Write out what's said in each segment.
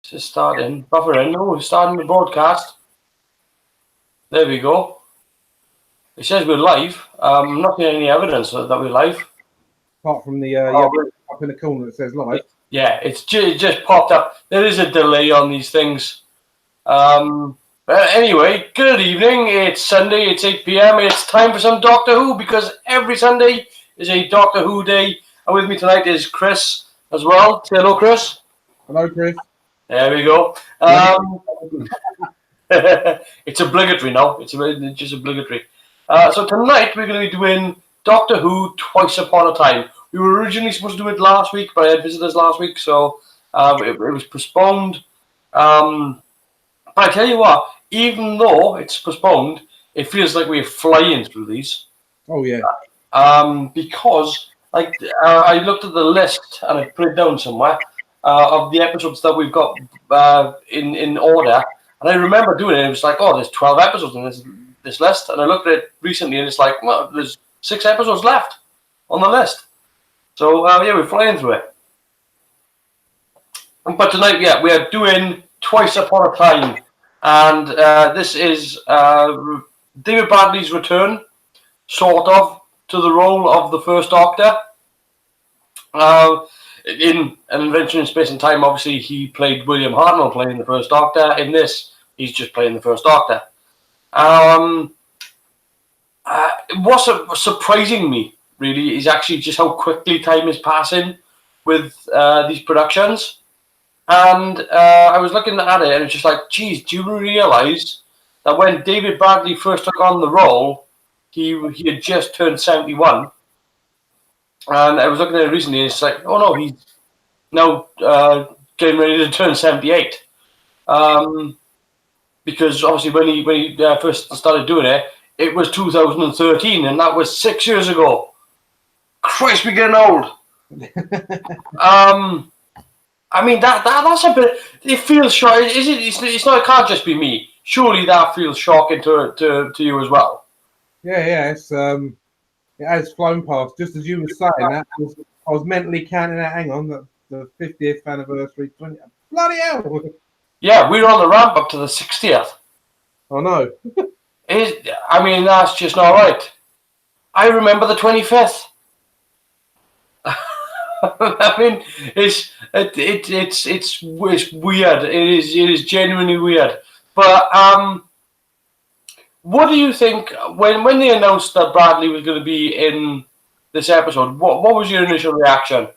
Just starting. Buffering. No, we're starting the broadcast. There we go. It says we're live. I'm not seeing any evidence that we're live. Apart from the up in the corner that says live. Yeah, it just popped up. There is a delay on these things. But anyway, good evening. It's Sunday. It's 8 p.m. It's time for some Doctor Who because every Sunday is a Doctor Who day. And with me tonight is Chris as well. Say hello, Chris. Hello, Chris. There we go. It's obligatory now. It's just obligatory. So tonight we're going to be doing Doctor Who Twice Upon a Time. We were originally supposed to do it last week, but I had visitors last week, so it was postponed. But I tell you what, even though it's postponed, it feels like we're flying through these. Oh, yeah. Because I looked at the list and I put it down somewhere of the episodes that we've got in order. And I remember doing it. It was like, oh, there's 12 episodes in this list. And I looked at it recently and it's like, well, there's 6 episodes left on the list. So, yeah, we're flying through it. But tonight, yeah, we are doing Twice Upon a Time. And this is David Bradley's return, sort of, to the role of the First Doctor. In An Adventure in Space and Time, obviously, he played William Hartnell playing the First Doctor. In this, he's just playing the First Doctor. What's surprising me, really, is actually just how quickly time is passing with these productions. And I was looking at it, and it's just like, geez, do you realise that when David Bradley first took on the role, he had just turned 71? And I was looking at it recently, and it's like, oh no, he's now getting ready to turn 78. Because obviously when he first started doing it, it was 2013, and that was 6 years ago. Christ, we're getting old. I mean, that's a bit. It feels shocking. It's not. It can't just be me. Surely that feels shocking to you as well. Yeah. It's it has flown past. Just as you were saying that, I was mentally counting out. Hang on, the 50th anniversary. Bloody hell! Yeah, we're on the ramp up to the 60th. I know. I mean, that's just not right. I remember the 25th. I mean, it's weird. It is genuinely weird. But what do you think when they announced that Bradley was going to be in this episode? What was your initial reaction?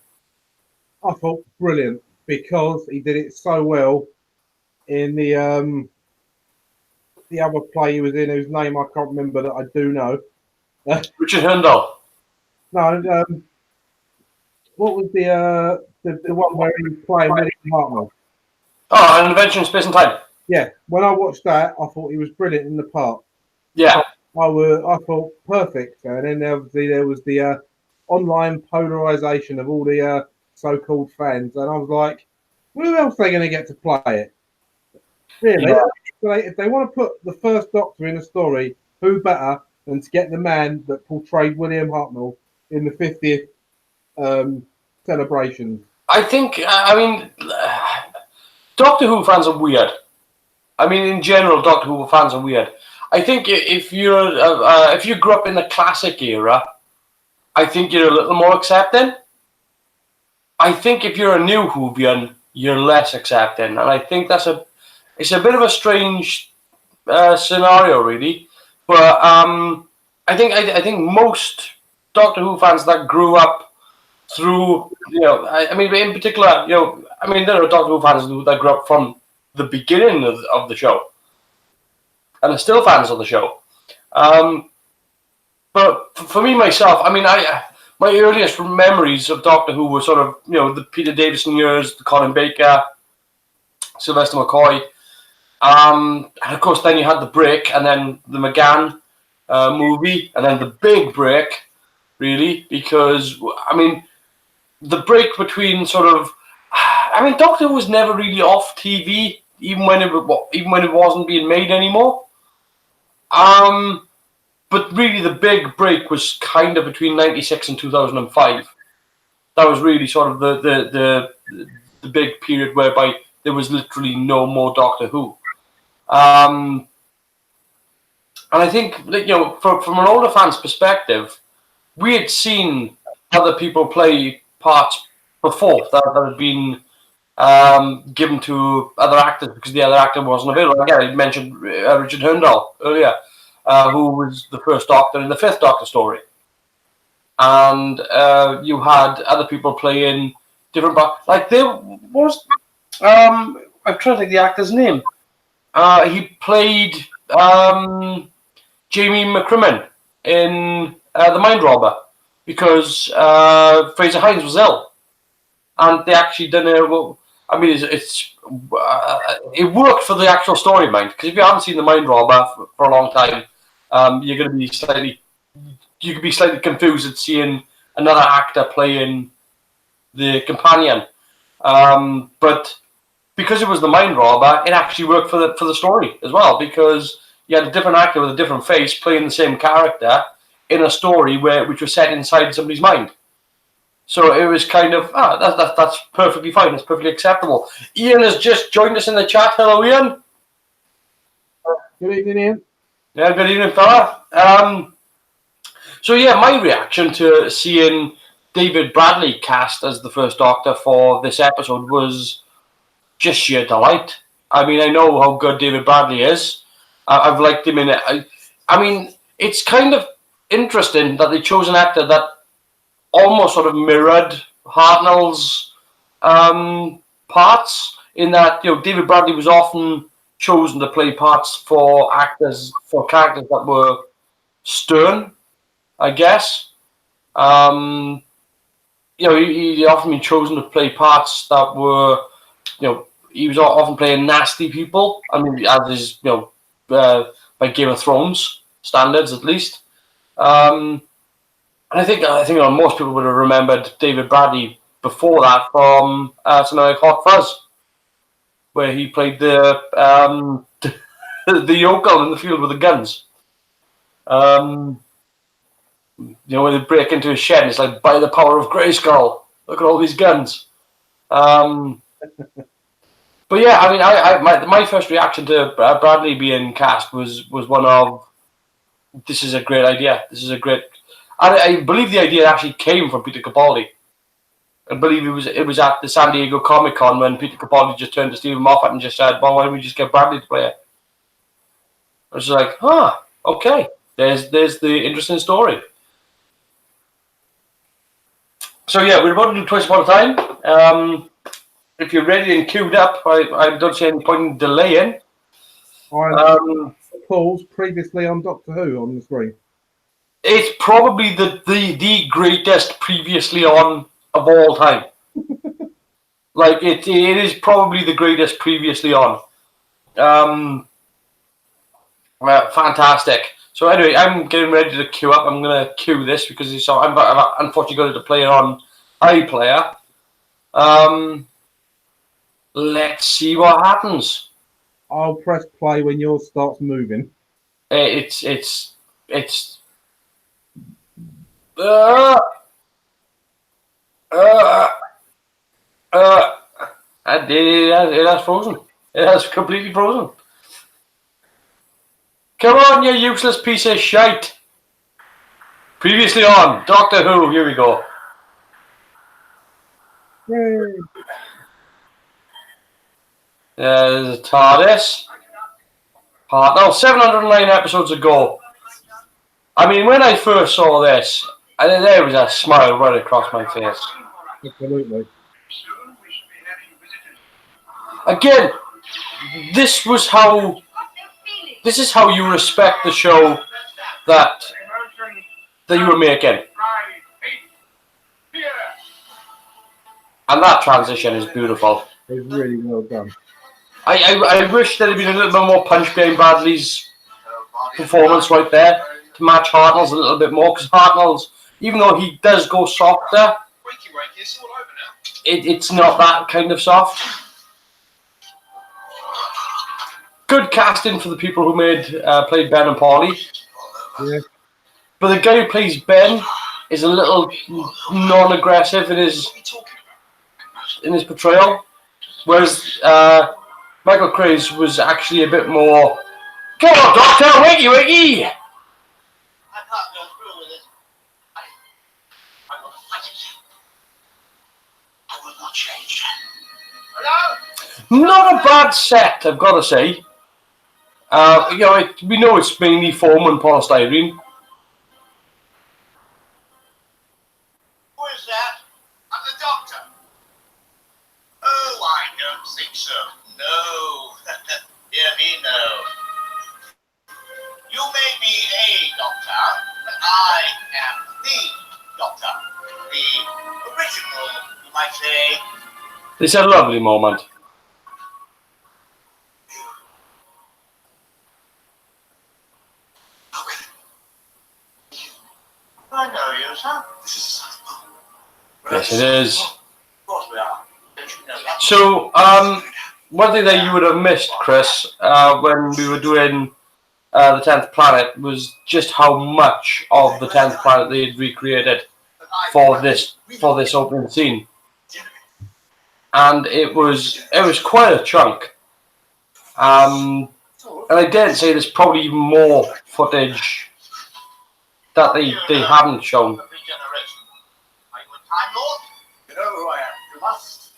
I thought brilliant because he did it so well in the other play he was in, whose name I can't remember that I do know. Richard Hurndall. No. What was the one where he was playing William Hartnell? Oh, An Adventure in Space and Time. Yeah, when I watched that, I thought he was brilliant in the part. Yeah, I thought perfect, and then obviously there was the online polarization of all the so-called fans, and I was like, who else are they going to get to play it? Really? Yeah. If they want to put the First Doctor in a story, who better than to get the man that portrayed William Hartnell in the 50th celebrations? I think. I mean, Doctor Who fans are weird. I mean, in general, Doctor Who fans are weird. I think if you grew up in the classic era, I think you're a little more accepting. I think if you're a new Whovian, you're less accepting, and I think it's a bit of a strange scenario, really. But I think most Doctor Who fans that grew up through, I mean, in particular, there are Doctor Who fans that grew up from the beginning of the show and are still fans of the show. But for me, myself, I mean, my earliest memories of Doctor Who were sort of, the Peter Davison years, the Colin Baker, Sylvester McCoy. And of course, then you had the break, and then the McGann movie, and then the big break, really, because, I mean, the break between Doctor Who was never really off TV, even when it wasn't being made anymore. But really, the big break was kind of between 96 and 2005. That was really sort of the big period whereby there was literally no more Doctor Who. And I think, from an older fan's perspective, we had seen other people play parts before that had been given to other actors because the other actor wasn't available. Again, I mentioned Richard Hurndall earlier, who was the first Doctor in the fifth Doctor story. And you had other people playing different parts. Like there was, I'm trying to think the actor's name. He played Jamie McCrimmon in The Mind Robber because Fraser Hines was ill, and they actually done it worked for the actual story, mind. Because if you haven't seen The Mind Robber for a long time, you're going to be slightly confused at seeing another actor playing the companion, but because it was The Mind Robber, it actually worked for the story as well, because you had a different actor with a different face playing the same character in a story which was set inside somebody's mind. So it was kind of that's perfectly fine. It's perfectly acceptable. Ian has just joined us in the chat. Hello, Ian. Good evening, Ian. Yeah, good evening, fella. So yeah, my reaction to seeing David Bradley cast as the first Doctor for this episode was just sheer delight. I mean, I know how good David Bradley is. I've liked him in it. I mean, it's kind of interesting that they chose an actor that almost sort of mirrored Hartnell's parts, in that David Bradley was often chosen to play parts for characters that were stern, I guess. He often been chosen to play parts that were, he was often playing nasty people. I mean, as is, by Game of Thrones standards, at least. And I think most people would have remembered David Bradley before that from something like Hot Fuzz, where he played the the yokel in the field with the guns. When they break into his shed, and it's like, by the power of Grayskull, look at all these guns. But yeah, I mean, my first reaction to Bradley being cast was one of, this is a great idea. This is a great. I believe the idea actually came from Peter Capaldi. I believe it was at the San Diego Comic-Con when Peter Capaldi just turned to Stephen Moffat and just said, "Well, why don't we just get Bradley to play it?" I was like, okay. There's the interesting story. So yeah, we're about to do Twice Upon a Time. If you're ready and queued up, I don't see any point in delaying. Paul's previously on Doctor Who on the screen. It's probably the greatest previously on of all time. Like it is probably the greatest previously on. Fantastic. So anyway, I'm getting ready to queue up. I'm going to queue this because I've unfortunately got to play it on iPlayer. Let's see what happens. I'll press play when yours starts moving. It has frozen. It has completely frozen. Come on, you useless piece of shite. Previously on Doctor Who. Here we go. Yay. There's a TARDIS. Now, 709 episodes ago. I mean, when I first saw this, there was a smile right across my face. Absolutely. Again, this is how you respect the show that you were making. And that transition is beautiful. It's really well done. I wish there had been a little bit more punch behind Bradley's performance right there to match Hartnell's a little bit more, because Hartnell's, even though he does go softer, it's not that kind of soft. Good casting for the people who played Ben and Paulie. Yeah. But the guy who plays Ben is a little non-aggressive in his portrayal. Whereas Michael Craze was actually a bit more, come on, Doctor, wakey, wakey! I can't go through with it. I will fight it. I will not change. Hello? Not a bad set, I've got to say. We know it's mainly foam and polystyrene. Who is that? I'm the doctor. Oh, I don't think so. No. Dear me, no. You may be a doctor, but I am the doctor. The original, you might say. It's a lovely moment. I know you, sir. This is South Pole. Yes, it is. Of course we are. Don't you know that? So, one thing that you would have missed, Chris, when we were doing the 10th Planet was just how much of the 10th Planet they had recreated for this opening scene, and it was quite a chunk. And I dare say there's probably even more footage that they haven't shown. Regeneration. Are you a Time Lord? You know who I am. You must.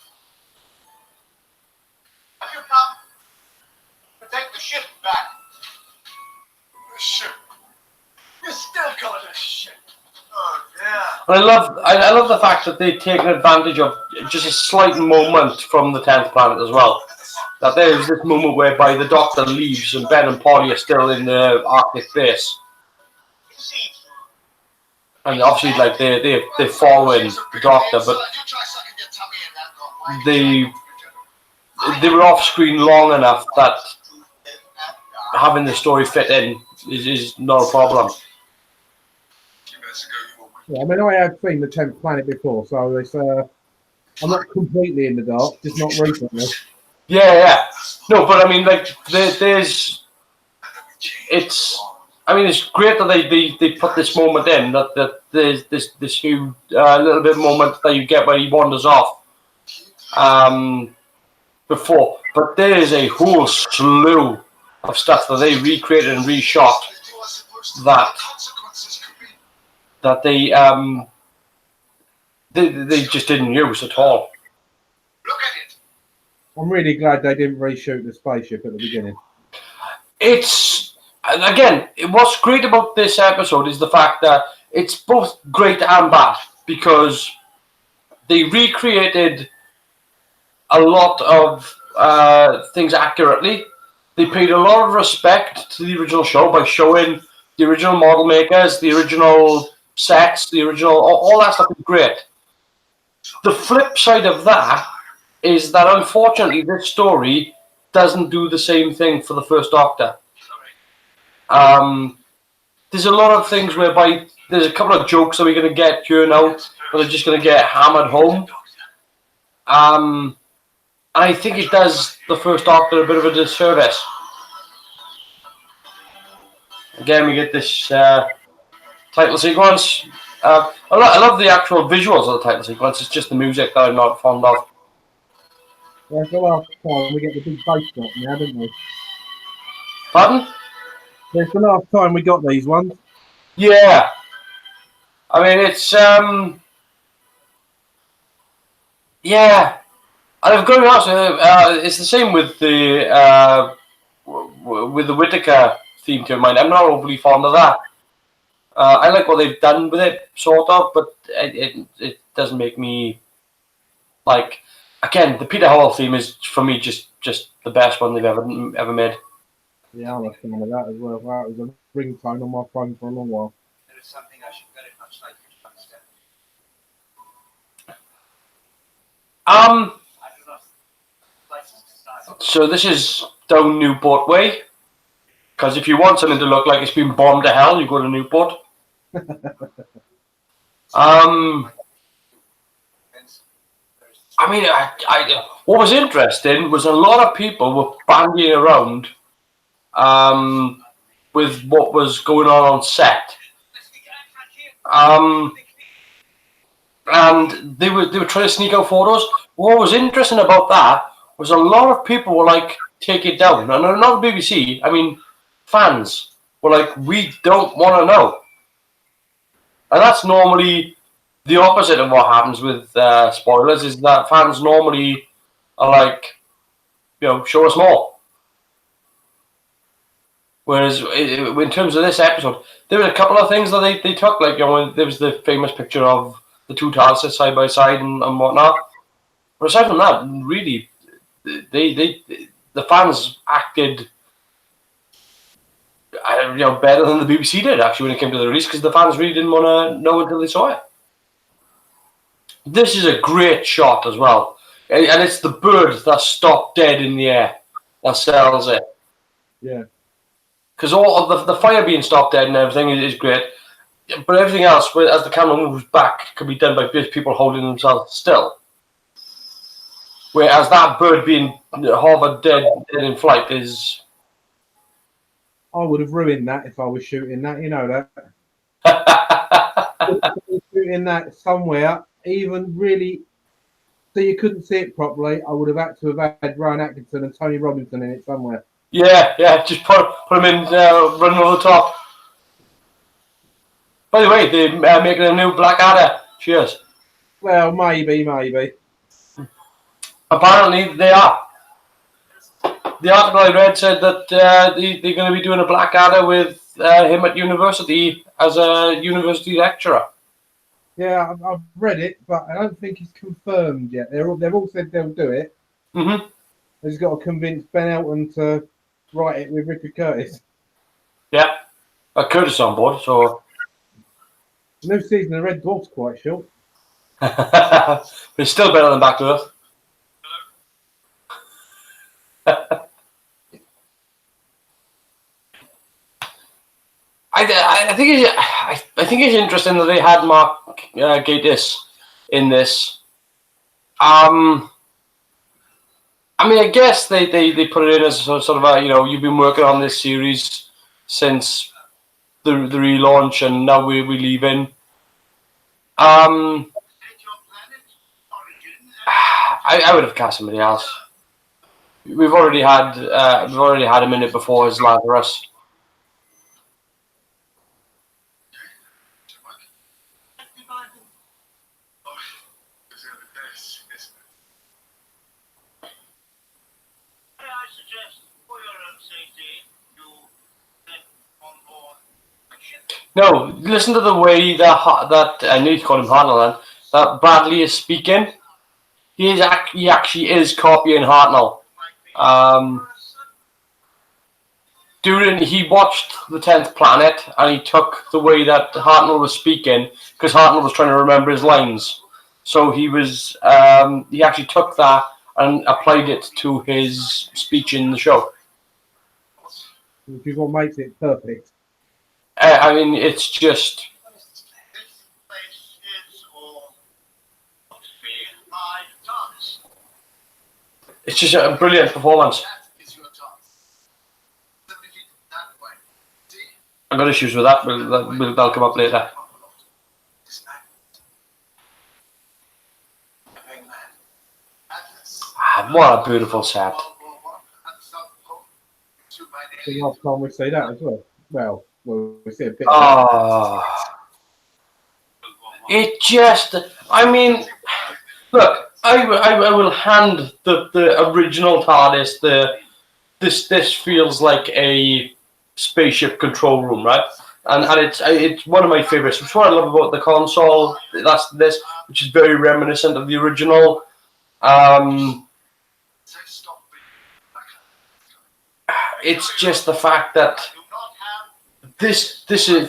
Have you come to take the ship back? The ship? You still call it a ship? Oh, dear. And I love the fact that they've taken advantage of just a slight moment from the 10th Planet as well. That there's this moment whereby the Doctor leaves and Ben and Polly are still in the Arctic base. And obviously, like they're following the Doctor, but they were off screen long enough that having the story fit in is not a problem. Yeah, I mean, I have seen the 10th Planet before, so it's I'm not completely in the dark, just not recently. Yeah. No, but I mean, like it's great that they put this moment in, that there's this huge little bit moment that you get where he wanders off before. But there is a whole slew of stuff that they recreated and reshot that they just didn't use at all. Look at it. I'm really glad they didn't reshoot the spaceship at the beginning. And again, what's great about this episode is the fact that it's both great and bad, because they recreated a lot of things accurately. They paid a lot of respect to the original show by showing the original model makers, the original sets, the original, all that stuff is great. The flip side of that is that unfortunately this story doesn't do the same thing for the first Doctor. There's a lot of things whereby there's a couple of jokes that we're going to get here now, but they're just going to get hammered home. And I think it does the first Doctor a bit of a disservice. Again, we get this title sequence. I love the actual visuals of the title sequence. It's just the music that I'm not fond of. Yeah, the last time we get the big bass drop now, didn't we? Pardon? It's the last time we got these ones. Yeah. I mean, it's yeah. I've got to be honest, it's the same with the Whittaker theme to mine. I'm not overly fond of that. I like what they've done with it, sort of, but it doesn't make me like. Again, the Peter Howell theme is for me just the best one they've ever made. Yeah, I'm a fan of that as well. That was a ringtone on my phone for a long while. There is something I should very much like you to understand. I do not license to style. So this is down Newport Way, because if you want something to look like it's been bombed to hell, you go to Newport. I mean, what was interesting was a lot of people were bandying around with what was going on set, and they were trying to sneak out photos. What was interesting about that was a lot of people were like, take it down. And not the BBC, I mean, fans were like, we don't want to know. And that's normally the opposite of what happens with spoilers, is that fans normally are like, show us more. Whereas in terms of this episode, there were a couple of things that they took, like, there was the famous picture of the two TARDISes side by side and whatnot. But aside from that, really, the fans acted, better than the BBC did actually when it came to the release, because the fans really didn't want to know until they saw it. This is a great shot as well, and it's the bird that stopped dead in the air that sells it. Yeah. Because all of the fire being stopped dead and everything is great, but everything else, as the camera moves back, can be done by people holding themselves still. Whereas that bird being hovered dead in flight is... I would have ruined that if I was shooting that, you know that. Shooting that somewhere, even really, so you couldn't see it properly, I would have had to have had Rowan Atkinson and Tony Robinson in it somewhere. Yeah, just put them in, running over the top. By the way, they're making a new Blackadder. Cheers. Well, maybe. Apparently, they are. The article I read said that they're going to be doing a Blackadder with him at university as a university lecturer. Yeah, I've read it, but I don't think it's confirmed yet. They've all said they'll do it. Mm-hmm. They've just got to convince Ben Elton to write it with Richard Curtis. Yeah, Curtis on board, so... The new season of Red Dwarf's quite short. But it's still better than Back to Earth. I think it's interesting that they had Mark Gatiss in this. I mean, I guess they put it in as sort of a, you've been working on this series since the relaunch, and now we're leaving. I would have cast somebody else. We've already had him in it before as Lazarus. No, listen to the way that I need to call him Hartnell then. That Bradley is speaking. He actually is copying Hartnell. He watched The 10th Planet and he took the way that Hartnell was speaking, because Hartnell was trying to remember his lines. So he actually took that and applied it to his speech in the show. Which is what makes it perfect. I mean, it's just... It's just a brilliant performance. I've got issues with that, but that'll come up later. What a beautiful set. The last time we see that as well. Well, we see a bit. It just, I mean, look, I will hand the original TARDIS, this feels like a spaceship control room, right? And it's one of my favorites. It's what I love about the console. That's this, which is very reminiscent of the original. It's just the fact that this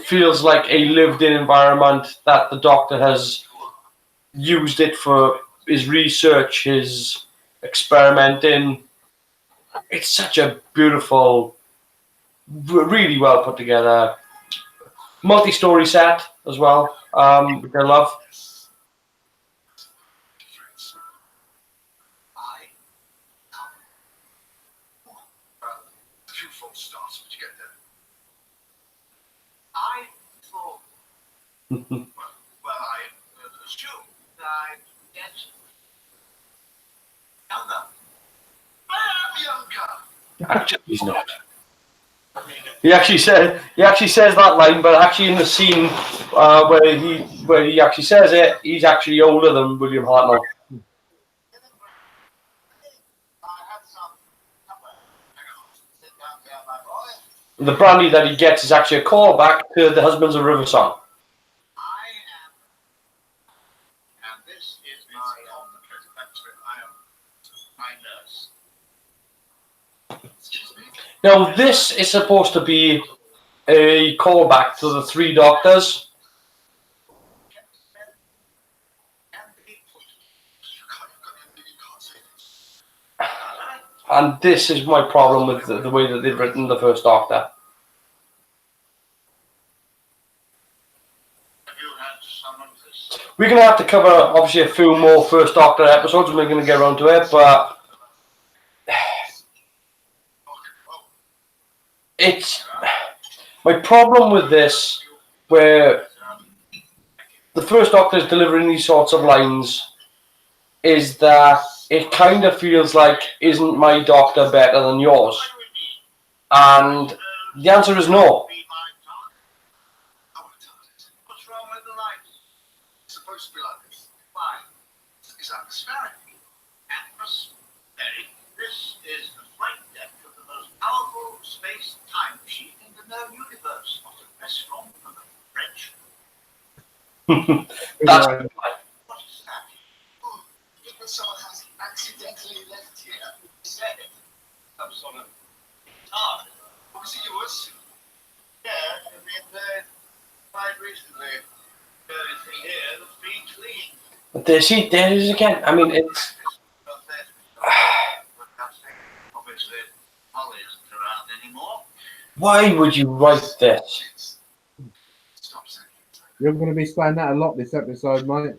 feels like a lived-in environment that the Doctor has used it for his research, his experimenting. It's such a beautiful, really well put together, multi-story set as well, which I love. I thought, I assumed that I get younger. Actually, he's not. He actually says that line, but actually in the scene where he actually says it, he's actually older than William Hartnell. The brandy that he gets is actually a callback to the Husbands of River song. Now, this is supposed to be a callback to the Three Doctors. And this is my problem with the way that they've written the First Doctor. We're going to have to cover, obviously, a few more First Doctor episodes, and we're going to get around to it, but it's my problem with this, where the First Doctor is delivering these sorts of lines, is that it kind of feels like, isn't my doctor better than yours? And the answer is no. What's wrong with the lights? It's supposed to be like this. Why? It's atmospheric. Atmospheric? This is the flight deck of the most powerful space-time machine in the known universe. Not a restaurant for the French. That's What is that? Even someone has accidentally left here. Said it. Some sort of card. Was it yours? Yeah, I've been quite recently. Everything here that's been cleaned. But there it is again. I mean, it's. Obviously, Holly isn't around anymore. Why would you write this? Stop saying it. You're going to be saying that a lot this episode, mate.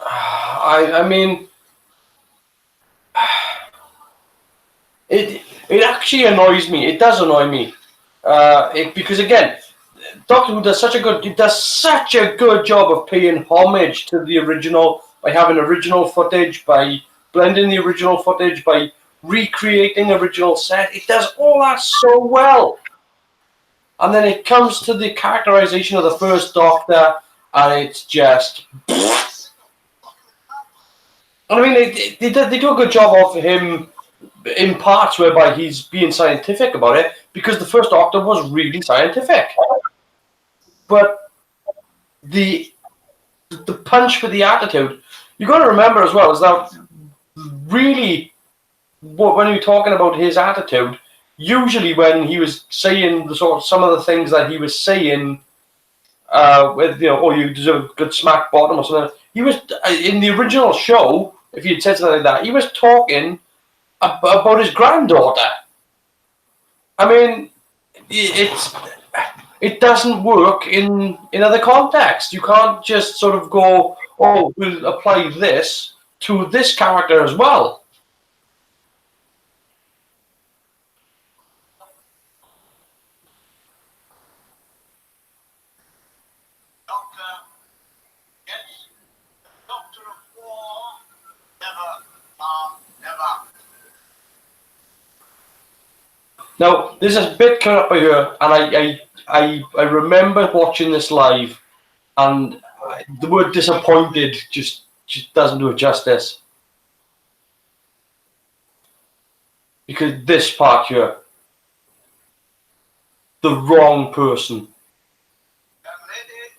I mean, it actually annoys me. It does annoy me, because again, Doctor Who does such a good job of paying homage to the original by having original footage, by blending the original footage, by recreating original set. It does all that so well, and then it comes to the characterization of the First Doctor, and it's just. I mean, they do a good job of him in parts whereby he's being scientific about it, because the First Doctor was really scientific. But the punch for the attitude, you got to remember as well, is that really, when you're talking about his attitude, usually when he was saying some of the things that he was saying, with you deserve a good smack bottom or something. He was in the original show. If he had said something like that, he was talking about his granddaughter. I mean, it doesn't work in other contexts. You can't just sort of go, oh, we'll apply this to this character as well. Doctor, yes, Doctor of War, never, never. Now, there's a bit coming up here, and I remember watching this live, and the word disappointed just doesn't do it justice. Because this part here, the wrong person. Young lady,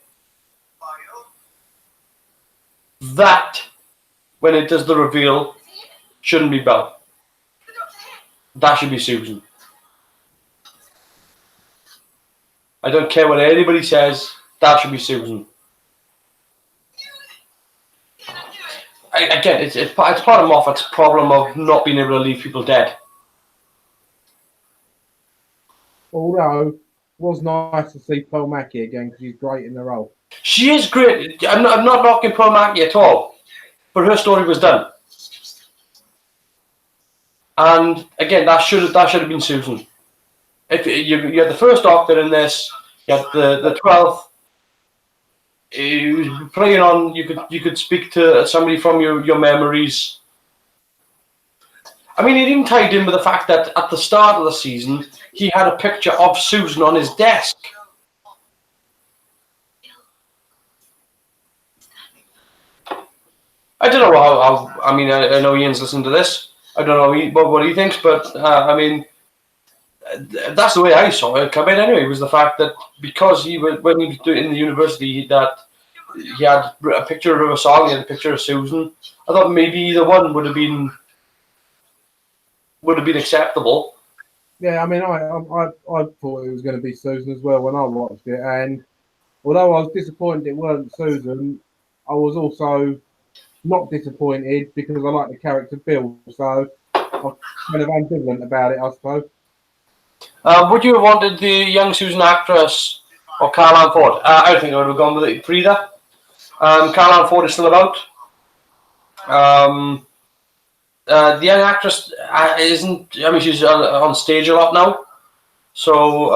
for you. That, when it does the reveal, shouldn't be Belle. That should be Susan. I don't care what anybody says, that should be Susan. Again, it's part of Moffat's problem of not being able to leave people dead. Although, it was nice to see Pearl Mackie again because she's great in the role. She is great. I'm not knocking Pearl Mackie at all, but her story was done. And again, that should have been Susan. If you had the First Doctor in this, you had the 12th. Playing on, you could speak to somebody from your memories. I mean, it even tied in with the fact that at the start of the season, he had a picture of Susan on his desk. I don't know how I mean, I know Ian's listening to this. I don't know what he thinks, but I mean, that's the way I saw it come in anyway, was the fact that because when he was in the university, that he had a picture of River Song and a picture of Susan. I thought maybe either one would have been acceptable. Yeah, I mean, I thought it was going to be Susan as well when I watched it, and although I was disappointed it weren't Susan, I was also not disappointed because I like the character Bill, so I'm kind of ambivalent about it, I suppose. Would you have wanted the young Susan actress or Carl Ann Ford? I think I would have gone with it for either. Carl Ann Ford is still about. The young actress isn't. I mean, she's on stage a lot now. So,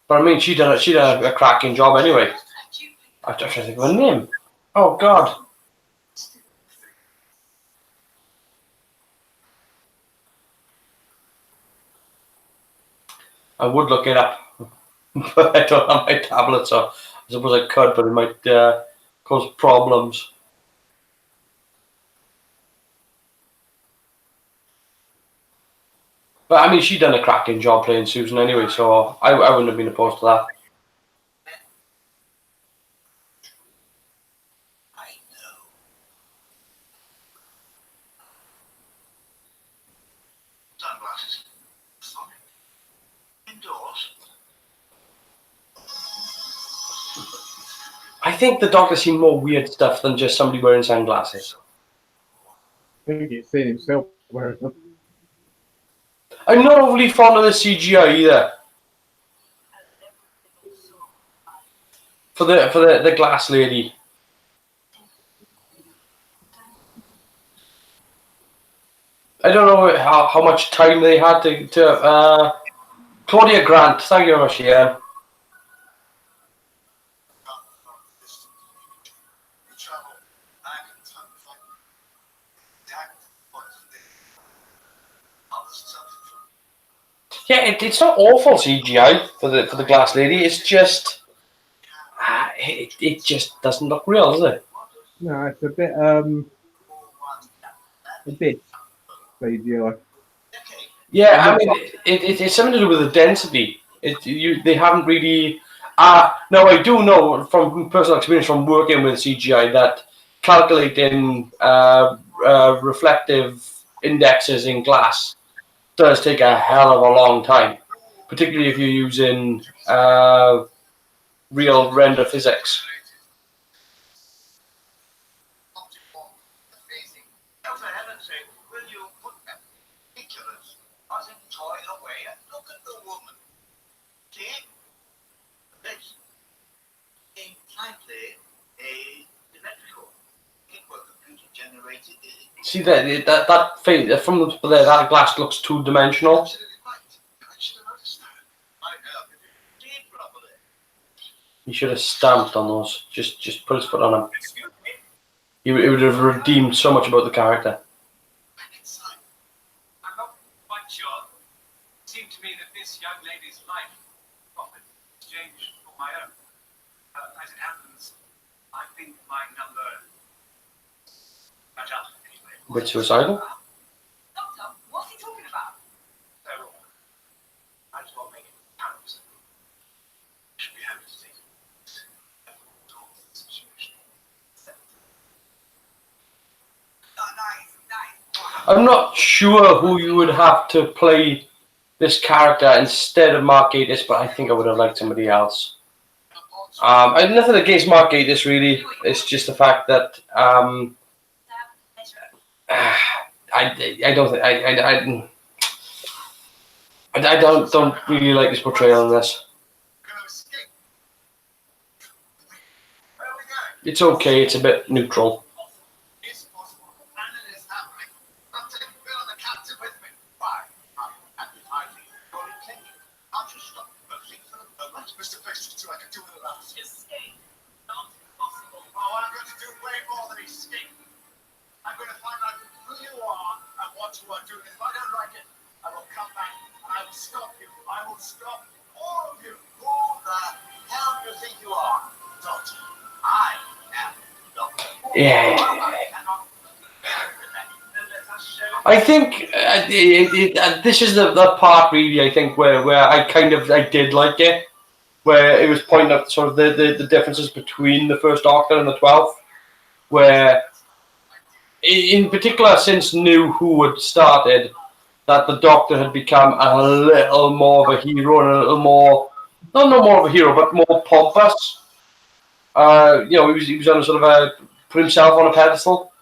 but I mean, she done a cracking job anyway. I'm trying to think of her name. Oh God. I would look it up, but I don't have my tablet, so I suppose I could, but it might cause problems. But I mean, she done a cracking job playing Susan anyway, so I wouldn't have been opposed to that. I know. Sunglasses. Sorry. Indoors. I think the Doctor's seen more weird stuff than just somebody wearing sunglasses. I think he's seen himself wearing them. I'm not overly fond of the CGI either. For the glass lady. I don't know how much time they had to Claudia Grant, thank you very much, yeah. Yeah, it's not awful CGI for the glass lady. It's just it just doesn't look real, does it? No, it's a bit CGI. Yeah, I mean it's something to do with the density. They haven't really. No, I do know from personal experience from working with CGI that calculating reflective indexes in glass does take a hell of a long time, particularly if you're using real render physics. See that face from there, that glass looks two-dimensional. He should have stamped on those. Just put his foot on them. It would have redeemed so much about the character. I'm not quite sure. It seemed to me that this young lady's life offered exchange for my own. As it happens, I think my number got up anyway. With suicidal? Doctor, what's he talking about? So I just want to make it count. Should be happy to take it. Nice. I'm not sure who you would have to play this character instead of Mark Gatiss, but I think I would have liked somebody else. I have nothing against Mark Gatiss really. It's just the fact that I don't really like his portrayal in this. It's okay. It's a bit neutral. Mr. Pictures too, I can do it without. Escape. Not possible. Oh, I'm going to do way more than escape. I'm going to find out who you are Yeah. I think this is the part really. I think where I did like it, where it was pointing out sort of the differences between the first Doctor and the 12th, where in particular since New Who had started, that the Doctor had become a little more of a hero and a little more, not more of a hero, but more pompous. He was on a sort of put himself on a pedestal.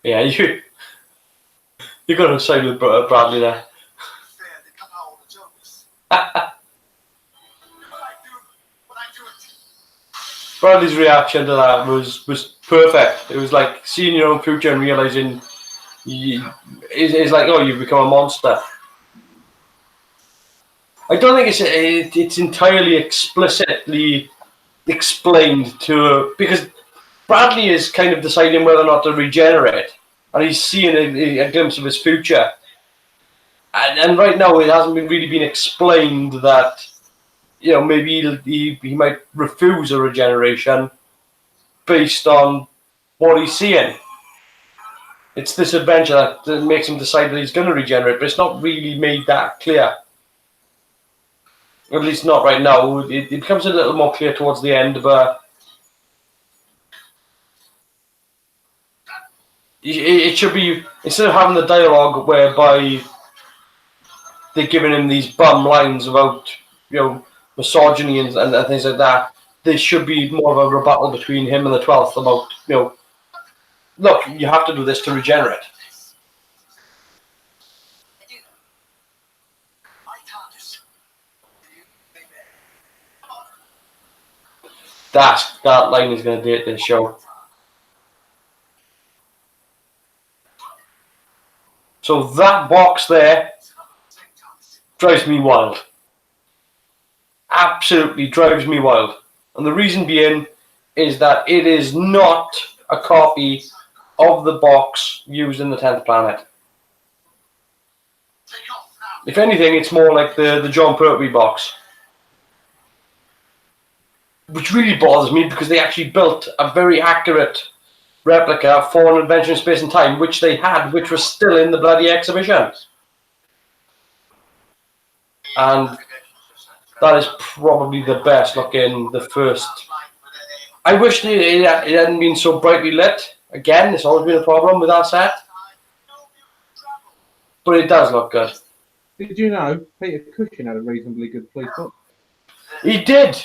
Yeah, you got to side with Bradley there. Fair, they cut out all the jokes. When I do it, Bradley's reaction to that was perfect. It was like seeing your own future and realizing it's like, oh, you've become a monster. I don't think it's entirely explicitly explained because Bradley is kind of deciding whether or not to regenerate, and he's seeing a glimpse of his future. And right now, it hasn't really been explained that, maybe he might refuse a regeneration based on what he's seeing. It's this adventure that makes him decide that he's going to regenerate, but it's not really made that clear. At least not right now. It becomes a little more clear towards the end, but it should be, instead of having the dialogue whereby they're giving him these bum lines about, misogyny and things like that, there should be more of a rebuttal between him and the 12th about, look, you have to do this to regenerate. I can't just. That line is going to date this show. So that box there drives me wild. Absolutely drives me wild. And the reason being is that it is not a copy of the box used in the 10th Planet. If anything, it's more like the John Pertwee box. Which really bothers me because they actually built a very accurate replica for An Adventure in Space and Time, which they had, which was still in the bloody exhibition. And that is probably the best looking, the first. I wish it hadn't been so brightly lit. Again, it's always been a problem with that set. But it does look good. Did you know Peter Cushing had a reasonably good police book? He did.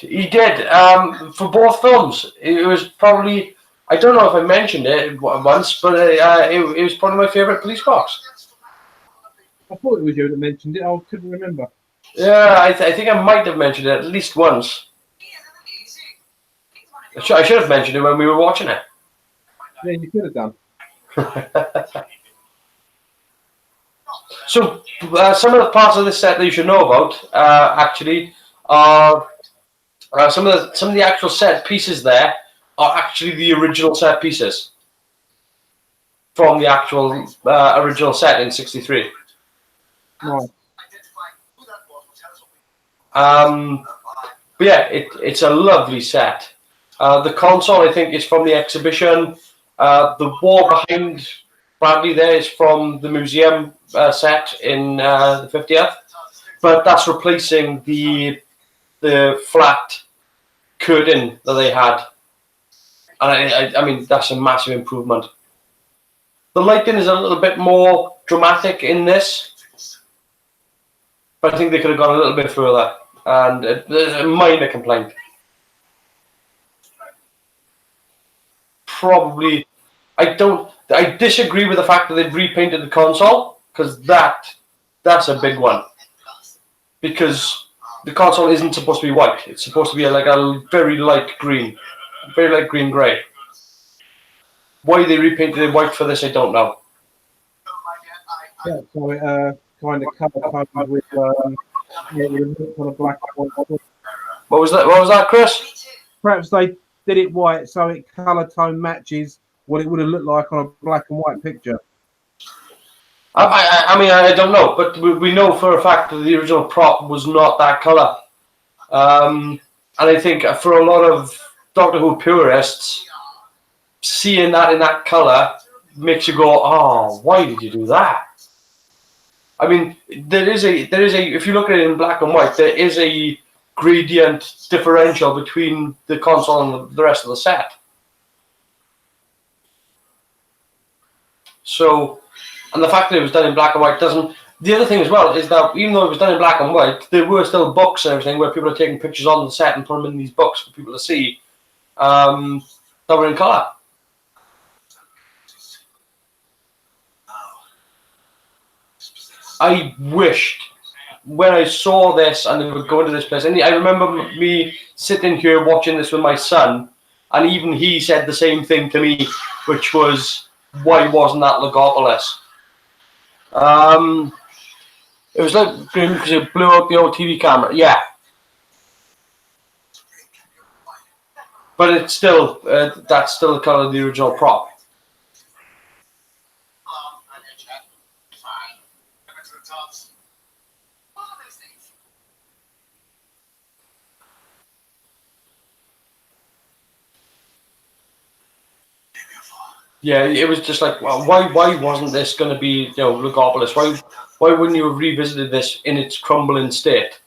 For both films. It was probably, I don't know if I mentioned it once, but it was probably my favourite police box. I thought it was you that mentioned it. I couldn't remember. Yeah, I think I might have mentioned it at least once. I should have mentioned it when we were watching it. Yeah, you could have done. So, some of the parts of this set that you should know about, actually, are some of the actual set pieces there are actually the original set pieces from the actual original set in '63. Right. But yeah, it's a lovely set. The console, I think, is from the exhibition. The wall behind Bradley there is from the museum set in the 50th, but that's replacing the flat curtain that they had, and I mean that's a massive improvement. The lighting is a little bit more dramatic in this, but I think they could have gone a little bit further, and there's a minor complaint. Probably, I disagree with the fact that they've repainted the console, because that's a big one. Because the console isn't supposed to be white; it's supposed to be like a very light green grey. Why they repainted it white for this, I don't know. Yeah, so it kind of covered with on a black one. What was that? What was that, Chris? Perhaps they did it white so it color tone matches what it would have looked like on a black and white picture. I mean, I don't know, but we know for a fact that the original prop was not that color. And I think for a lot of Doctor Who purists, seeing that in that color makes you go, "Oh, why did you do that?" I mean, there is a if you look at it in black and white, there is a gradient differential between the console and the rest of the set. So, and the fact that it was done in black and white doesn't. The other thing as well is that even though it was done in black and white, there were still books and everything where people are taking pictures on the set and putting them in these books for people to see that were in colour. I wished when I saw this and they would go into this place, and I remember me sitting here watching this with my son, and even he said the same thing to me, which was, why wasn't that Logopolis? It was like because it blew out the old TV camera, yeah. But it's still that's still the colour of the original prop. Fine. Back to the tops. What are those things? Yeah, it was just like, well, why wasn't this going to be, Logopolis? Why wouldn't you have revisited this in its crumbling state?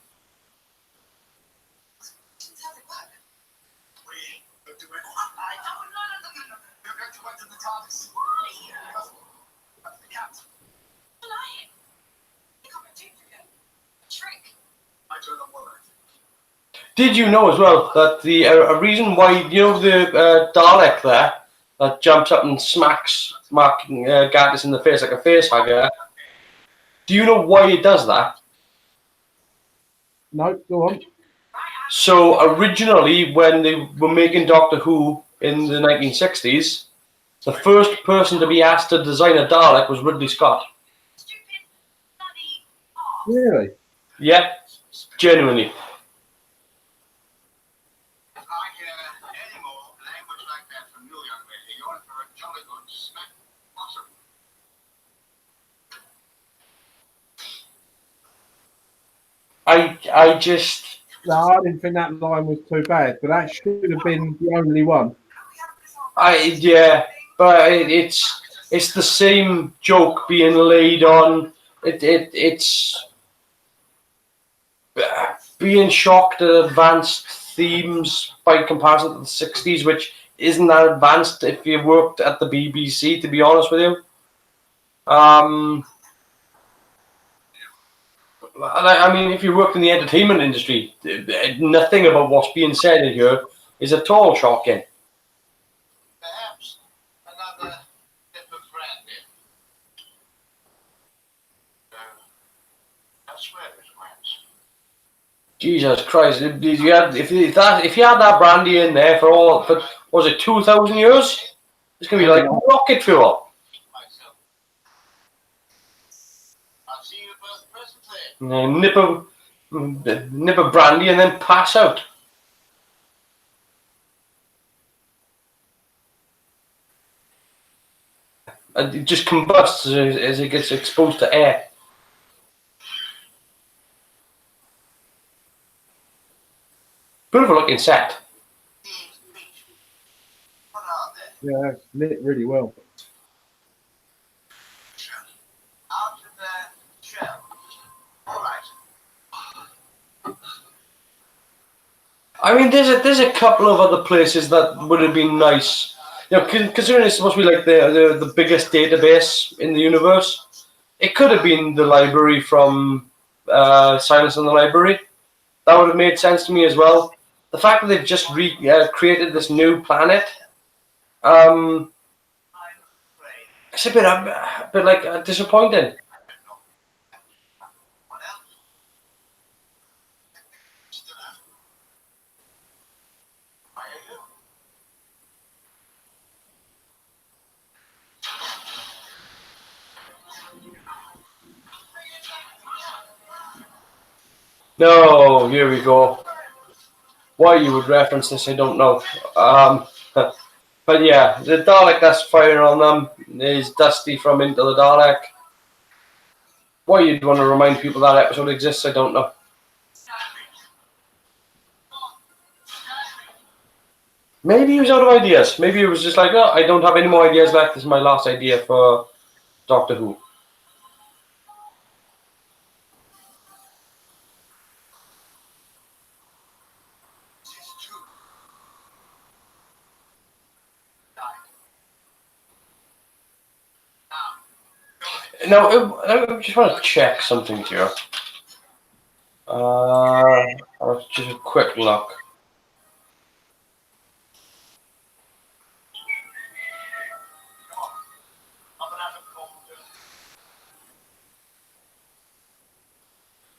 How does it work? We go to it. No. You're going to went to the TARDIS. Why? Because that's the cat. Lying. You got a duplicate. A trick. I don't know what Did you know as well that the a reason why, the Dalek there that jumps up and smacks Mark Gatiss in the face like a face hugger? Do you know why it does that? No, go on. So originally, when they were making Doctor Who in the 1960s, the first person to be asked to design a Dalek was Ridley Scott. Stupid, bloody, arse. Really? Yeah, genuinely. If I hear any more language like that from you, young lady, you're in for a jolly good smack. Awesome. I just. No, I didn't think that line was too bad, but that should have been the only one. Yeah, but it's the same joke being laid on. It's being shocked at advanced themes by comparison to the 60s, which isn't that advanced if you worked at the BBC, to be honest with you. I mean, if you worked in the entertainment industry, nothing about what's being said in here is at all shocking. Perhaps another sip of brandy. That's where it went. Jesus Christ! If you had that brandy in there for what was it, 2,000 years? It's gonna be like rocket fuel. Myself. I'll see you both presently. Nip of brandy and then pass out. And it just combusts as it gets exposed to air. Beautiful looking set. What are they? Yeah, it's lit really well. Out of their shell. All right. I mean, there's a couple of other places that would have been nice. Considering it's supposed to be like the biggest database in the universe, it could have been the library from Silence in the Library. That would have made sense to me as well. The fact that they've just created this new planet, it's a bit like disappointing. What else? Still have. Why are you? No, here we go. Why you would reference this, I don't know. But yeah, the Dalek that's firing on them is Dusty from Into the Dalek. Why you'd want to remind people that episode exists, I don't know. Maybe he was out of ideas. Maybe he was just like, oh, I don't have any more ideas left. This is my last idea for Doctor Who. Now, I just want to check something here. Just a quick look.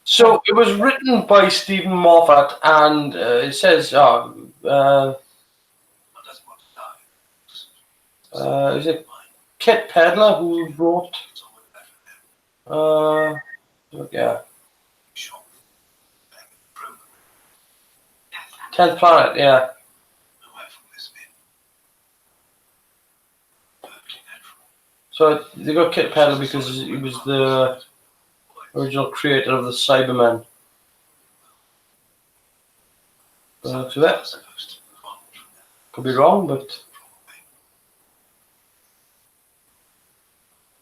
So it was written by Stephen Moffat, and it says, is it Kit Pedler who wrote? Yeah. 10th Planet, yeah. So they got Kit Pedler because he was the original creator of the Cybermen. So that could be wrong, but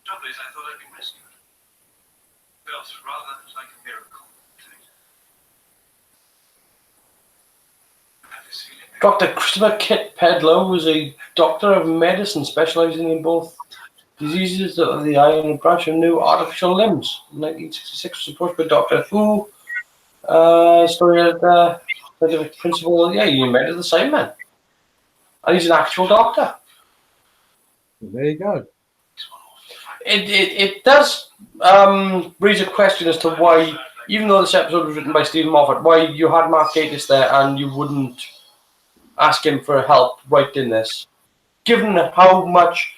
Trouble is, I thought I'd been rescued. Felt rather like a miracle. I had this feeling. Dr. Christopher Kit Pedler was a doctor of medicine specializing in both diseases of the eye and a branch of new artificial limbs. In 1966 was approached by Doctor Who. Story of the principal, yeah, he invented the Cybermen. And he's an actual doctor. There you go. It does raise a question as to why, even though this episode was written by Stephen Moffat, why you had Mark Gatiss there and you wouldn't ask him for help writing this. Given how much,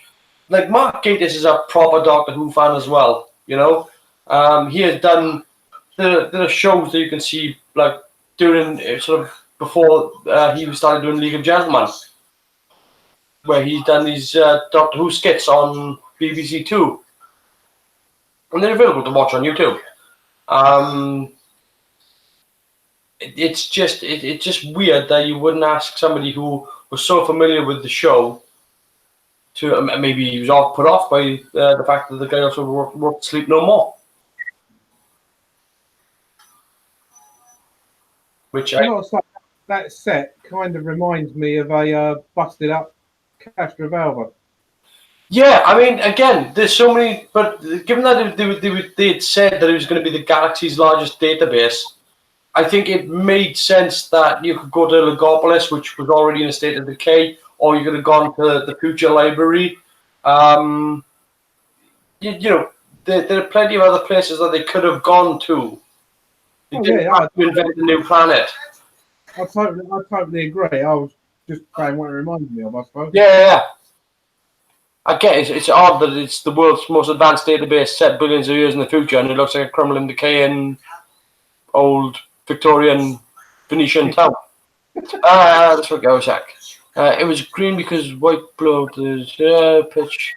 like, Mark Gatiss is a proper Doctor Who fan as well, you know? He has done the shows that you can see, like, during, sort of, before he started doing League of Gentlemen, where he's done these Doctor Who skits on BBC Two. And they're available to watch on YouTube. It's just weird that you wouldn't ask somebody who was so familiar with the show to, maybe he was put off by the fact that the guy also wrote Sleep No More. Which that set kind of reminds me of a busted up Castrovalva. Yeah, I mean, again, there's so many, but given that they had said that it was going to be the galaxy's largest database, I think it made sense that you could go to Legopolis, which was already in a state of decay, or you could have gone to the Future Library. You know, there are plenty of other places that they could have gone to. They didn't have to invent a new planet. I totally agree. I was just saying what it reminded me of, I suppose. Yeah. I get it. It's odd that it's the world's most advanced database set billions of years in the future, and it looks like a crumbling, decaying, old Victorian Venetian town. Let's look at check. It was green because white blew the pitch.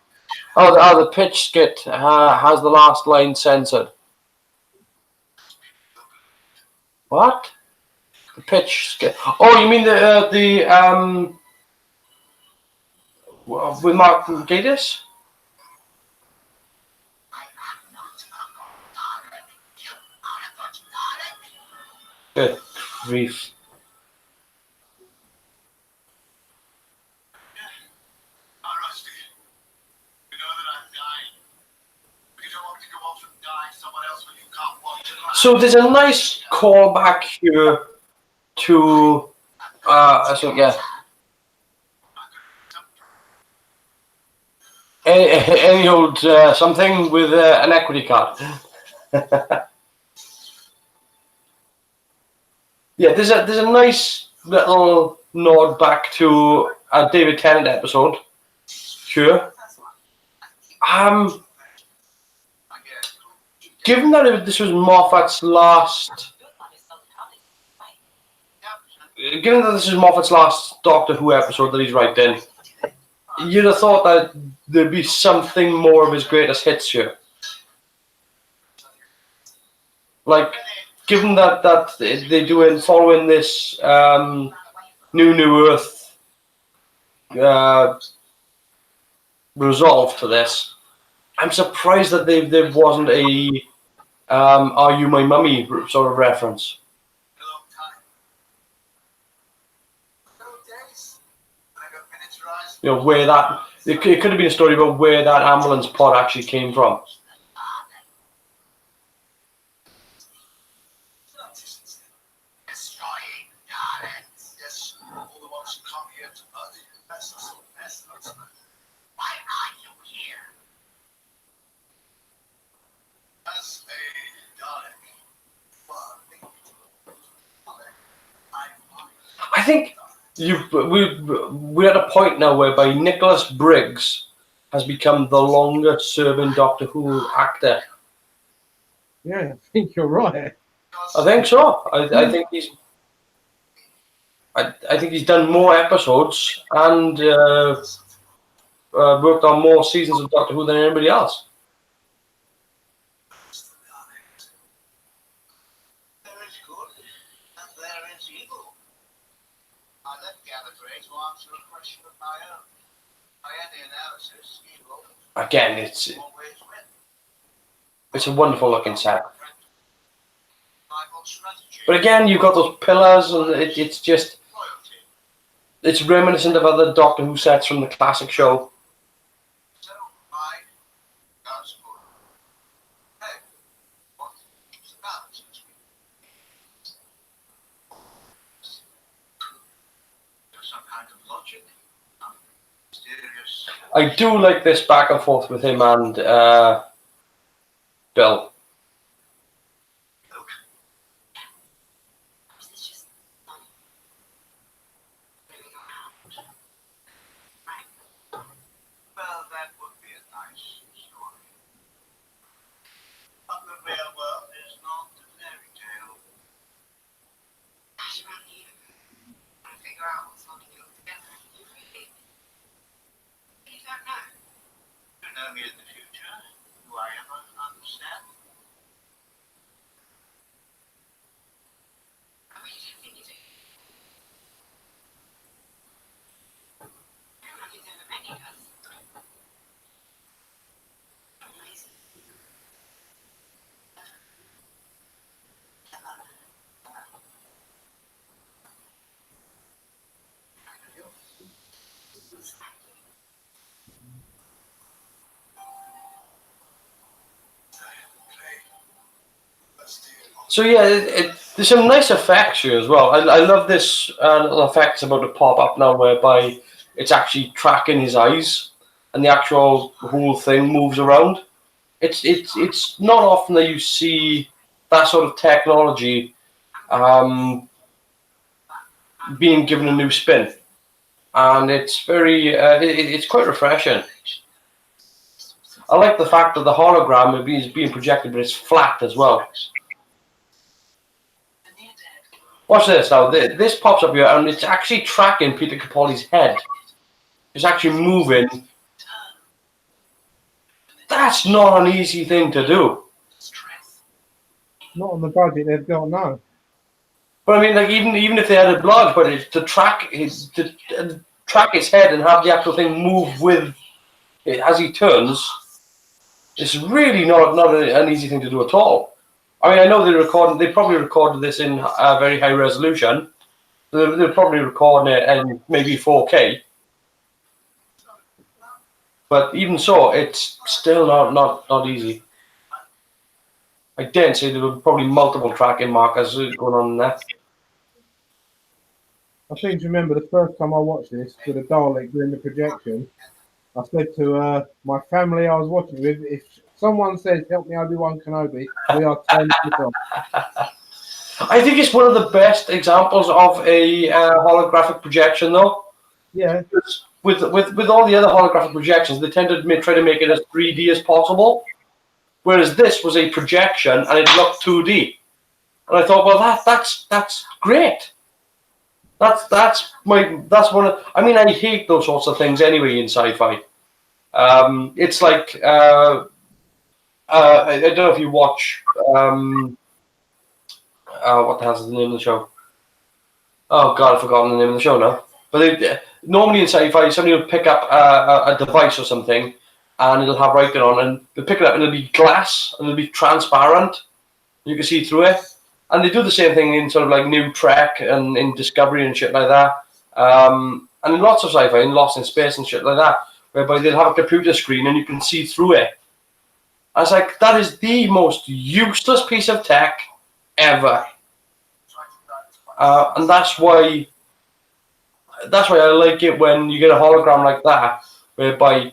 The pitch skit has the last line censored. What? The pitch skit. Oh, you mean the with Mark Gatiss? Good grief. Rusty, you know that I'm dying. You don't want to go off and die someone else when you can't watch it. So there's a nice callback here to any old something with an equity card. Yeah, there's a nice little nod back to a David Tennant episode. Sure. Given that this was Moffat's last given that this is Moffat's last Doctor Who episode that he's writing, you'd have thought that there'd be something more of his greatest hits here. Like, given that they're doing following this New Earth resolve to this, I'm surprised that there wasn't a "Are You My Mummy" sort of reference. A long time. Those days. I got miniaturized. You know, where that it could have been a story about where that ambulance pod actually came from. Destroying Daleks. Yes, all the ones who come here to us. That's us. Why are you here? As a Dalek. I think we're at a point now whereby Nicholas Briggs has become the longest serving Doctor Who actor. Yeah, I think you're right. I think so. I think he's. I think he's done more episodes and worked on more seasons of Doctor Who than anybody else. There is good and there is evil. I let Gallifrey to answer a question of my own. By any analysis, evil Again, it's always wins. a wonderful looking set. Rival strategy. But again, you've got those pillars, and it's just Loyalty. it's reminiscent of other Doctor Who sets from the classic show. So, that's good. Hey, what keeps the balance between? There's some kind of logic. Mysterious. I do like this back and forth with him and Bill. Look, Was this just moving around? Right. well, that would be a nice story. But the real world is not a fairy tale. Dash around here. Trying to figure out what's holding it all together. You really. You don't know. You know me in the future. Do I ever understand? I really don't think you do. I don't think there are many of us. Amazing. So yeah, there's some nice effects here as well. I love this little effects about to pop up now, whereby it's actually tracking his eyes, and the actual whole thing moves around. It's not often that you see that sort of technology being given a new spin, and it's very it's quite refreshing. I like the fact that the hologram is being projected, but it's flat as well. Watch this now. This pops up here, and it's actually tracking Peter Capaldi's head. It's actually moving. That's not an easy thing to do. Not on the budget they've got, no. But I mean, like even if they had a blog, but it's to track his head and have the actual thing move with it as he turns, it's really not an easy thing to do at all. I mean, I know they probably recorded this in a very high resolution. They're probably recording it in maybe 4K. But even so, it's still not easy. I dare say there were probably multiple tracking markers going on in there. I seem to remember the first time I watched this with a Dalek during the projection, I said to my family I was watching with, if someone says, help me Obi-Wan Kenobi, we are turning it off. I think it's one of the best examples of a holographic projection, though. Yeah. With all the other holographic projections, they tend to try to make it as 3D as possible. Whereas this was a projection and it looked 2D. And I thought, well, that's great. That's one of. I mean, I hate those sorts of things anyway in sci-fi. It's like I don't know if you watch what the hell's the name of the show? Oh God, I've forgotten the name of the show now. But normally in sci-fi, somebody will pick up a device or something, and it'll have writing on, and they'll pick it up, and it'll be glass, and it'll be transparent. You can see through it. And they do the same thing in sort of like New Trek and in Discovery and shit like that. And in lots of sci-fi, in Lost in Space and shit like that, whereby they'll have a computer screen and you can see through it. I was like, that is the most useless piece of tech ever. And that's why I like it when you get a hologram like that, whereby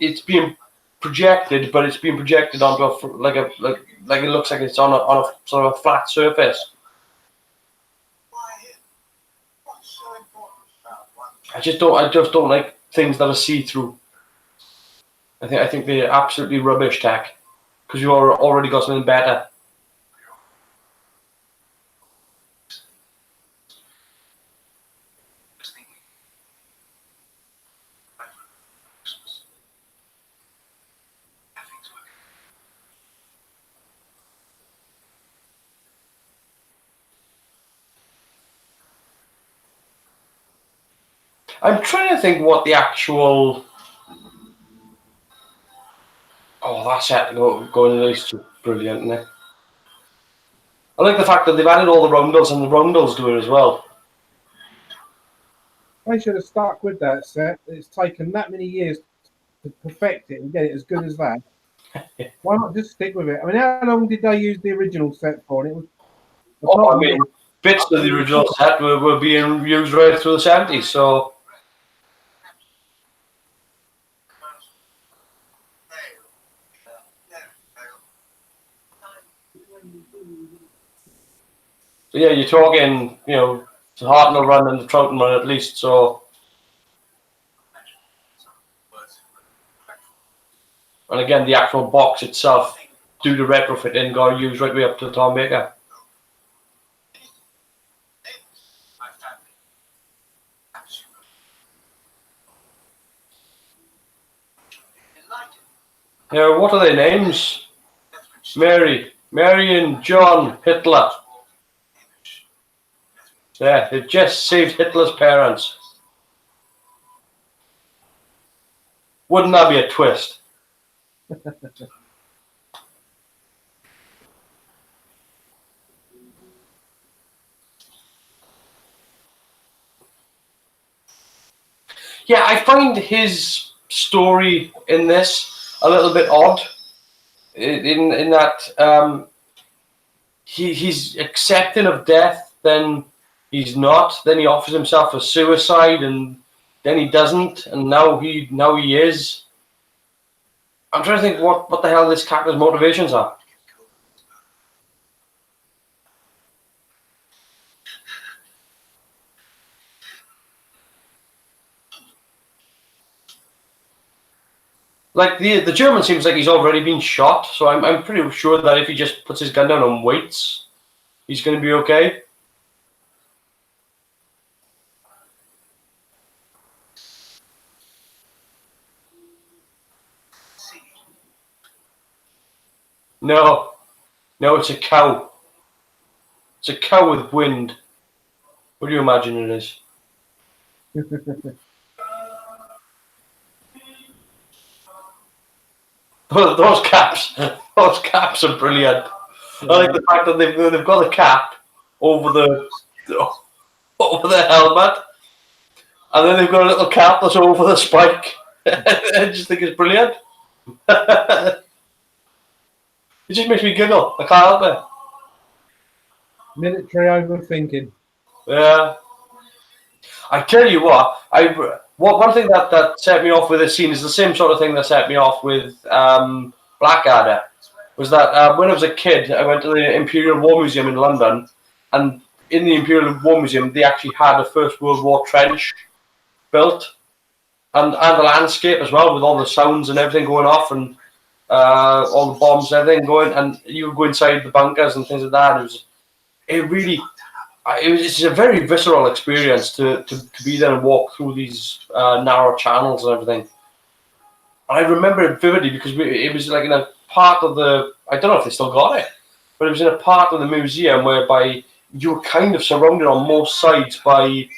it's being projected, but it's being projected onto like it looks like it's on a sort of flat surface. I just don't like things that are see-through. I think they're absolutely rubbish tech because you've already got something better. I'm trying to think what the actual. Oh, that set going to these two brilliant, isn't it? I like the fact that they've added all the roundels and the roundels to it as well. They should have stuck with that set. It's taken that many years to perfect it and get it as good as that. Why not just stick with it? I mean, how long did they use the original set for? And it was. I mean, bits of the original set were being used right through the 70s, so. So yeah, you're talking, the Hartnell run and the Troughton run at least, so. And again, the actual box itself, due to retrofitting, got used right way up to the Tom Baker. Now, what are their names? Mary and John Hitler. Yeah, they've just saved Hitler's parents. Wouldn't that be a twist? Yeah, I find his story in this a little bit odd. In that he's accepting of death, then he's not. Then he offers himself for suicide, and then he doesn't, and now he is. I'm trying to think what the hell this character's motivations are. Like the German seems like he's already been shot, so I'm pretty sure that if he just puts his gun down and waits, he's going to be okay. No, it's a cow. It's a cow with wind. What do you imagine it is? Those caps are brilliant. I like the fact that they've got the cap over the helmet, and then they've got a little cap that's over the spike. I just think it's brilliant. It just makes me giggle. I can't help it. Military overthinking. Yeah. I tell you what, one thing that set me off with this scene is the same sort of thing that set me off with Blackadder. Was that when I was a kid, I went to the Imperial War Museum in London, and in the Imperial War Museum, they actually had a First World War trench built, and the landscape as well, with all the sounds and everything going off, and all the bombs and everything going, and you would go inside the bunkers and things like that. It really it's a very visceral experience to be there and walk through these narrow channels and everything. And I remember it vividly because it was like in a part of the, I don't know if they still got it, but it was in a part of the museum whereby you were kind of surrounded on most sides by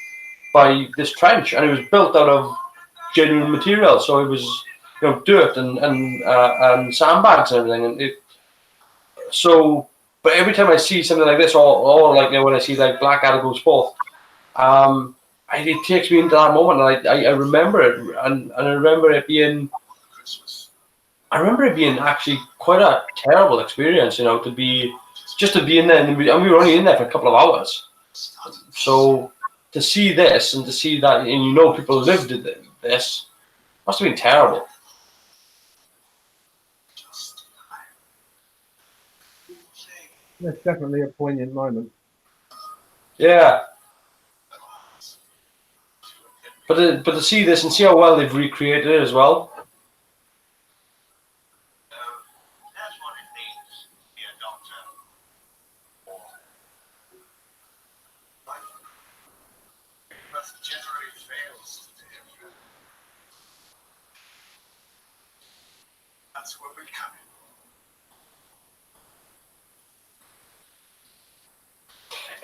this trench, and it was built out of genuine material. So it was, you know, dirt and sandbags and everything. And but every time I see something like this, or like, you know, when I see like Blackadder Goes Forth, it takes me into that moment, and I remember it, and I remember it being. I remember it being actually quite a terrible experience, you know, to be in there. And we were only in there for a couple of hours, so to see this and to see that, and you know, people lived this, must have been terrible. That's definitely a poignant moment. Yeah, but to see this and see how well they've recreated it as well. That's what it means to be a doctor. Or life. But generally fails to do. That's where we come in.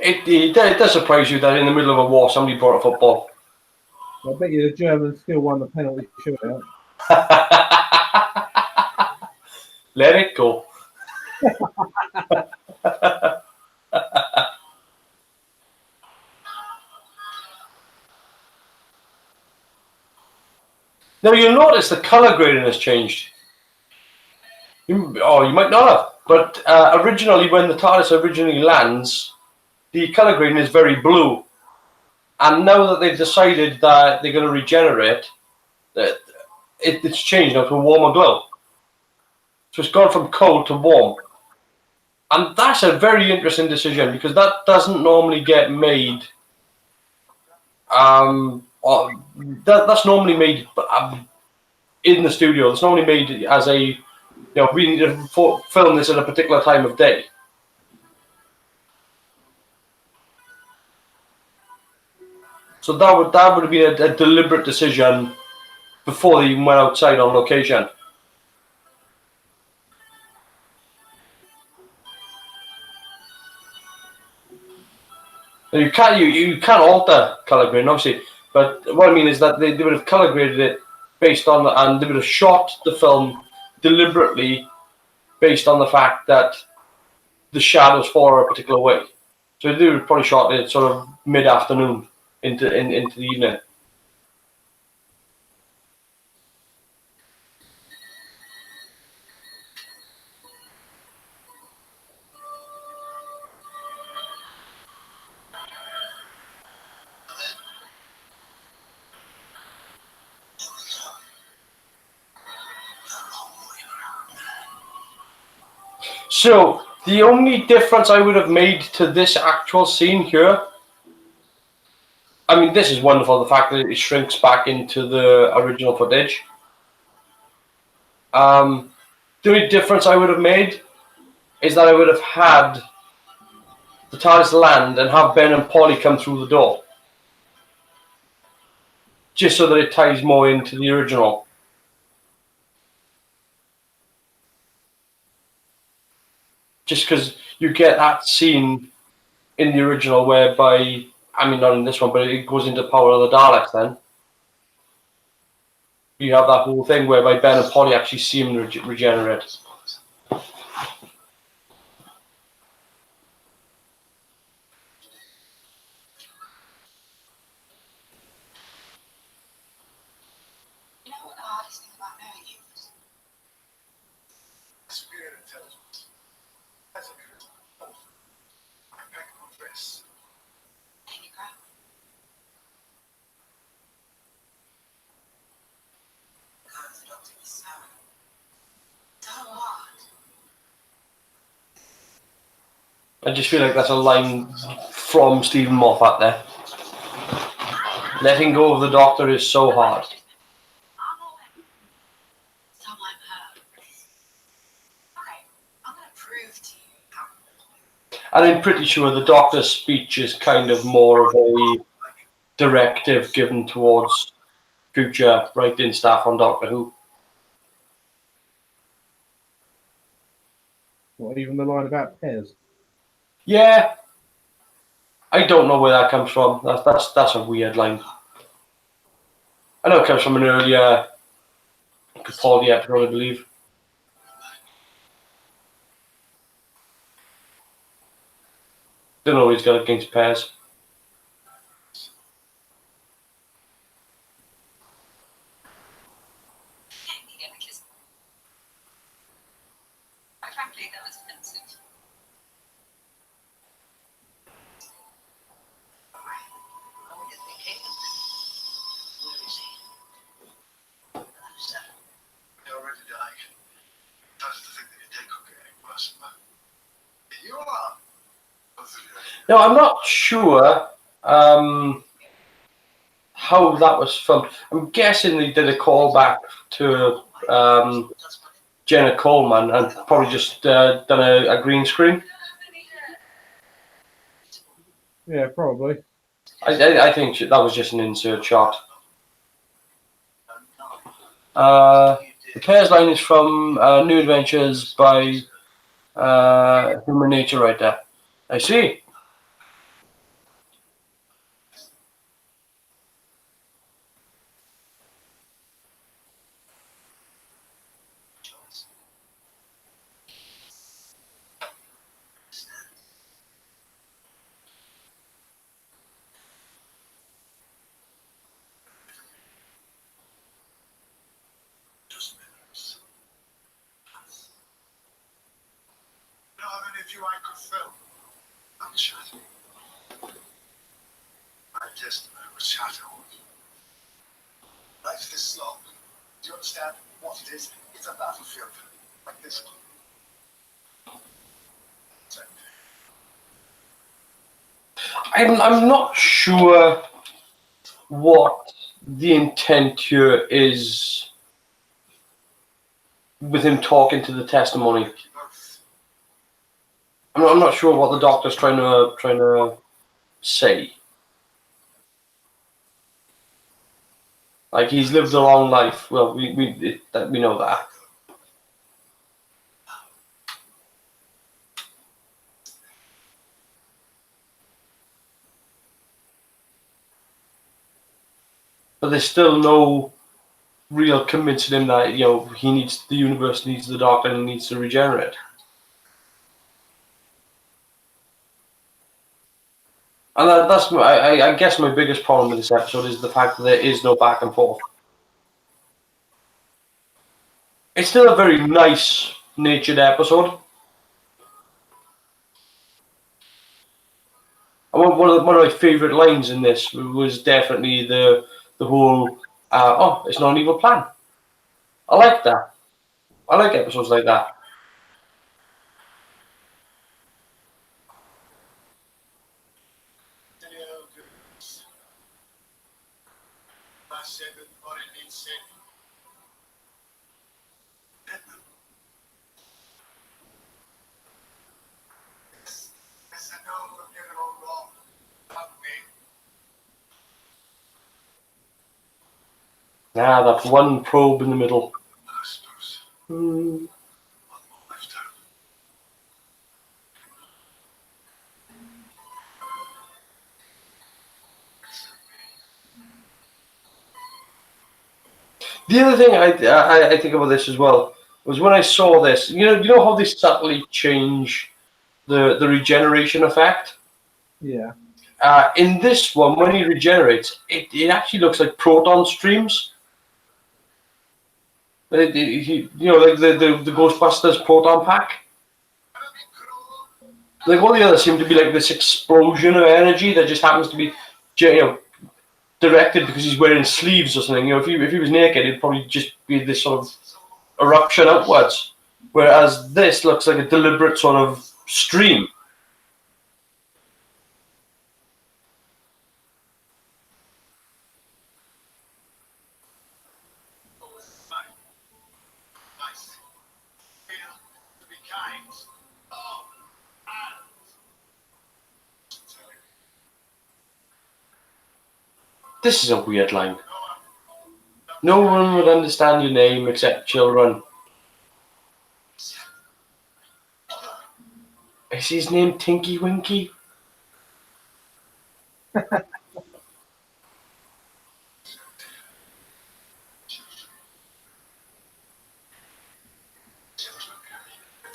It does surprise you that in the middle of a war somebody brought a football. I bet you the Germans still won the penalty shootout. Let it go. Now you'll notice the color grading has changed. You might not have, but originally when the TARDIS originally lands, the color grading is very blue. And now that they've decided that they're going to regenerate, it's changed now to a warmer glow. So it's gone from cold to warm. And that's a very interesting decision because that doesn't normally get made. That's normally made in the studio. It's normally made as a, you know, we need to film this at a particular time of day. So that would have been a deliberate decision before they even went outside on location. Now you can't alter color grading, obviously, but what I mean is that they would have color graded it based on, and they would have shot the film deliberately based on the fact that the shadows fall a particular way. So they would have probably shot it sort of mid-afternoon into the evening. So the only difference I would have made to this actual scene here, I mean, this is wonderful, the fact that it shrinks back into the original footage. The only difference I would have made is that I would have had the TARDIS land and have Ben and Polly come through the door. Just so that it ties more into the original. Just because you get that scene in the original whereby, I mean, not in this one, but it goes into Power of the Daleks then. You have that whole thing whereby Ben and Polly actually see him regenerate. You know what the hardest thing about knowing you is? Superior intelligence. That's a good one. Impeccable dress. Take your crown. Because the doctor is so hard. I just feel like that's a line from Stephen Moffat there. Letting go of the Doctor is so hard. So I'm her. Okay, I'm gonna prove to you how. And I'm pretty sure the Doctor's speech is kind of more of a directive given towards future writing staff on Doctor Who. What, even the line about Pez? Yeah, I don't know where that comes from. That's a weird line. I know it comes from an earlier Capaldi episode, I believe. Don't know what he's got against Pez. Yeah, because quite frankly, that was offensive. What were you thinking? Where is he? He already died. Tries to think that your day could get any worse, but you are. Both of you. No, I'm not sure how that was filmed. I'm guessing they did a callback to Jenna Coleman and probably just done a green screen. Yeah, probably. I think that was just an insert shot. The Pairs line is from New Adventures by Human Nature Writer. I see. Just minutes. You know how many of you I could film? I'm chatting. My testament was chatting. Life's this long. Do you understand what it is? It's a battlefield. Like this one. I'm not sure what the intent here is with him talking to the testimony. Both. I'm not sure what the Doctor's trying to say. Like, he's lived a long life. Well, we know that. But there's still no real convincing him that, you know, the universe needs the Doctor and he needs to regenerate. And I guess my biggest problem with this episode is the fact that there is no back and forth. It's still a very nice natured episode. And one of my favourite lines in this was definitely the whole, it's not an evil plan. I like that. I like episodes like that. I said that what it needs said. I said no, look at it all wrong. Not me. That one probe in the middle. I suppose. Hmm. One more lifetime. The other thing I think about this as well was when I saw this. You know how they subtly change the regeneration effect. Yeah. In this one, when he regenerates, it actually looks like proton streams. Like the Ghostbusters proton pack. Like all the others seem to be like this explosion of energy that just happens to be, directed because he's wearing sleeves or something. If he was naked, it'd probably just be this sort of eruption outwards. Whereas this looks like a deliberate sort of stream. Nice. Feel to be kind. Oh, and This is a weird line. No one would understand your name except children. Is his name Tinky Winky?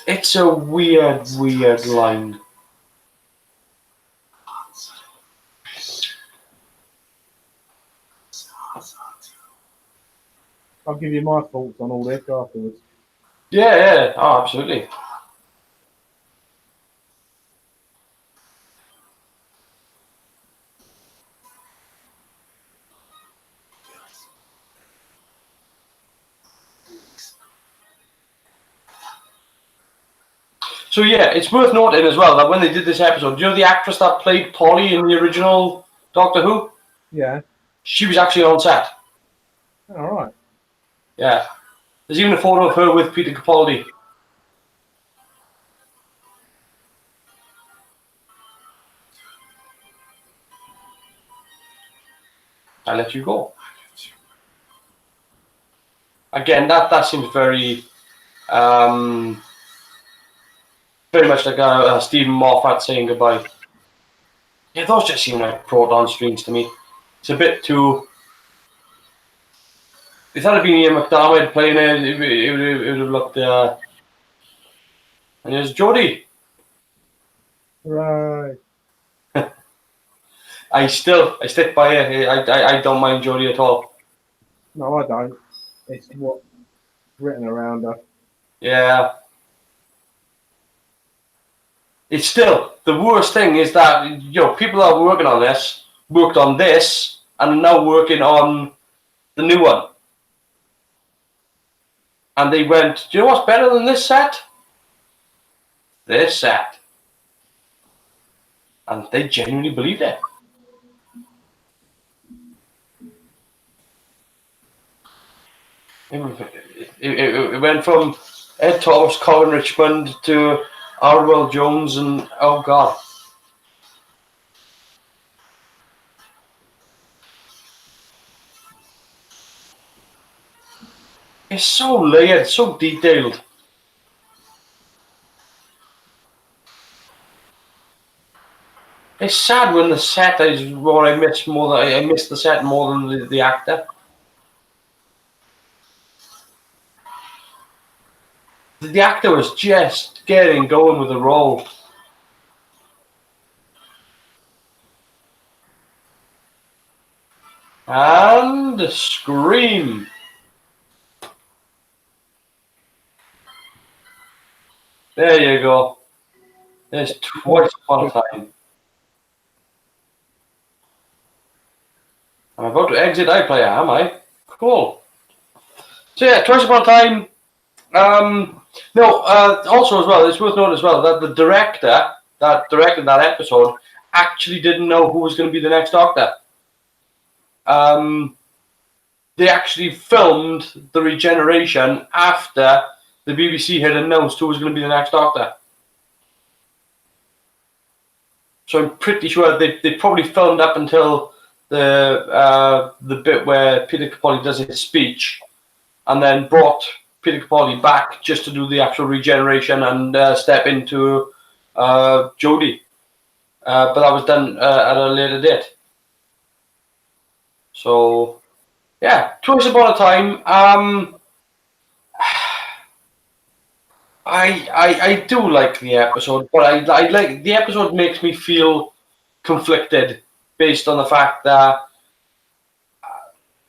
It's a weird, weird line. I'll give you my thoughts on all this afterwards. Yeah, oh, absolutely. So yeah, it's worth noting as well that when they did this episode, do you know the actress that played Polly in the original Doctor Who? Yeah. She was actually on set. All right. Yeah. There's even a photo of her with Peter Capaldi. I let you go. Again, that seems very much like a Stephen Moffat saying goodbye. Yeah, those just seem like proton strings to me. It's a bit too. If that had been Ian McDermott playing it, it would have looked. And there's Jodie. Right. I stick by it. I don't mind Jodie at all. No, I don't. It's what's written around her. Yeah. It's still the worst thing is that people that are working on this worked on this and are now working on the new one. And they went, do you know what's better than this set? This set. And they genuinely believed it. It went from Ed Thomas, Colin Richmond to Arwell Jones and oh god. It's so layered, so detailed. It's sad when the set is what I miss more than I miss the set more than the actor. The actor was just getting going with the role. And the scream. There you go. There's Twice Upon a Time. I'm about to exit iPlayer, am I? Cool. So yeah, Twice Upon a Time. Also as well, it's worth noting as well that the director that directed that episode actually didn't know who was going to be the next Doctor. They actually filmed the regeneration after the BBC had announced who was going to be the next Doctor. So I'm pretty sure they probably filmed up until the bit where Peter Capaldi does his speech, and then brought Peter Capaldi back just to do the actual regeneration and step into Jodie. But that was done at a later date. So, yeah, Twice Upon a Time. I do like the episode, but I like the episode makes me feel conflicted based on the fact that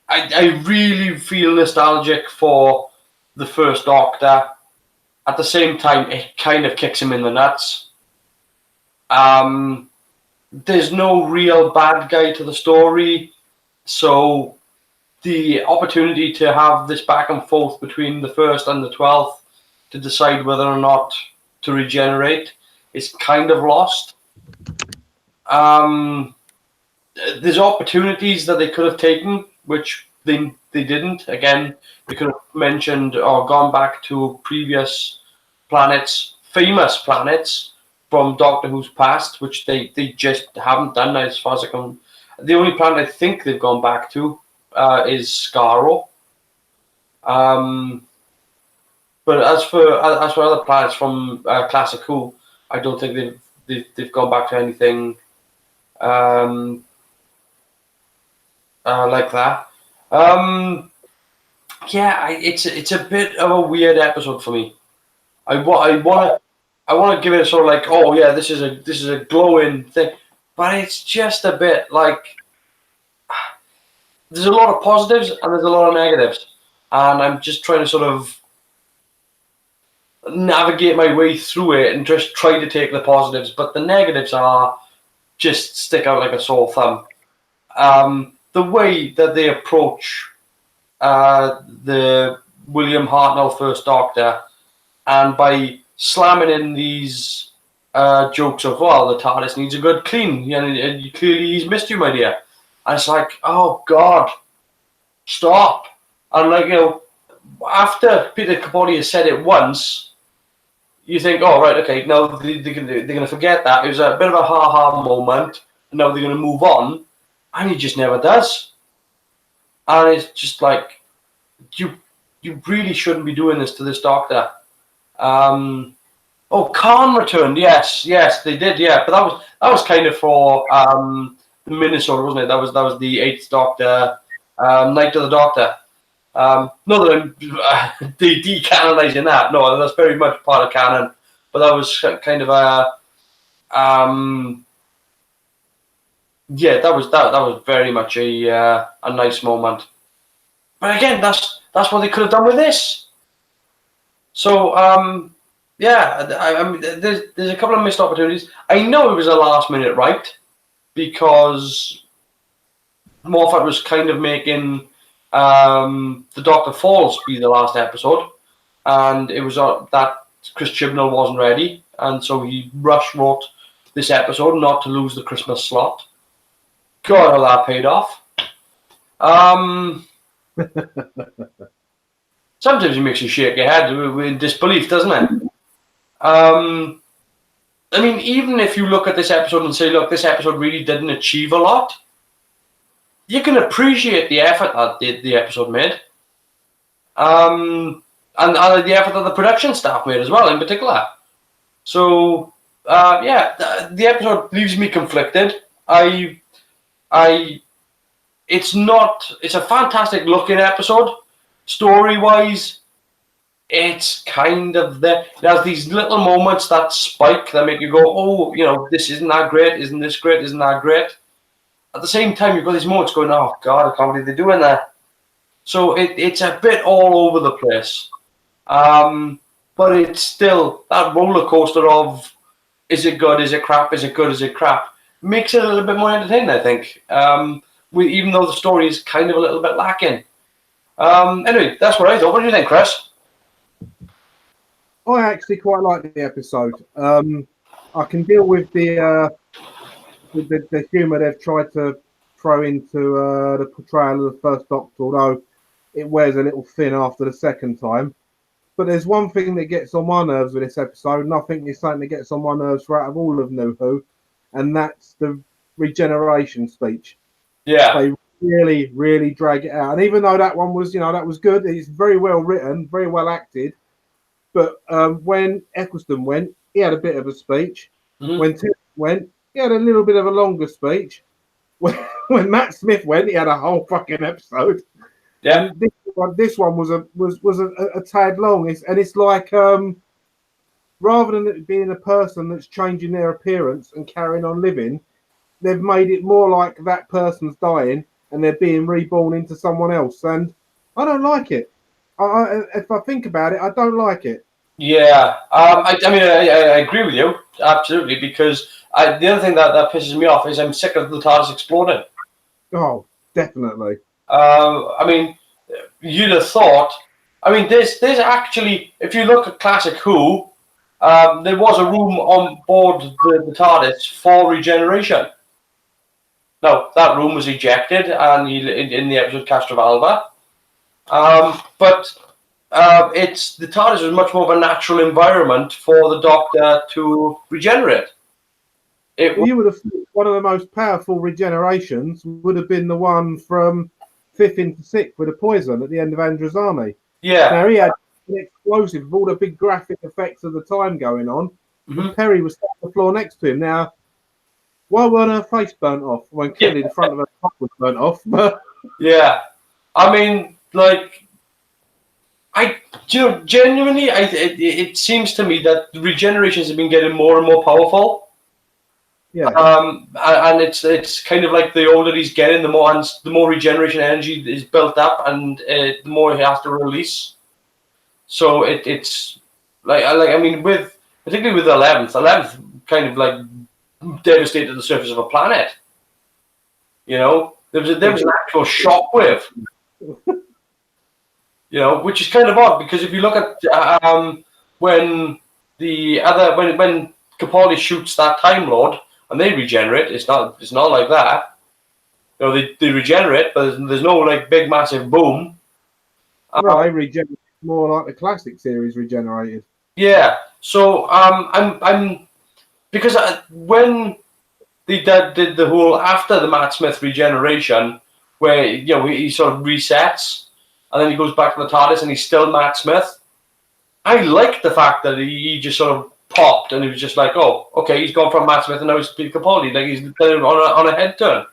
I really feel nostalgic for the first Doctor. At the same time, it kind of kicks him in the nuts. There's no real bad guy to the story, so the opportunity to have this back and forth between the first and the 12th to decide whether or not to regenerate is kind of lost. There's opportunities that they could have taken, which they didn't. Again, they could have mentioned or gone back to previous planets, famous planets from Doctor Who's past, which they just haven't done as far as I can The only planet I think they've gone back to is Skaro. But as for other planets from Classic Who, I don't think they've gone back to anything like that. It's a bit of a weird episode for me. I want to give it a sort of like, oh yeah, this is a glowing thing, but it's just a bit like there's a lot of positives and there's a lot of negatives, and I'm just trying to sort of navigate my way through it and just try to take the positives, but the negatives are just stick out like a sore thumb. The way that they approach the William Hartnell First Doctor, and by slamming in these jokes of, well, the TARDIS needs a good clean, and clearly he's missed you, my dear. And it's like, oh God, stop. And like, after Peter Capaldi has said it once, you think, oh, right, okay, now they're going to forget that. It was a bit of a ha-ha moment, and now they're going to move on, and he just never does. And it's just like, you really shouldn't be doing this to this Doctor. Khan returned. Yes, they did. Yeah, but that was kind of for the Minnesota, wasn't it? That was the 8th Doctor, Night of the Doctor. Not that I'm decanonizing that. No, that's very much part of canon. But that was kind of a that was very much a nice moment. But again, that's what they could have done with this. So I mean, there's a couple of missed opportunities. I know it was a last minute right, because Moffat was kind of making The Doctor Falls be the last episode, and it was that Chris Chibnall wasn't ready, and so he rush wrote this episode not to lose the Christmas slot. God, how that paid off. Sometimes it makes you shake your head with disbelief, doesn't it? I mean, even if you look at this episode and say, look, this episode really didn't achieve a lot, you can appreciate the effort that the episode made. And the effort that the production staff made as well, in particular. So, the episode leaves me conflicted. It's a fantastic looking episode. Story-wise, it's kind of there. It has these little moments that spike that make you go, oh, this isn't that great, isn't this great, isn't that great? At the same time, you've got these moments going, oh, God, I can't believe they're doing that. So it's a bit all over the place. But it's still that roller coaster of, is it good, is it crap, is it good, is it crap? Makes it a little bit more entertaining, I think. Even though the story is kind of a little bit lacking. Anyway, that's what I thought. What do you think, Chris? I actually quite like the episode. I can deal with the humour they've tried to throw into the portrayal of the First Doctor, although it wears a little thin after the second time. But there's one thing that gets on my nerves with this episode, and I think it's something that gets on my nerves throughout all of New Who, and that's the regeneration speech. Yeah. They really, really drag it out. And even though that one was, that was good, it's very well written, very well acted. But when Eccleston went, he had a bit of a speech. Mm-hmm. When Tim went, he had a little bit of a longer speech. When Matt Smith went, he had a whole fucking episode. Yeah. And this one was a tad long. It's like rather than it being a person that's changing their appearance and carrying on living, they've made it more like that person's dying and they're being reborn into someone else. And I don't like it. If I think about it, I don't like it. Yeah, I agree with you, absolutely, because the other thing that pisses me off is I'm sick of the TARDIS exploding. Oh, definitely. I mean, you'd have thought, there's actually, if you look at Classic Who, there was a room on board the TARDIS for regeneration. Now, that room was ejected and in the episode Castrovalva. But the TARDIS was much more of a natural environment for the Doctor to regenerate. Well, you would have thought one of the most powerful regenerations would have been the one from 5th into 6th with a poison at the end of Androzani. Yeah. Now, he had an explosive with all the big graphic effects of the time going on, and Perry was sat on the floor next to him. Now, why weren't her face burnt off? When clearly the front of her top was burnt off. But Yeah. I mean, like, genuinely, it seems to me that the regenerations have been getting more and more powerful. yeah, And it's kind of like the older he's getting, the more regeneration energy is built up, and the more he has to release. So it's I mean, particularly with the 11th kind of like devastated the surface of a planet. You know, there was an actual shockwave. You know, which is kind of odd, because if you look at when Capaldi shoots that Time Lord and they regenerate, it's not like that. You know, they regenerate, but there's no like big massive boom. no, they regenerate more like the classic series regenerated. Yeah. So I'm because when they did the whole after the Matt Smith regeneration, where he sort of resets and then he goes back to the TARDIS and he's still Matt Smith. I liked the fact that he just sort of popped and he was just like, oh, okay, he's gone from Matt Smith and now he's Peter Capaldi, like he's on a head turn.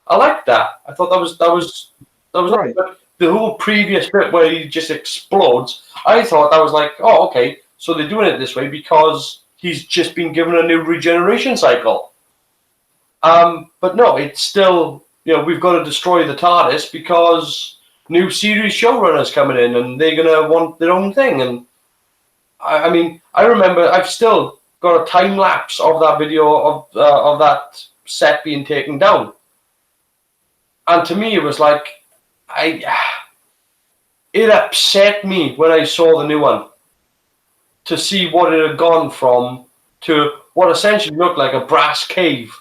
I liked that. I thought that was Right. But the whole previous bit where he just explodes, I thought that was like, oh, okay, so they're doing it this way because he's just been given a new regeneration cycle. But no, it's still, we've got to destroy the TARDIS because new series showrunners coming in and they're going to want their own thing. And I mean, I remember I've still got a time lapse of that video of that set being taken down. And to me, it was like, it upset me when I saw the new one to see what it had gone from to what essentially looked like a brass cave.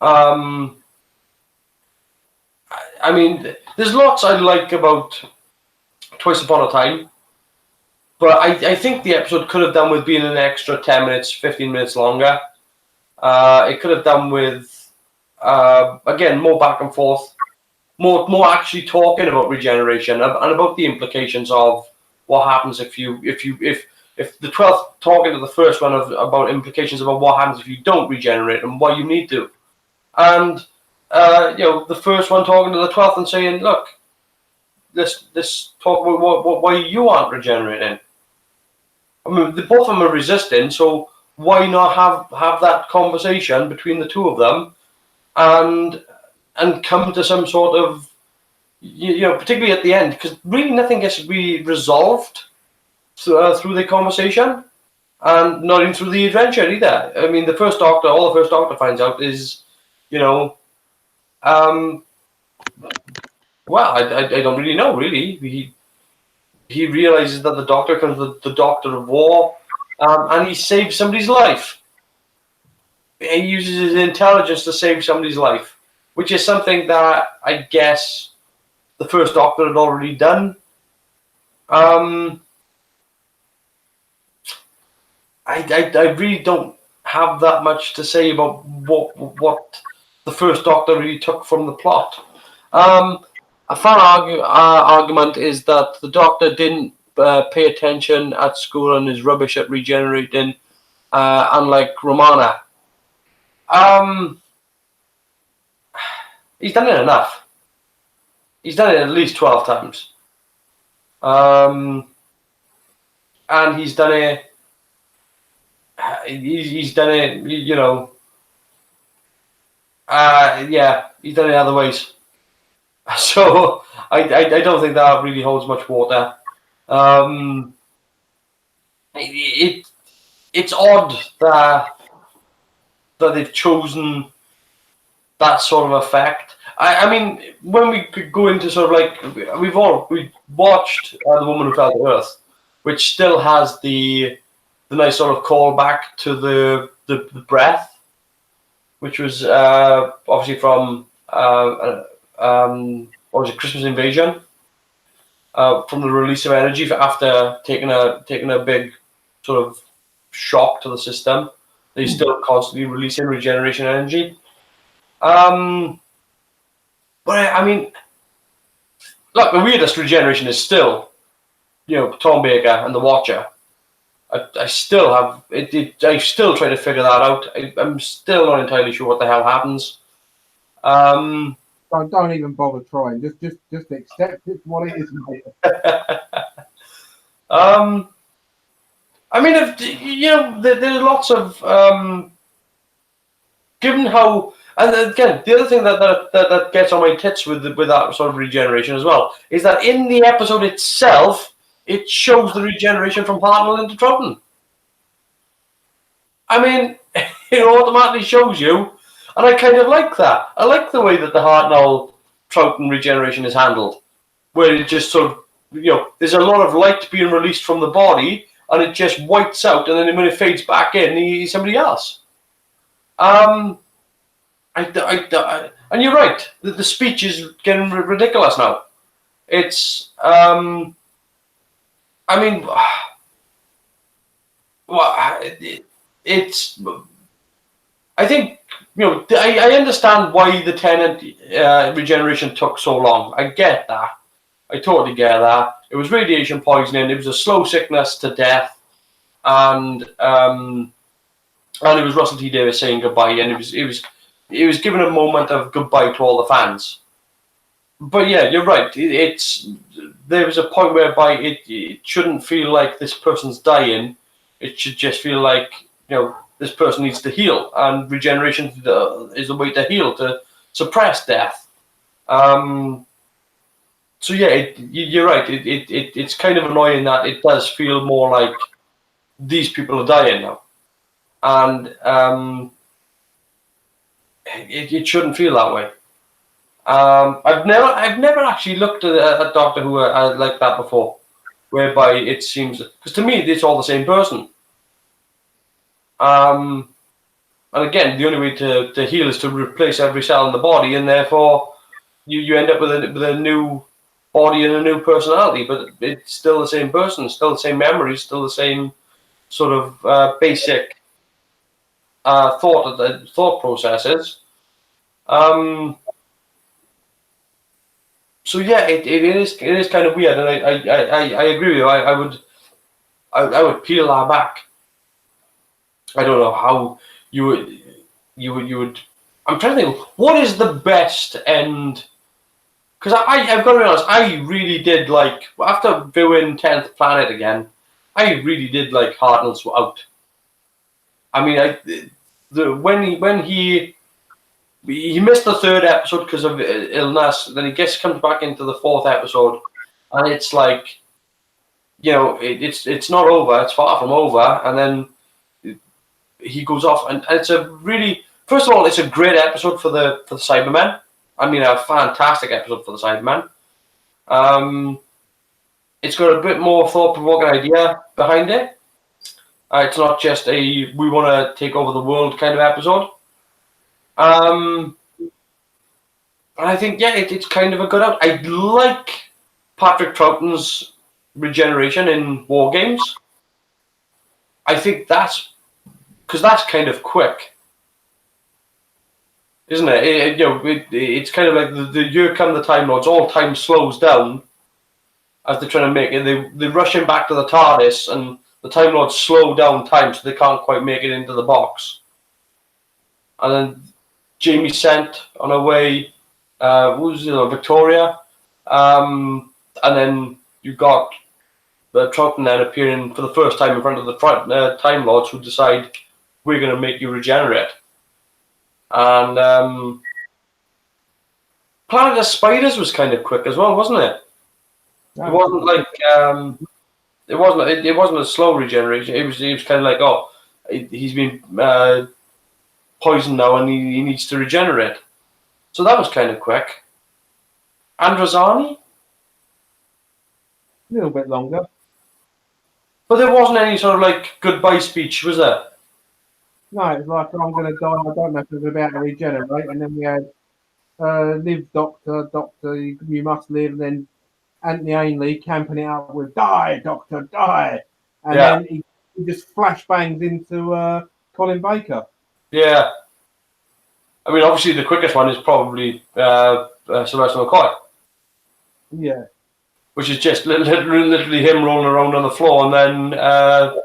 I mean, there's lots I like about Twice Upon a Time, but I think the episode could have done with being an extra 10 minutes, 15 minutes longer. It could have done with, again, more back and forth, more actually talking about regeneration and about the implications of what happens if the 12th talking to the first one about implications about what happens if you don't regenerate and why you need to. And the first one talking to the 12th and saying, look, this talk about why you aren't regenerating. I mean, both of them are resisting, so why not have that conversation between the two of them and come to some sort of, particularly at the end, because really nothing gets to be resolved through the conversation, and not even through the adventure either. I mean, all the First Doctor finds out is, well, I don't really know, really. He realizes that the Doctor becomes the Doctor of War, and he saves somebody's life. He uses his intelligence to save somebody's life, which is something that I guess the First Doctor had already done. I really don't have that much to say about what the First Doctor really took from the plot. A fun argument is that the Doctor didn't pay attention at school and is rubbish at regenerating, unlike Romana. He's done it enough. He's done it at least 12 times. And he's done it. He's done it. Yeah, he's done it other ways. So I don't think that really holds much water. It's odd that they've chosen that sort of effect. I mean, when we could go into sort of like we watched The Woman Who Fell to Earth, which still has the nice sort of callback to the breath, which was obviously from what was it, Christmas Invasion, from the release of energy after taking a big sort of shock to the system. They're still constantly releasing regeneration energy. But I mean, look, the weirdest regeneration is still, Tom Baker and the Watcher. I still have it. I still try to figure that out. I'm still not entirely sure what the hell happens. Don't even bother trying. Just accept it for what it is, mate. I mean, there's lots of given how, and again, the other thing that gets on my tits with that sort of regeneration as well is that in the episode itself, it shows the regeneration from Hartnell into Troughton. I mean, it automatically shows you, and I kind of like that. I like the way that the Hartnell Troughton regeneration is handled, where it just sort of, there's a lot of light being released from the body, and it just whites out, and then when it fades back in, he's somebody else. And you're right. The speech is getting ridiculous now. It's, I mean, well, it's. I think I understand why the Tennant regeneration took so long. I get that. I totally get that. It was radiation poisoning. It was a slow sickness to death, and it was Russell T Davies saying goodbye, and it was giving a moment of goodbye to all the fans. But yeah, you're right. There was a point whereby it shouldn't feel like this person's dying. It should just feel like this person needs to heal, and regeneration is a way to heal, to suppress death. So yeah, you're right. It's kind of annoying that it does feel more like these people are dying now, and it shouldn't feel that way. I've never actually looked at Doctor Who like that before, whereby it seems, because to me it's all the same person. And again, the only way to heal is to replace every cell in the body, and therefore you end up with a new body and a new personality, but it's still the same person, still the same memories, still the same sort of basic thought processes. So yeah, it is kind of weird, and I agree with you. I would peel that back. I don't know how you would. I'm trying to think. What is the best end? Because I've got to be honest. I really did like, after viewing 10th Planet again, I really did like Hartnell's out. I mean, when he missed the 3rd episode because of illness, then he comes back into the 4th episode, and it's like, it's not over. It's far from over, and then he goes off, and it's a really, first of all, it's a great episode for the Cybermen. I mean, a fantastic episode for the Cybermen. It's got a bit more thought-provoking idea behind it. It's not just a we want to take over the world kind of episode. And I think, yeah, it's kind of a good out. I like Patrick Troughton's regeneration in War Games. I think that's because that's kind of quick, isn't it? It's kind of like the Here Come the Time Lords. All time slows down as they're trying to make it. They rush him back to the TARDIS, and the Time Lords slow down time so they can't quite make it into the box. And then Jamie's sent on her way. Victoria, and then you got Troughton then appearing for the first time in front of the Time Lords, who decide we're going to make you regenerate. And Planet of Spiders was kind of quick as well, wasn't it? It wasn't like it wasn't a slow regeneration. It was kind of like, he's been poisoned now and he needs to regenerate. So that was kind of quick. Androzani? A little bit longer. But there wasn't any sort of like goodbye speech, was there? No, it's like, I'm going to die, I don't know if it's about to regenerate. And then we had Live Doctor, you must live. And then Anthony Ainley camping it up with Die, Doctor, die. And then he just flashbangs into Colin Baker. Yeah. I mean, obviously, the quickest one is probably Sylvester McCoy, Yeah. which is just literally him rolling around on the floor, and then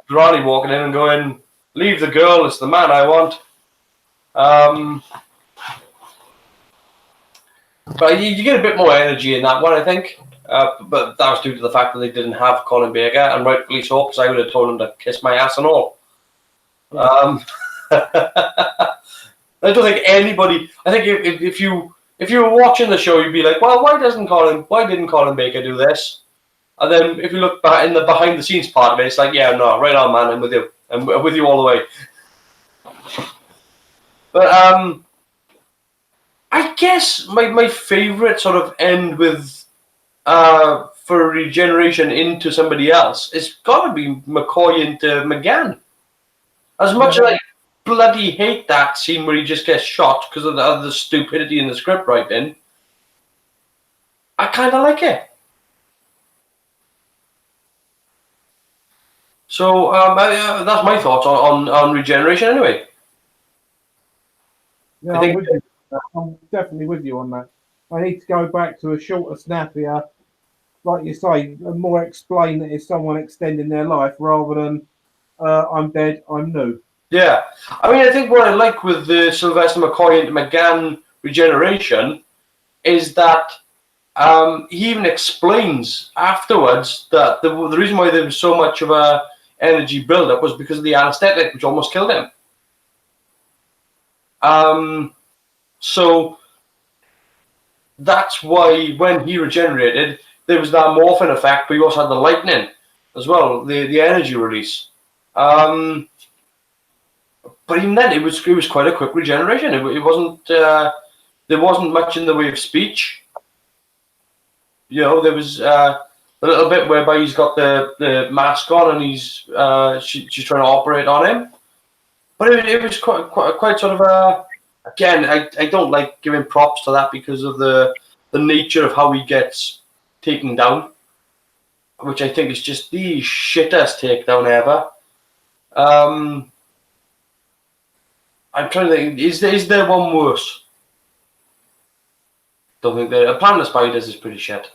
Ronnie walking in and going, "Leave the girl, it's the man I want." But you get a bit more energy in that one, I think. But that was due to the fact that they didn't have Colin Baker, and rightfully so, because I would have told him to kiss my ass and all. I don't think anybody. I think if you were watching the show, you'd be like, "Well, why didn't Colin Baker do this?" And then if you look back in the behind the scenes part of it, it's like, "Yeah, no, right on, man. I'm with you. I'm with you all the way." But I guess my favorite sort of end with for regeneration into somebody else is gotta be McCoy into McGann. As much as I bloody hate that scene where he just gets shot because of the stupidity in the script writing, I kind of like it. So that's my thoughts on regeneration anyway. Yeah, I'm definitely with you on that. I need to go back to a shorter, snappier, like you say, and more explain that it's someone extending their life rather than I'm dead, I'm new. Yeah. I mean, I think what I like with the Sylvester McCoy into McGann regeneration is that he even explains afterwards that the reason why there was so much of a energy buildup was because of the anesthetic, which almost killed him. So that's why when he regenerated, there was that morphine effect, but he also had the lightning as well, the energy release. But even then, it was quite a quick regeneration. It wasn't there wasn't much in the way of speech. You know, there was a little bit whereby he's got the mask on and she's trying to operate on him. But it was quite sort of a. Again, I don't like giving props to that because of the nature of how he gets taken down, which I think is just the shittest takedown ever. I'm trying to think. Is there one worse? Don't think there. Planet of Spiders is pretty shit.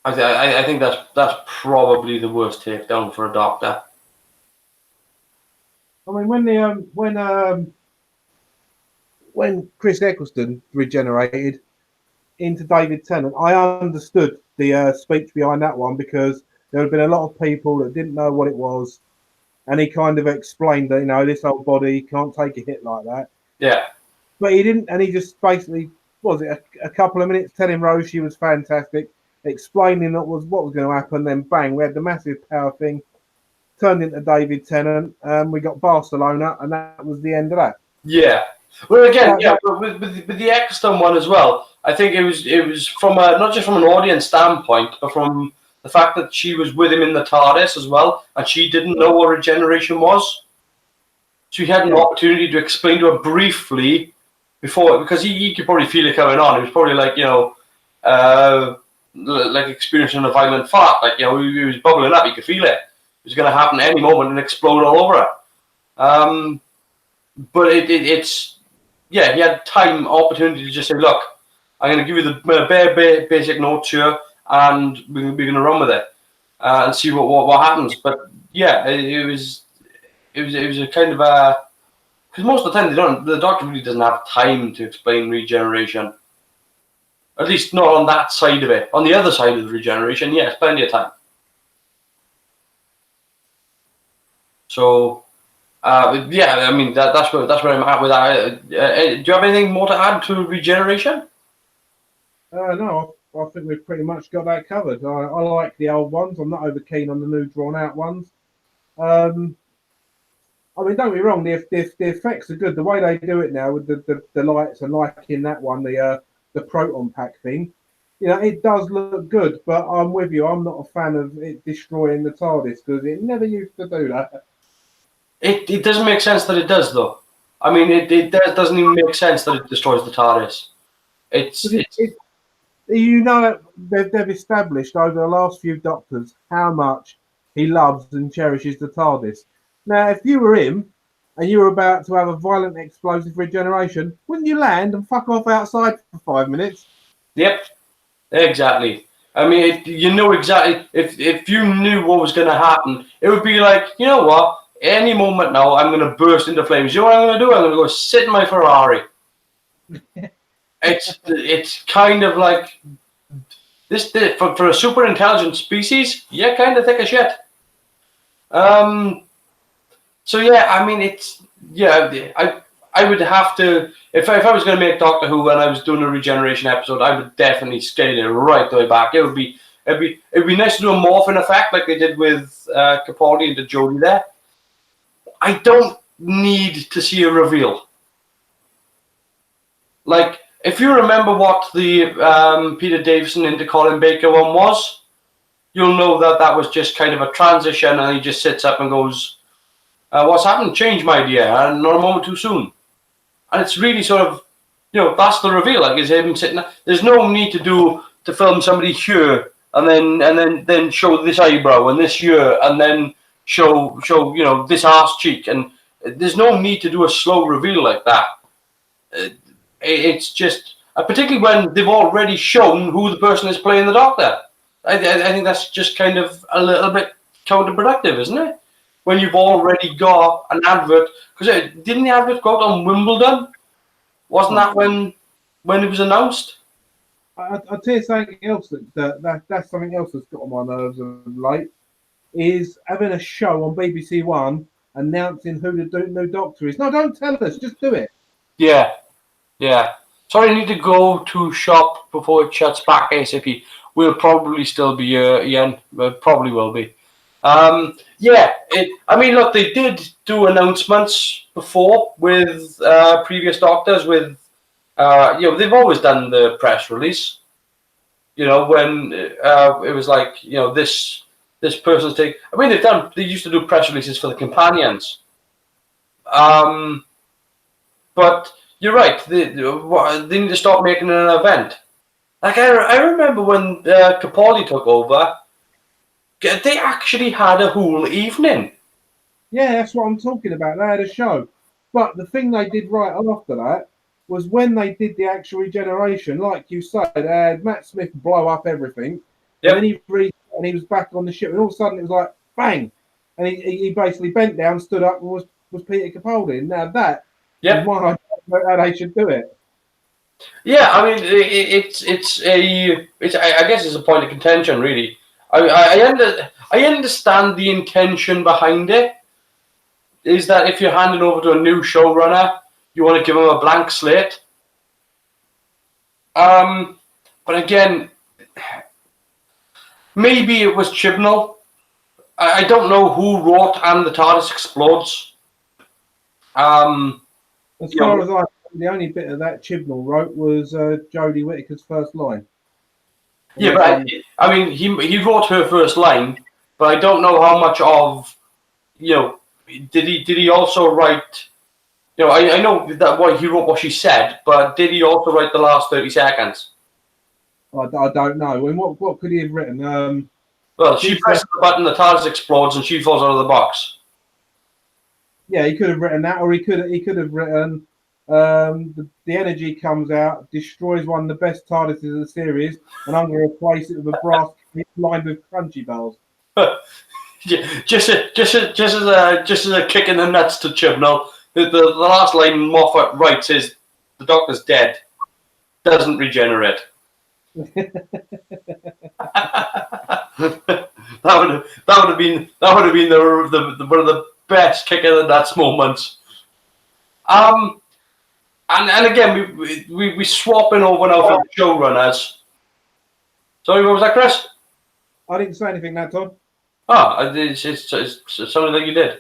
I think that's probably the worst takedown for a doctor. I mean, when Chris Eccleston regenerated into David Tennant, I understood the speech behind that one because there had been a lot of people that didn't know what it was, and he kind of explained that, you know, this old body can't take a hit like that. Yeah. But he didn't, and he just basically, was it a couple of minutes telling Rose she was fantastic, explaining what was going to happen, then bang, we had the massive power thing, turned into David Tennant, we got Barcelona, and that was the end of that. Yeah. Well, again, but with the Eccleston one as well, I think it was from not just from an audience standpoint, but from the fact that she was with him in the TARDIS as well, and she didn't know what regeneration was. So he had an opportunity to explain to her briefly before, because he could probably feel it coming on. It was probably like, you know, like experiencing a violent fart. Like, you know, he was bubbling up. He could feel it. It was going to happen at any moment and explode all over her. But it's he had time, opportunity to just say, look, I'm going to give you the bare basic notes here, and we're going to run with it and see what happens. But yeah, it was a kind of a, because most of the time the doctor really doesn't have time to explain regeneration. At least not on that side of it. On the other side of the regeneration, yes, plenty of time. So, yeah, I mean that's where I'm at with that. Do you have anything more to add to regeneration? No, I think we've pretty much got that covered. I like the old ones. I'm not over keen on the new drawn out ones. I mean, don't be wrong. The effects are good. The way they do it now with the lights and like in that one, the proton pack thing, you know, it does look good. But I'm with you. I'm not a fan of it destroying the TARDIS because it never used to do that. It doesn't make sense that it does, though. I mean, it doesn't even make sense that it destroys the TARDIS. It's you know, they've established over the last few Doctors how much he loves and cherishes the TARDIS. Now, if you were him and you were about to have a violent explosive regeneration, wouldn't you land and fuck off outside for 5 minutes? Yep, exactly. I mean, you know exactly. If you knew what was going to happen, it would be like, you know what? Any moment now, I'm going to burst into flames. You know what I'm going to do? I'm going to go sit in my Ferrari. It's kind of like this for a super intelligent species. Yeah, kind of take a shit. So yeah, I mean, I would have to if I was going to make Doctor Who and I was doing a regeneration episode, I would definitely scale it right the way back. It'd be nice to do a morphing effect like they did with Capaldi and Jodie there. I don't need to see a reveal. Like, if you remember what the Peter Davison into Colin Baker one was, you'll know that was just kind of a transition, and he just sits up and goes, "What's happened? Change, my dear, and not a moment too soon." And it's really sort of, that's the reveal. Like, is him sitting there. There's no need to film somebody here and then show this eyebrow and this ear and then show this arse cheek, and there's no need to do a slow reveal like that. It's just, particularly when they've already shown who the person is playing the Doctor. I think that's just kind of a little bit counterproductive, isn't it? When you've already got an advert, because didn't the advert go out on Wimbledon? Wasn't that when it was announced? I'll tell you something else that's something else that's got on my nerves of late, is having a show on BBC One announcing who the new Doctor is. No, don't tell us, just do it. Yeah. Sorry, I need to go to shop before it shuts back ASAP. We'll probably still be here, Ian. Probably will be. I mean, look, they did do announcements before with previous Doctors. With they've always done the press release. When it was like, this person's take. I mean, they used to do press releases for the companions. But you're right. They need to stop making it an event. Like I remember when Capaldi took over, they actually had a whole evening. Yeah, that's what I'm talking about. They had a show. But the thing they did right after that was when they did the actual regeneration, like you said, they had Matt Smith blow up everything. Yep. And then he was back on the ship, and all of a sudden it was like, bang! And he basically bent down, stood up, and was Peter Capaldi. And now that is why I don't know how they should do it. Yeah, I mean, I guess it's a point of contention, really. I understand the intention behind it. Is that if you're handing over to a new showrunner, you want to give them a blank slate. But again, maybe it was Chibnall. I don't know who wrote "And the TARDIS Explodes." As far as I know, the only bit of that Chibnall wrote was Jodie Whittaker's first line. Yeah, but I mean, he wrote her first line, but I don't know how much of, did he also write, I know that he wrote what she said, but did he also write the last 30 seconds? I don't know. I mean, what could he have written? Well, she presses the button, the TARDIS explodes, and she falls out of the box. Yeah, he could have written that, or he could have written the energy comes out, destroys one of the best TARDISes of the series, and I'm going to replace it with a brass lined with crunchy bells. just as a kick in the nuts to Chibnall. The last line Moffat writes is, "The Doctor's dead, doesn't regenerate." that would have been the one of the best kick in the nuts moments. And again, we swapping over now for showrunners. Sorry, what was that, Chris? I didn't say anything that time. It's something that you did.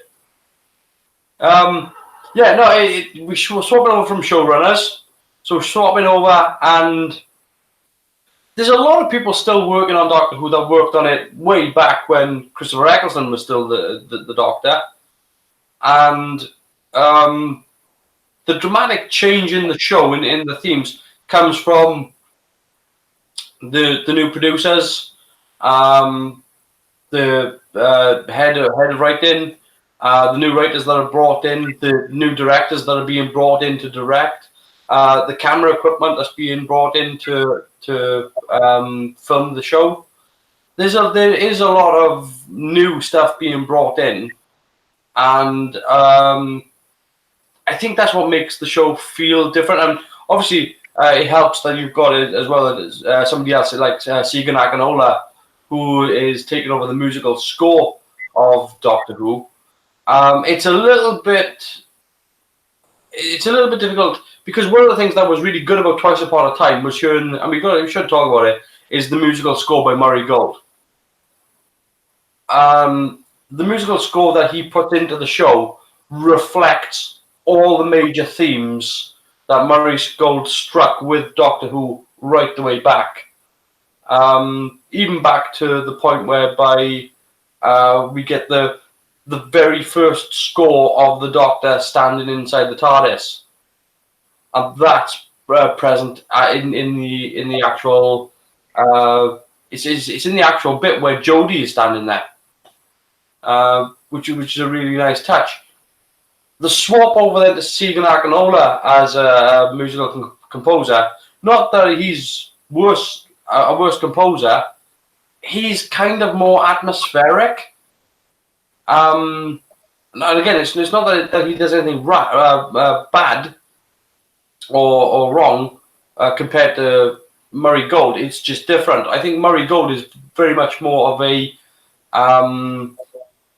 We're swapping over from showrunners. So we're swapping over, and there's a lot of people still working on Doctor Who that worked on it way back when Christopher Eccleston was still the Doctor. And the dramatic change in the show, in the themes, comes from the new producers. the head of writing, the new writers that are brought in, the new directors that are being brought in to direct, the camera equipment that's being brought in to film the show. There is a lot of new stuff being brought in, and I think that's what makes the show feel different. And obviously, it helps that you've got it as well as somebody else like Segan Akinola, who is taking over the musical score of Doctor Who. It's a little bit difficult because one of the things that was really good about Twice Upon a Time was hearing, and we should talk about it, is the musical score by Murray Gold. The musical score that he put into the show reflects all the major themes that Murray Gold struck with Doctor Who right the way back. Even back to the point whereby we get the very first score of the Doctor standing inside the TARDIS, and that's present in the actual. It's in the actual bit where Jodie is standing there, which is a really nice touch. The swap over then to Segan Akinola as a musical composer, not that he's a worse composer, he's kind of more atmospheric. And again, it's not that he does anything bad or wrong compared to Murray Gold. It's just different. I think Murray Gold is very much more of a.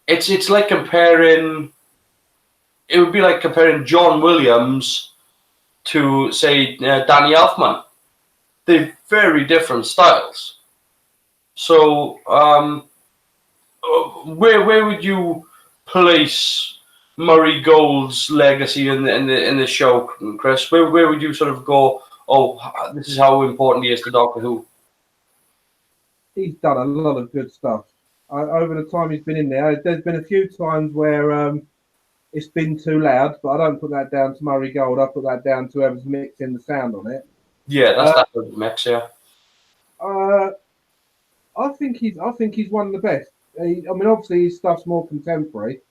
It's like comparing. It would be like comparing John Williams to, say, Danny Elfman. They're very different styles. So, where would you place Murray Gold's legacy in the show, Chris? Where would you sort of go? Oh, this is how important he is to Doctor Who. He's done a lot of good stuff over the time he's been in there. There's been a few times where it's been too loud, but I don't put that down to Murray Gold. I put that down to whoever's mixing the sound on it. Yeah, that's the mix. Yeah. I think he's one of the best. I mean, obviously his stuff's more contemporary.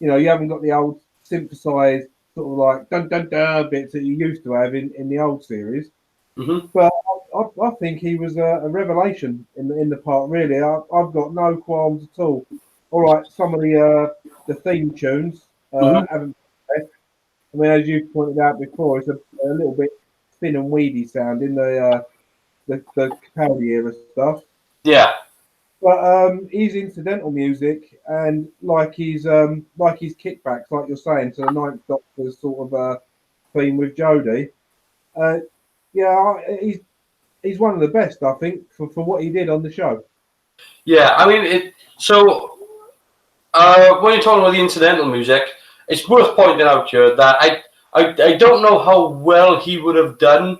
You know, you haven't got the old synthesized sort of like dun dun dun bits that you used to have in the old series. Mm-hmm. But I think he was a revelation in the part. Really, I've got no qualms at all. All right, some of the theme tunes haven't. I mean, as you pointed out before, it's a little bit thin and weedy sound in the Capaldi era stuff. Yeah. But his incidental music and like his kickbacks, like you're saying, to the Ninth Doctor's sort of theme with Jodie. Yeah, he's one of the best, I think, for what he did on the show. Yeah, I mean, so when you're talking about the incidental music, it's worth pointing out here that I don't know how well he would have done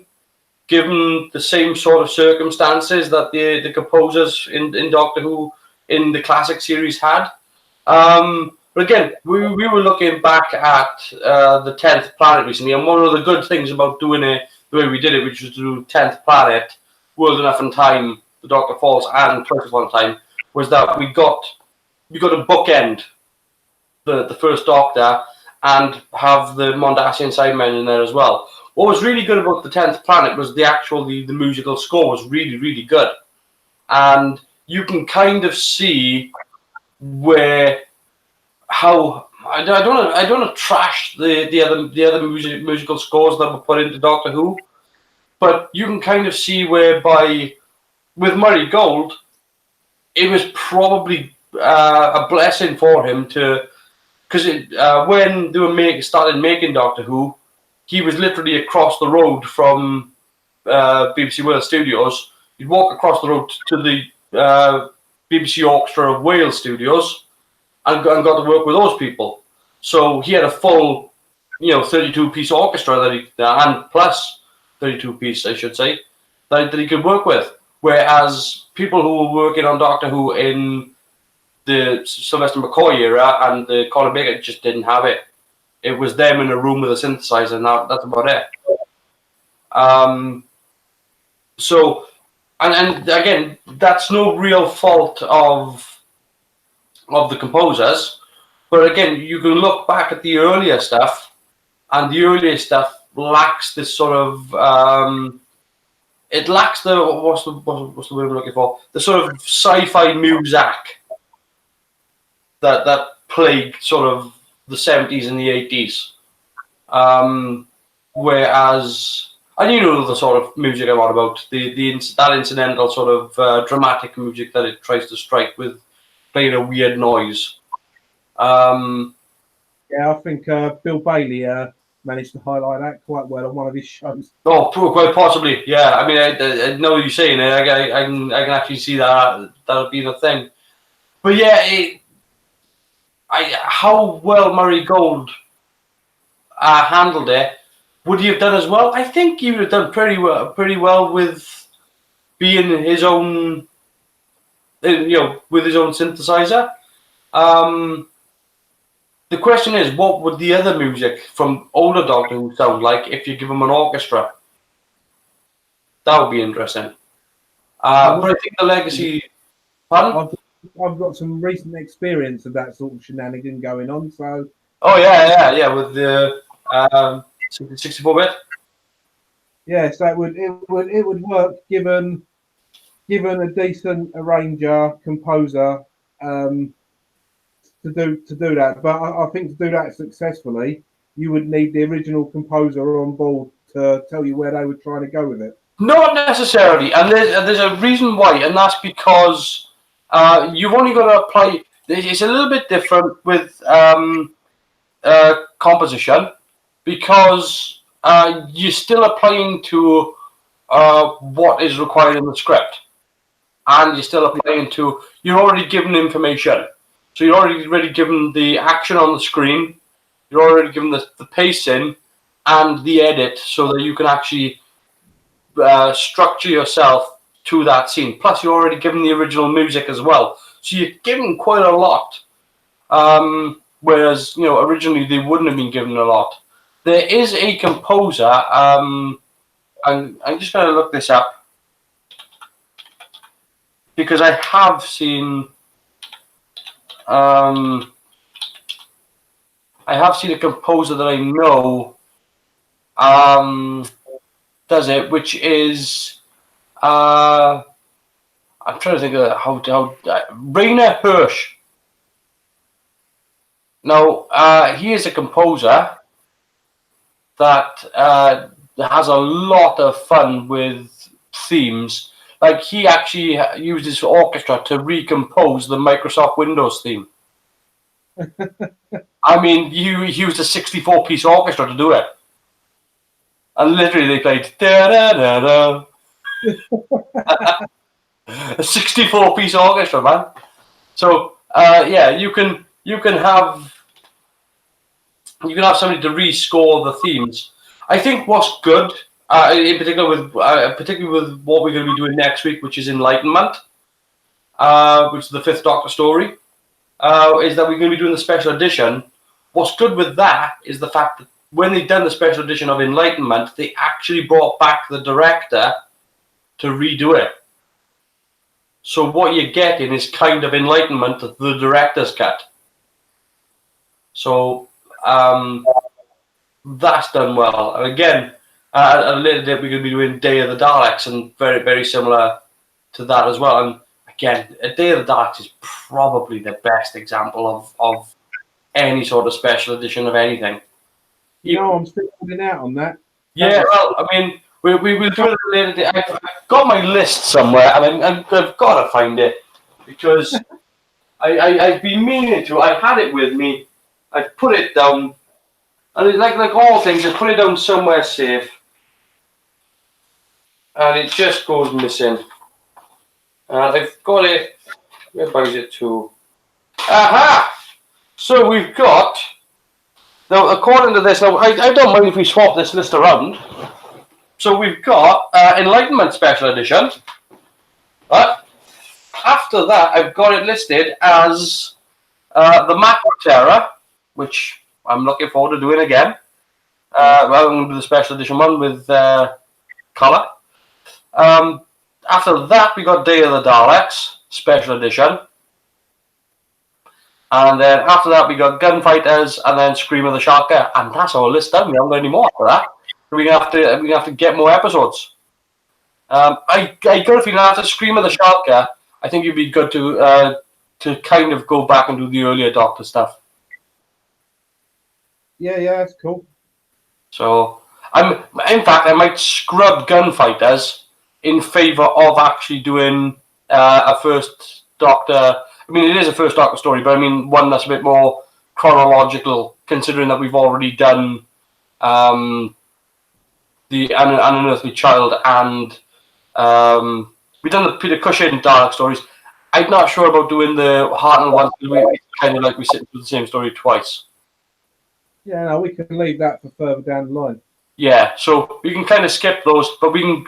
given the same sort of circumstances that the composers in Doctor Who in the classic series had. But again, we were looking back at the 10th Planet recently, and one of the good things about doing it the way we did it, which was to do 10th Planet, World Enough and Time, The Doctor Falls, and Twice Upon a Time, was that we got a bookend the first Doctor and have the Mondasian Sidemen in there as well. What was really good about the 10th Planet was the musical score was really, really good. And you can kind of see how I don't want to trash the other musical scores that were put into Doctor Who, but you can kind of see whereby with Murray Gold, it was probably a blessing for him because when they were started making Doctor Who, he was literally across the road from BBC Wales Studios. He'd walk across the road to the BBC Orchestra of Wales Studios and got to work with those people. So he had a full, 32-piece orchestra and plus 32-piece, I should say, that he could work with. Whereas people who were working on Doctor Who in the Sylvester McCoy era and the Colin Baker just didn't have it. It was them in a room with a synthesizer, and that's about it. So, and again, that's no real fault of of the composers. But again, you can look back at the earlier stuff, and the earlier stuff lacks this sort of it lacks the what's the word I'm looking for? The sort of sci-fi music that plagued sort of the 70s and the 80s. Whereas, and you know the sort of music I'm on about, that incidental sort of dramatic music that it tries to strike with playing a weird noise. Yeah, I think Bill Bailey managed to highlight that quite well on one of his shows. Oh, quite possibly, yeah. I mean, I know what you're saying. I can actually see that be the thing. But yeah, how well Murray Gold handled it. Would he have done as well? I think he would have done pretty well with being his own, with his own synthesizer. The question is, what would the other music from older Doctor Who sound like if you give him an orchestra? That would be interesting. But I think the legacy. Pardon? I've got some recent experience of that sort of shenanigan going on. So. Oh yeah, with the 64-bit. Yeah, so it would work given a decent arranger, composer to do that. But I think to do that successfully, you would need the original composer on board to tell you where they were trying to go with it. Not necessarily, and there's a reason why, and that's because you've only got to apply. It's a little bit different with composition because you're still applying to what is required in the script, and you're still applying to. You're already given information, so you're already given the action on the screen. You're already given the pacing and the edit, so that you can actually structure yourself to that scene. Plus, you're already given the original music as well, so you're given quite a lot. Whereas, originally they wouldn't have been given a lot. There is a composer. I'm just going to look this up because I have seen. I have seen a composer that I know does it, which is I'm trying to think of how Rainer Hirsch. Now he is a composer that has a lot of fun with themes. Like he actually used his orchestra to recompose the Microsoft Windows theme. I mean, he used a 64-piece orchestra to do it. And literally they played da-da-da-da. A 64-piece orchestra, man. So yeah, you can have somebody to rescore the themes. I think what's good, in particular particularly with what we're going to be doing next week, which is Enlightenment, which is the 5th Doctor story, is that we're going to be doing the special edition. What's good with that is the fact that when they've done the special edition of Enlightenment, they actually brought back the director to redo it. So what you're getting is kind of Enlightenment, the director's cut. So that's done well. And again, a little bit we're going to be doing Day of the Daleks, and very, very similar to that as well. And again, a Day of the Daleks is probably the best example of any sort of special edition of anything. I'm still holding out on that. Yeah, well, I mean, we will do it later. I've got my list somewhere, and I've got to find it because I've been meaning to. I had it with me. I've put it down, and it's like all things, I put it down somewhere safe, and it just goes missing. I've got it. Where is it to? Aha! So we've got. Now, according to this, now I don't mind if we swap this list around. So we've got Enlightenment Special Edition. But after that, I've got it listed as the Macro Terror, which I'm looking forward to doing again. I'm going to do the Special Edition one with colour. After that, we got Day of the Daleks Special Edition. And then after that, we got Gunfighters, and then Scream of the Sharker, and that's our list done. We haven't got any more after that. We're gonna have to get more episodes. I got a feeling after Scream of the Sharker, I think it'd be good to kind of go back and do the earlier Doctor stuff. Yeah, that's cool. So in fact, I might scrub Gunfighters in favour of actually doing a first Doctor. I mean, it is a first Doctor story, but I mean one that's a bit more chronological, considering that we've already done the Unearthly Child and we've done the Peter Cushing Dalek stories. I'm not sure about doing the Hartnell one. It's kind of like we sit through the same story twice. Yeah, no, we can leave that for further down the line. Yeah, so we can kind of skip those, but we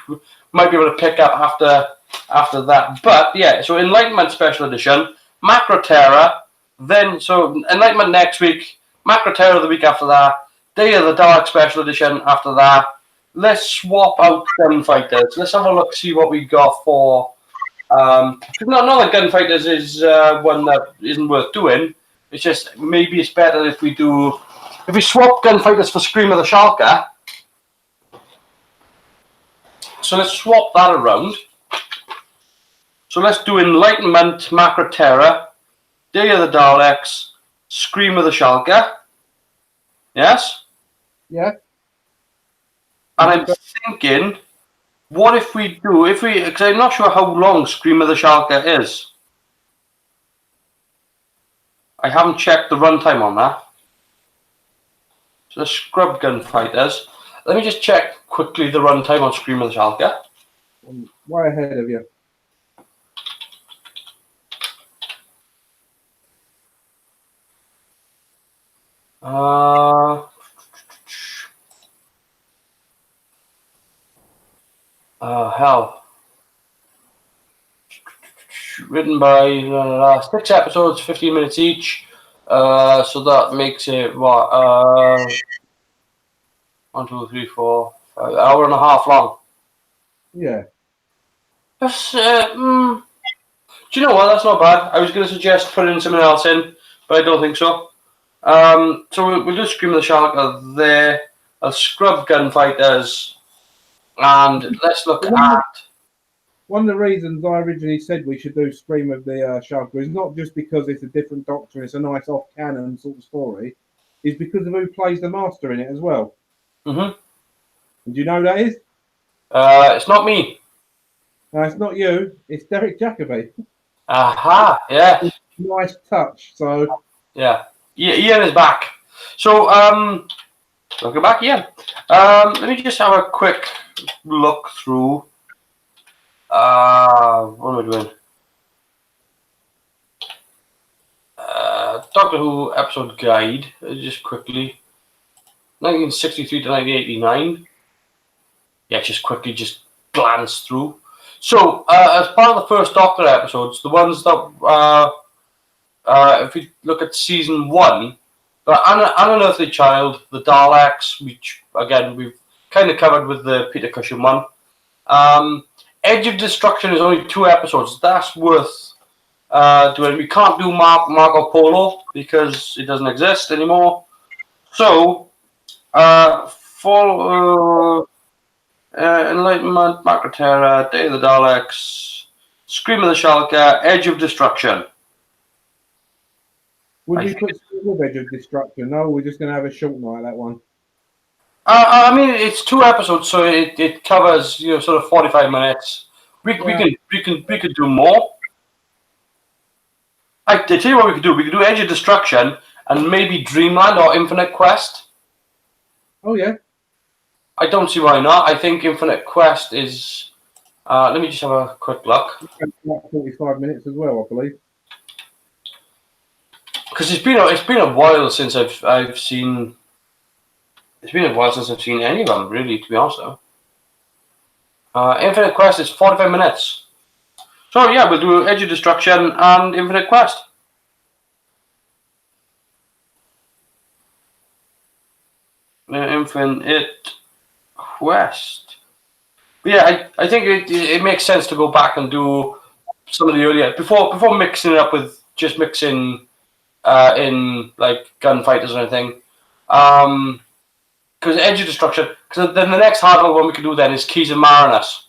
might be able to pick up after that. But yeah, so Enlightenment Special Edition, Macro Terror, then so Enlightenment next week, Macro Terror the week after that, Day of the Dalek Special Edition after that. Let's swap out Gunfighters. Let's have a look, see what we got for. Not that Gunfighters is one that isn't worth doing. It's just maybe it's better if we swap Gunfighters for Scream of the Sharker. So let's swap that around. So let's do Enlightenment, Macro Terror, Day of the Daleks, Scream of the Sharker. Yes? Yeah. And I'm thinking, what if we because I'm not sure how long Scream of the Sharker is. I haven't checked the runtime on that. So let's scrub Gunfighters. Let me just check quickly the runtime on Scream of the Sharker. I'm way ahead of you. Hell. Written by 6 episodes, 15 minutes each. So that makes it what? 1, 2, 3, 4, 5 hour and a half long. Yeah. That's, do you know what? That's not bad. I was going to suggest putting something else in, but I don't think so. So we'll just Scream of the Sharker there. I'll scrub Gunfighters, and let's look at. One of the reasons I originally said we should do Scream of the Sharker is not just because it's a different Doctor and it's a nice off-canon sort of story, is because of who plays the Master in it as well. Mm-hmm. And do you know who that is? It's not me. No, it's not you. It's Derek Jacobi. Aha, yeah. Nice touch. So yeah, Ian is back. So welcome back, Ian. Let me just have a quick look through. What am I doing? Doctor Who episode guide. Just quickly, 1963 to 1989. Yeah, just quickly, just glance through. So, as part of the first Doctor episodes, the ones that, if we look at season 1, the Unearthly Child, the Daleks, which again we've kind of covered with the Peter Cushing one. Edge of Destruction is only 2 episodes. That's worth doing. We can't do Marco Polo because it doesn't exist anymore. So, Enlightenment, Macro Terror, Day of the Daleks, Scream of the Sharker, Edge of Destruction. would we put Scream of Edge of Destruction? No, we're just going to have a short night, that one. I mean, it's 2 episodes, so it covers sort of 45 minutes. We could do more. I tell you what we could do. We could do Edge of Destruction and maybe Dreamland or Infinite Quest. Oh yeah. I don't see why not. I think Infinite Quest is. Let me just have a quick look. Like 45 minutes as well, I believe. Because it's been a while since I've seen. It's been a while since I've seen any of them, really, to be honest. Though. Infinite Quest is 45 minutes. So yeah, we'll do Edge of Destruction and Infinite Quest. Infinite Quest. But yeah, I think it makes sense to go back and do some of the earlier before mixing it up with just mixing in like gunfighters or anything. Because Edge of Destruction. Because then the next Hartnell one we can do then is Keys of Marinus.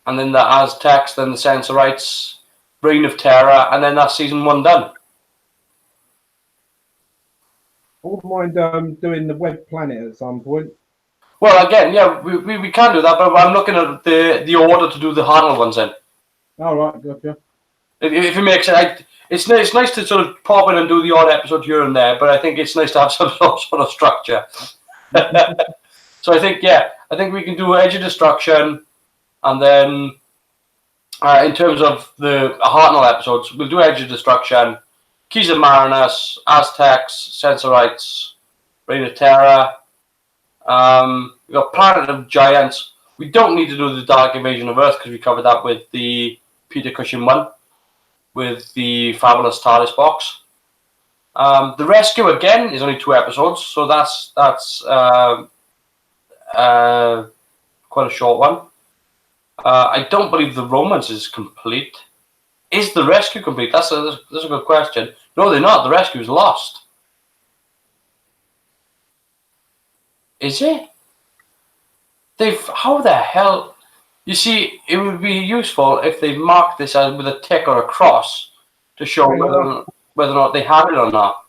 And then the Aztecs, then the Sensorites, Reign of Terror, and then that's season 1 done. I wouldn't mind doing the Web Planet at some point. Well, again, yeah, we can do that, but I'm looking at the order to do the Hartnell ones in. All right, gotcha. If it makes sense, it's nice to sort of pop in and do the odd episode here and there, but I think it's nice to have some sort of structure. So I think we can do Edge of Destruction, and then in terms of the Hartnell episodes, we'll do Edge of Destruction, Keys of Marinus, Aztecs, Sensorites, Reign of Terror. We've got Planet of Giants. We don't need to do the Dark Invasion of Earth because we covered that with the Peter Cushing one, with the Fabulous TARDIS box. The Rescue again is only 2 episodes, so that's quite a short one. I don't believe the Romance is complete. Is the Rescue complete? That's a good question. No, they're not. The Rescue is lost. Is it? How the hell? You see, it would be useful if they marked this as with a tick or a cross to show whether or not they have it or not.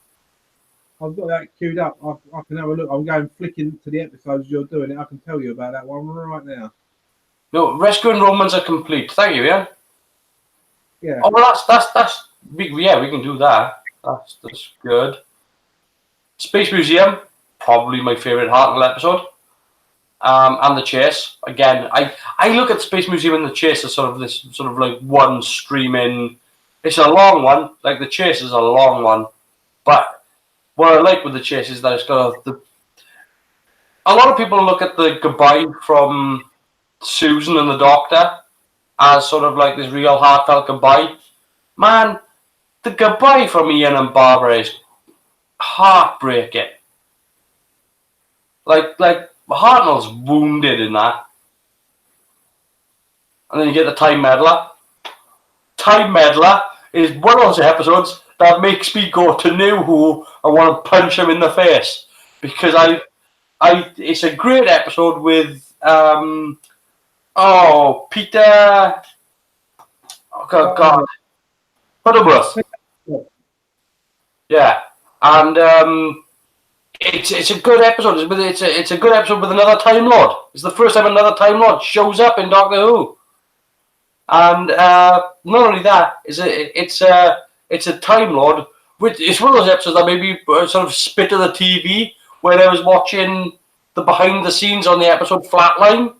I've got that queued up. I can have a look. I'm going flicking to the episodes you're doing it. I can tell you about that one right now. No, Rescue and Romans are complete. Thank you, Ian. Yeah. Oh, well, that's we can do that. That's good. Space Museum, probably my favourite Hartnell episode. And The Chase. Again, I look at Space Museum and The Chase as sort of like one streaming. It's a long one. Like The Chase is a long one, but what I like with The Chase is that it's got a lot of people look at the goodbye from Susan and the Doctor as sort of like this real heartfelt goodbye. Man, the goodbye from Ian and Barbara is heartbreaking. Like Hartnell's wounded in that. And then you get the Time Meddler. Time Meddler is one of those episodes that makes me go to New Who and want to punch him in the face. Because it's a great episode with Peter. Oh God. Butterworth. Yeah. And it's a good episode. It's a good episode with another Time Lord. It's the first time another Time Lord shows up in Doctor Who. And not only that, it's a Time Lord. It's one of those episodes that maybe sort of spit at the TV when I was watching the behind the scenes on the episode Flatline.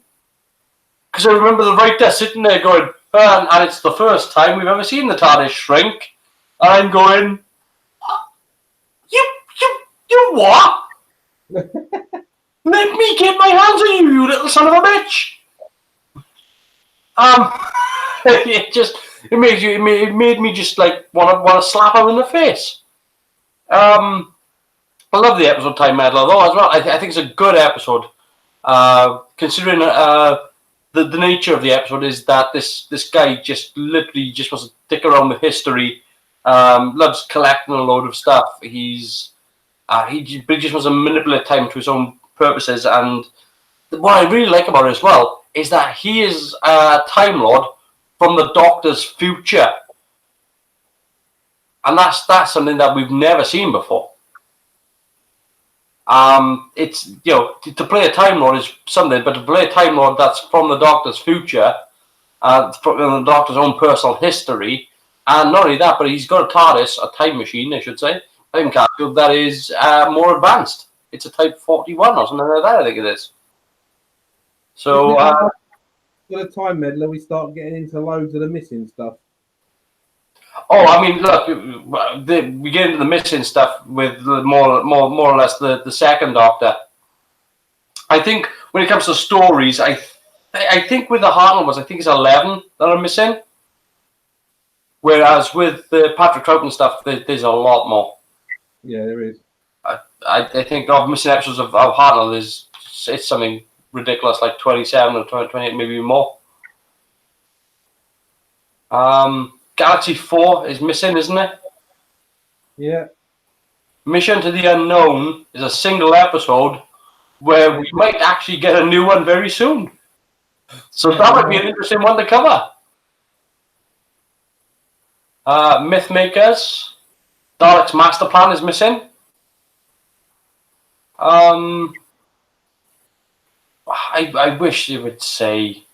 Because I remember the writer sitting there going, and it's the first time we've ever seen the TARDIS shrink. And I'm going, You what? Let me get my hands on you, you little son of a bitch! It made me just like want to slap him in the face. I love the episode Time Meddler though as well. I think it's a good episode. Considering the nature of the episode is that this guy just literally just wants to dick around with history. Loves collecting a load of stuff. He just wants to manipulate time to his own purposes. And what I really like about it as well is that he is a Time Lord from the Doctor's future, and that's something that we've never seen before. It's to play a Time Lord is something, but to play a Time Lord that's from the Doctor's future, from the Doctor's own personal history, and not only that, but he's got a TARDIS, a time machine, I should say, time capsule that is more advanced. It's a Type 41 or something like that, I think it is. So, with a Time Meddler, we start getting into loads of the missing stuff. Oh, I mean, look, we get into the missing stuff with more or less the second Doctor. I think when it comes to stories, I think with the Hartnell ones, I think it's 11 that are missing. Whereas with the Patrick Troughton stuff, there's a lot more. Yeah, there is. I think of missing episodes of Hartnell it's something ridiculous, like 27 or 28, maybe more. Galaxy 4 is missing, isn't it? Yeah. Mission to the Unknown is a single episode where we might actually get a new one very soon. So that would be an interesting one to cover. Mythmakers. Dalek's Master Plan is missing. I wish they would say.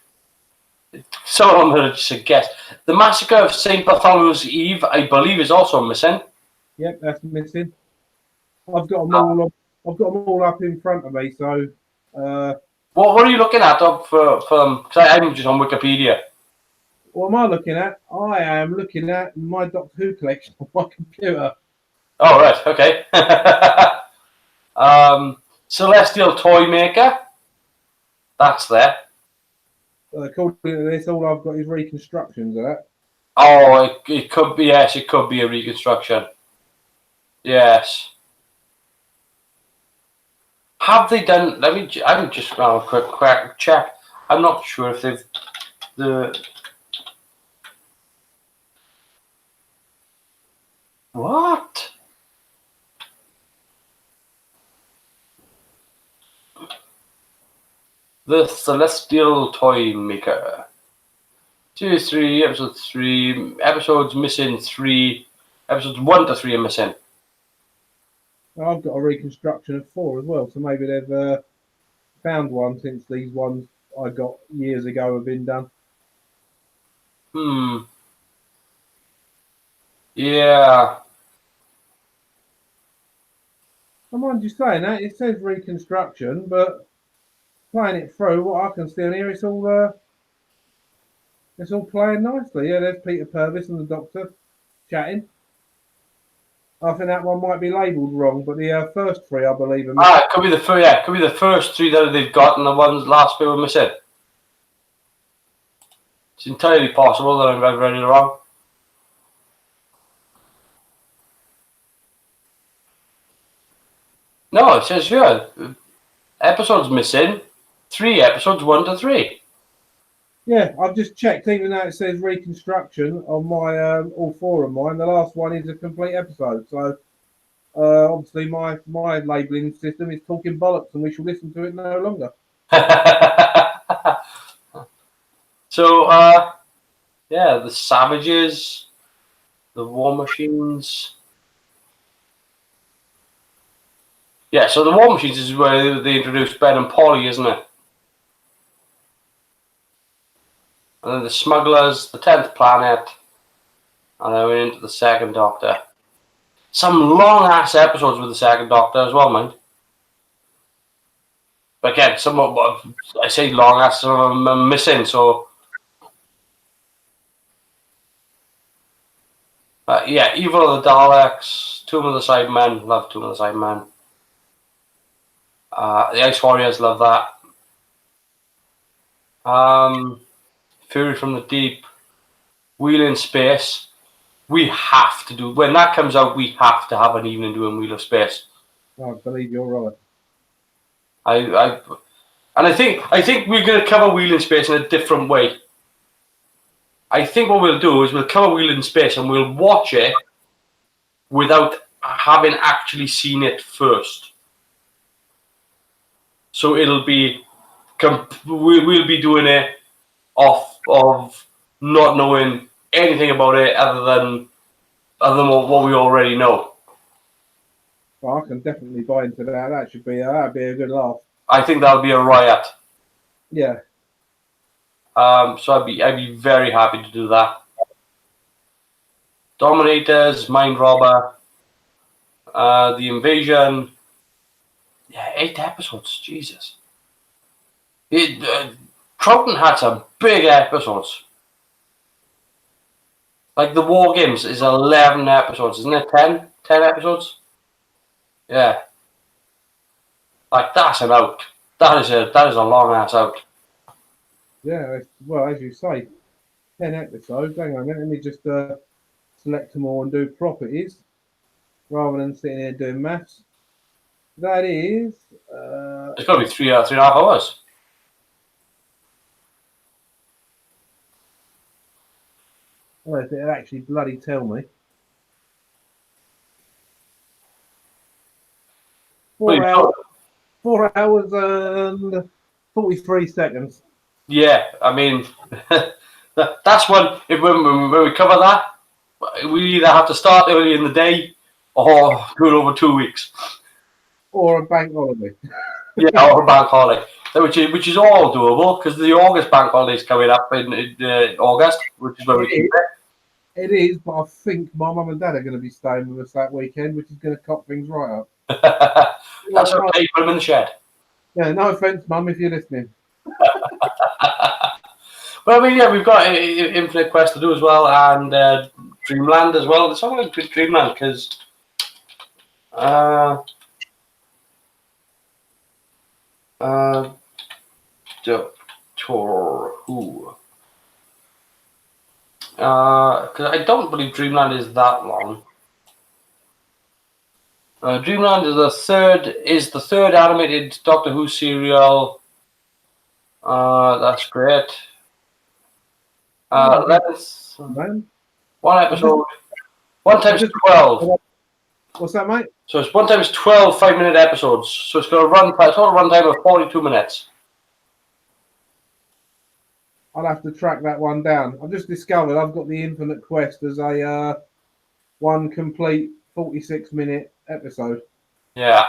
Someone would suggest. The Massacre of St. Bartholomew's Eve, I believe, is also missing. Yep, that's missing. I've got them all up. I've got them all up in front of me. So, What are you looking at for them? Because I'm just on Wikipedia. what am I looking at? I am looking at my Doctor Who collection on my computer. Oh, right, okay. Celestial Toy Maker. That's there. According to this, all I've got is reconstructions of that. Oh, it could be, yes, it could be a reconstruction. Yes. Have they done, I'm just going to quick check. I'm not sure if they've, what? The Celestial Toy Maker. 2, 3, episode 3. Episodes missing 3. Episodes 1 to 3 are missing. I've got a reconstruction of 4 as well, so maybe they've found one since these ones I got years ago have been done. Yeah. I mind you saying that, it says reconstruction, but playing it through, what I can see on here, it's all playing nicely. Yeah, there's Peter Purvis and the Doctor chatting. I think that one might be labelled wrong, but the first 3, I believe, are It could be the first. Yeah, it could be the first 3 that they've got, and the ones last 2 were missing. It's entirely possible that I've read it wrong. No, it says here episodes missing. 3 episodes, 1 to 3. Yeah, I've just checked, even though it says reconstruction on my all 4 of mine, the last one is a complete episode. So obviously my labelling system is talking bollocks and we shall listen to it no longer. So, yeah, the Savages, the War Machines. Yeah, so the War Machines is where they introduced Ben and Polly, isn't it? And then the Smugglers, the 10th Planet, and then we're into the 2nd Doctor. Some long-ass episodes with the 2nd Doctor as well, mind. But again, some of I say long-ass, some of them are missing, so... yeah, Evil of the Daleks, Tomb of the Cybermen, love Tomb of the Cybermen. The Ice Warriors, love that. Fury from the Deep, Wheel in Space. We have to do, when that comes out, we have to have an evening doing Wheel of Space. I believe you're right. I think we're going to cover Wheel in Space in a different way. I think what we'll do is we'll cover Wheel in Space and we'll watch it without having actually seen it first. So it'll be, we'll be doing it off of not knowing anything about it other than what we already know. Well, I can definitely buy into that. That should be that'd be a good laugh. I think that'll be a riot. Yeah. So I'd be very happy to do that. Dominators, Mind Robber, The Invasion. Yeah, 8 episodes. Jesus. Troughton had some big episodes. Like the War Games is 11 episodes, isn't it? 10 episodes. Yeah. Like that's an out. That is a long ass out. Yeah, well, as you say, 10 episodes. Hang on a minute, let me just select them all and do properties rather than sitting here doing maths. That is. It's got to be 3.5 hours. Well, if it'll actually bloody tell me. Well, 4 hours and 43 seconds. yeah, I mean, that's when when we cover that, we either have to start early in the day or do it over 2 weeks. Or a bank holiday. Yeah, or a bank holiday, which is all doable because the August bank holiday is coming up in August, which is where we keep it. It is, but I think my mum and dad are going to be staying with us that weekend, which is going to cock things right up. That's okay. Put them in the shed. Yeah, no offence, mum, if you're listening. Well, I mean, yeah, we've got Infinite Quest to do as well, and Dreamland as well. It's something like Dreamland because Doctor Who. Because I don't believe Dreamland is that long. Dreamland is the third animated Doctor Who serial. That's great. Let's Man. one episode. One times 12. What's that, mate? So it's 1 times 12 5-minute episodes. So it's got a total runtime of 42 minutes. I'll have to track that one down. I've just discovered I've got the Infinite Quest as a one complete 46-minute episode. Yeah.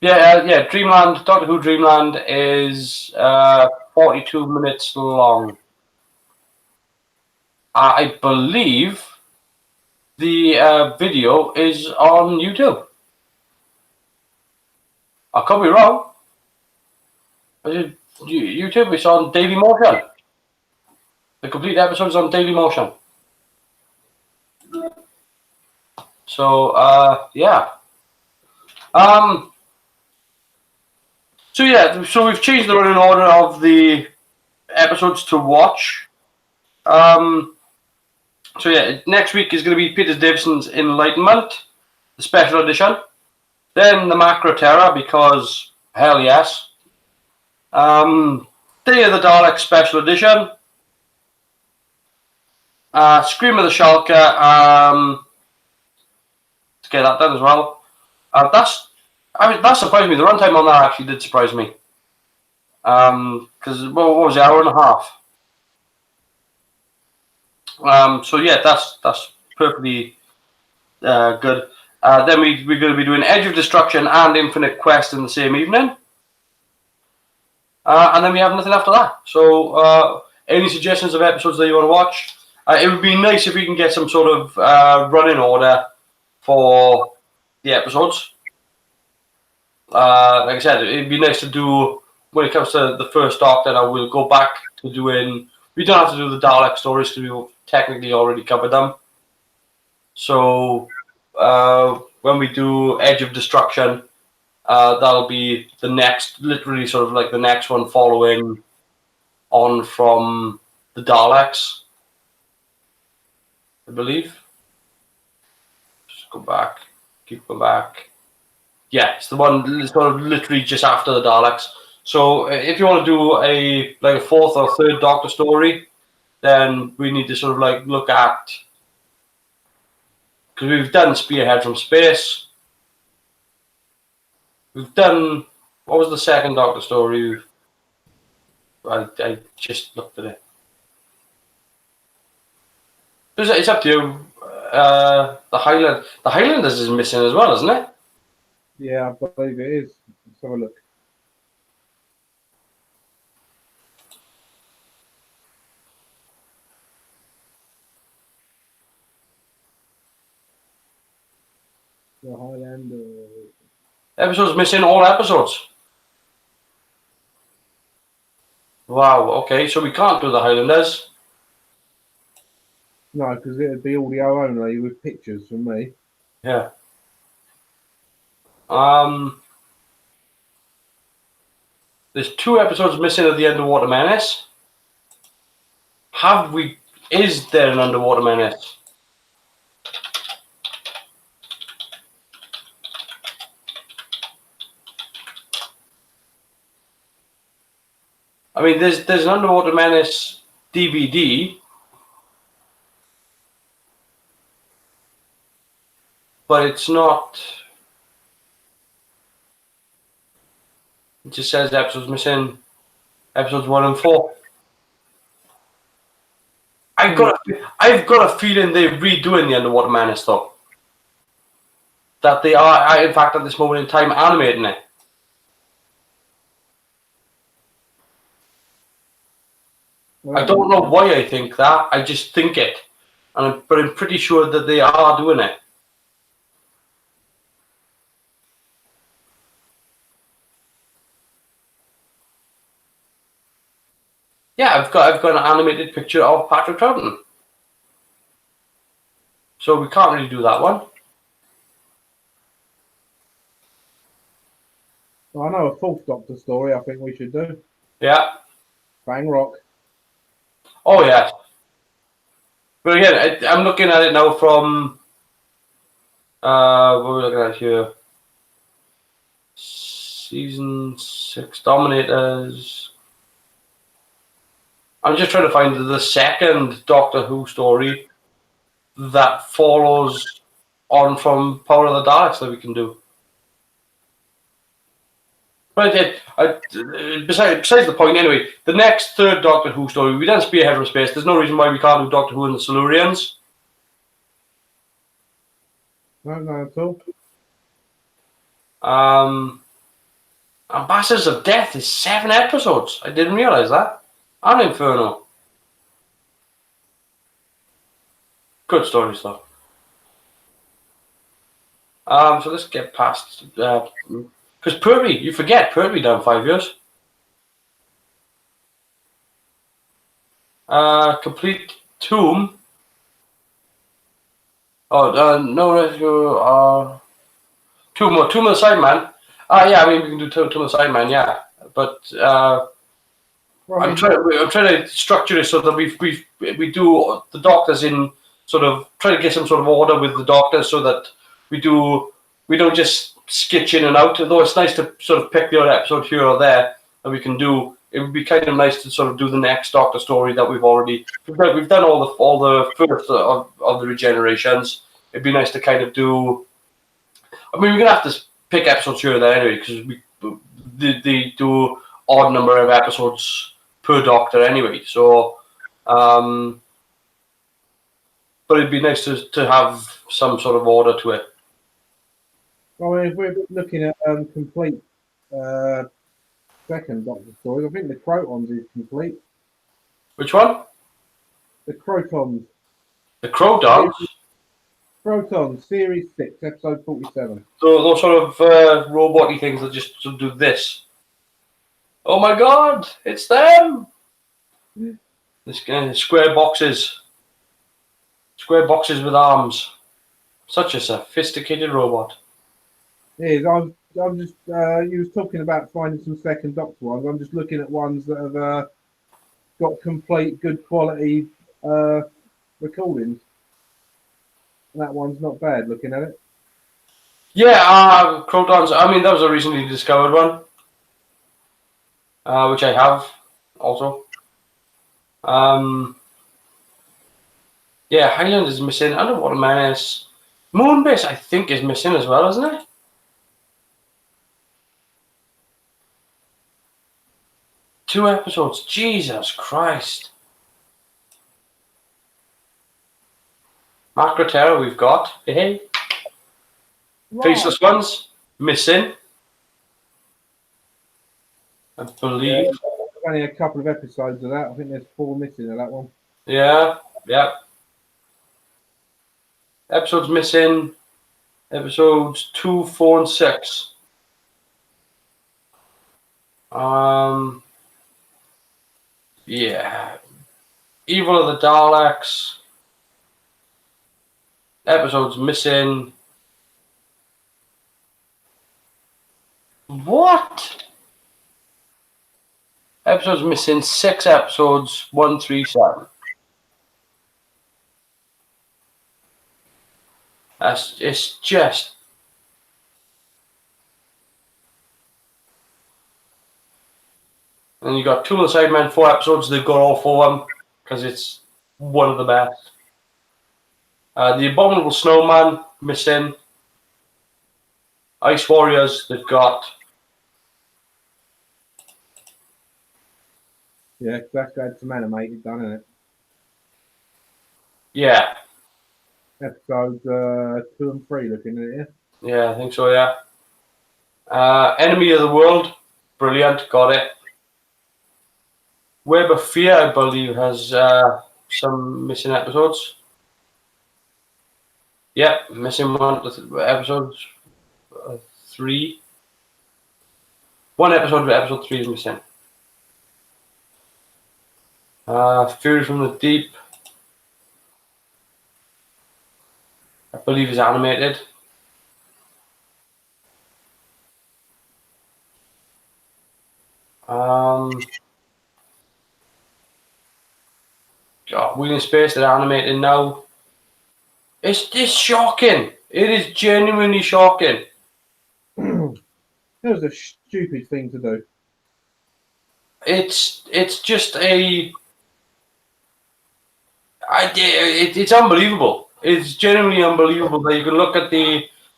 Yeah. Dreamland, Doctor Who Dreamland is 42 minutes long. I believe the video is on YouTube. I could be wrong. YouTube is on Daily Motion. The complete episode's on Daily Motion. So yeah. So we've changed the running order of the episodes to watch. So yeah, next week is going to be Peter Davison's Enlightenment, the special edition. Then the Macro Terror, because hell yes. Day of the Daleks special edition. Scream of the Shulker. Let's get that done as well. That surprised me. The runtime on that actually did surprise me. Because what was it, hour and a half? So yeah, that's perfectly good. Then we're going to be doing Edge of Destruction and Infinite Quest in the same evening. And then we have nothing after that. So any suggestions of episodes that you want to watch? It would be nice if we can get some sort of running order for the episodes. Like I said, it'd be nice to do, when it comes to the first Doctor, I will go back to doing, we don't have to do the Dalek stories because we've technically already covered them. So when we do Edge of Destruction, that'll be the next, literally sort of like the next one following on from the Daleks, I believe. Just go back, keep going back. Yeah, it's the one sort of literally just after the Daleks. So if you want to do a fourth or third Doctor story, then we need to sort of like look at, because we've done Spearhead from Space. We've done, what was the second Doctor story? I just looked at it. It's up to you. The Highlanders is missing as well, isn't it? Yeah, I believe it is. Let's have a look. The Highlanders. Episodes missing, all episodes. Wow, okay, so we can't do the Highlanders. No, because it'd be audio only with pictures from me. Yeah. There's 2 episodes missing of the Underwater Menace. Is there an Underwater Menace? I mean, there's an Underwater Menace DVD, but it's not. It just says episodes missing, episodes 1 and 4. I've got a feeling they're redoing the Underwater Menace though. That they are, in fact, at this moment in time, animating it. I don't know why I think that. I just think it, but I'm pretty sure that they are doing it. Yeah, I've got an animated picture of Patrick Troughton. So we can't really do that one. I know a Fourth Doctor story I think we should do. Yeah. Bang Rock. Oh yeah. But again, I'm looking at it now from what are we looking at here? Season 6 Dominators. I'm just trying to find the second Doctor Who story that follows on from Power of the Daleks that we can do. But besides the point, anyway, the next third Doctor Who story, we don't spearhead from space. There's no reason why we can't do Doctor Who and the Silurians. No, at all. Ambassadors of Death is 7 episodes. I didn't realise that. And Inferno. Good stories, though. So let's get past... Because Pertwee, you forget, Pertwee down 5 years. Complete Tomb. Oh, no rescue. Tomb of the Sideman. Yeah, I mean, we can do Tomb of the Sideman, yeah. But Right. I'm trying to structure it so that we do the Doctors in sort of try to get some sort of order with the Doctors so that we don't just skitch in and out. Although it's nice to sort of pick the odd episode here or there that we can do. It would be kind of nice to sort of do the next Doctor story that we've done all the first of the regenerations. It'd be nice to kind of do. I mean, we're gonna have to pick episodes here or there anyway because they do odd number of episodes per Doctor anyway. So, but it'd be nice to have some sort of order to it. I mean, if we're looking at complete second Doctor stories, I think the Crotons is complete. Which one? The Crotons. The Crotons? Crotons, Series 6, Episode 47. So those sort of robot-y things that just sort of do this. Oh my God, it's them! This square boxes. Square boxes with arms. Such a sophisticated robot. Yes, I'm just, you was talking about finding some second Doctor ones. I'm just looking at ones that have got complete, good quality recordings. And that one's not bad looking at it. Yeah, Crotons. I mean, that was a recently discovered one. Which I have also. Yeah, Highland is missing. Underwater Menace. Moonbase, I think, is missing as well, isn't it? Two episodes. Jesus Christ. Macrotera we've got. Hey. Faceless Ones. Missing. I believe. Yeah, only a couple of episodes of that. I think there's 4 missing of that one. Yeah. Episodes missing. Episodes 2, 4, and 6. Yeah. Evil of the Daleks. Episodes missing. What? Episodes missing 6 episodes, 137. It's just. And you got Tomb of the Sidemen, 4 episodes. They've got all 4 of them because it's one of the best. The Abominable Snowman missing. Ice Warriors, they've got... Yeah, that's had some animated done, isn't it? Yeah. Episodes 2 and 3 looking at it, yeah. Yeah, I think so, yeah. Enemy of the World, brilliant, got it. Web of Fear, I believe, has some missing episodes. Yep, missing episodes 3. One episode of episode 3 is missing. Fury from the Deep, I believe, is animated. Wheel in Space, they're animated now. It's shocking. It is genuinely shocking. That was a stupid thing to do. It's just it's unbelievable. It's genuinely unbelievable that you can look at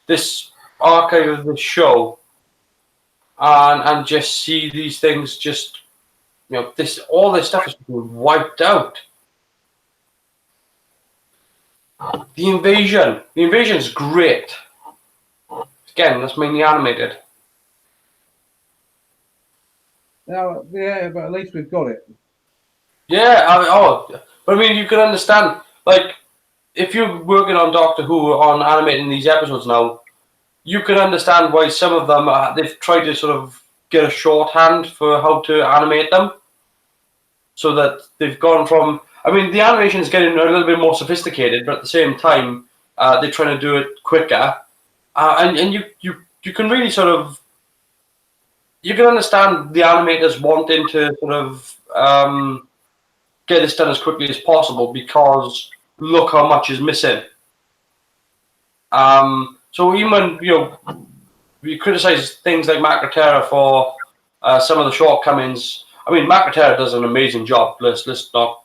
this archive of the show and just see these things just, you know, all this stuff is being wiped out. The invasion is great. Again, that's mainly animated. Now, yeah, but at least we've got it. Yeah, but I mean, you can understand, like, if you're working on Doctor Who on animating these episodes now, you can understand why some of them they've tried to sort of get a shorthand for how to animate them, so that they've gone from. I mean, the animation is getting a little bit more sophisticated, but at the same time, they're trying to do it quicker, and you can really sort of. You can understand the animators wanting to sort of get this done as quickly as possible because look how much is missing. So even when we criticize things like Macroterra for some of the shortcomings, I mean Macroterra does an amazing job. Let's not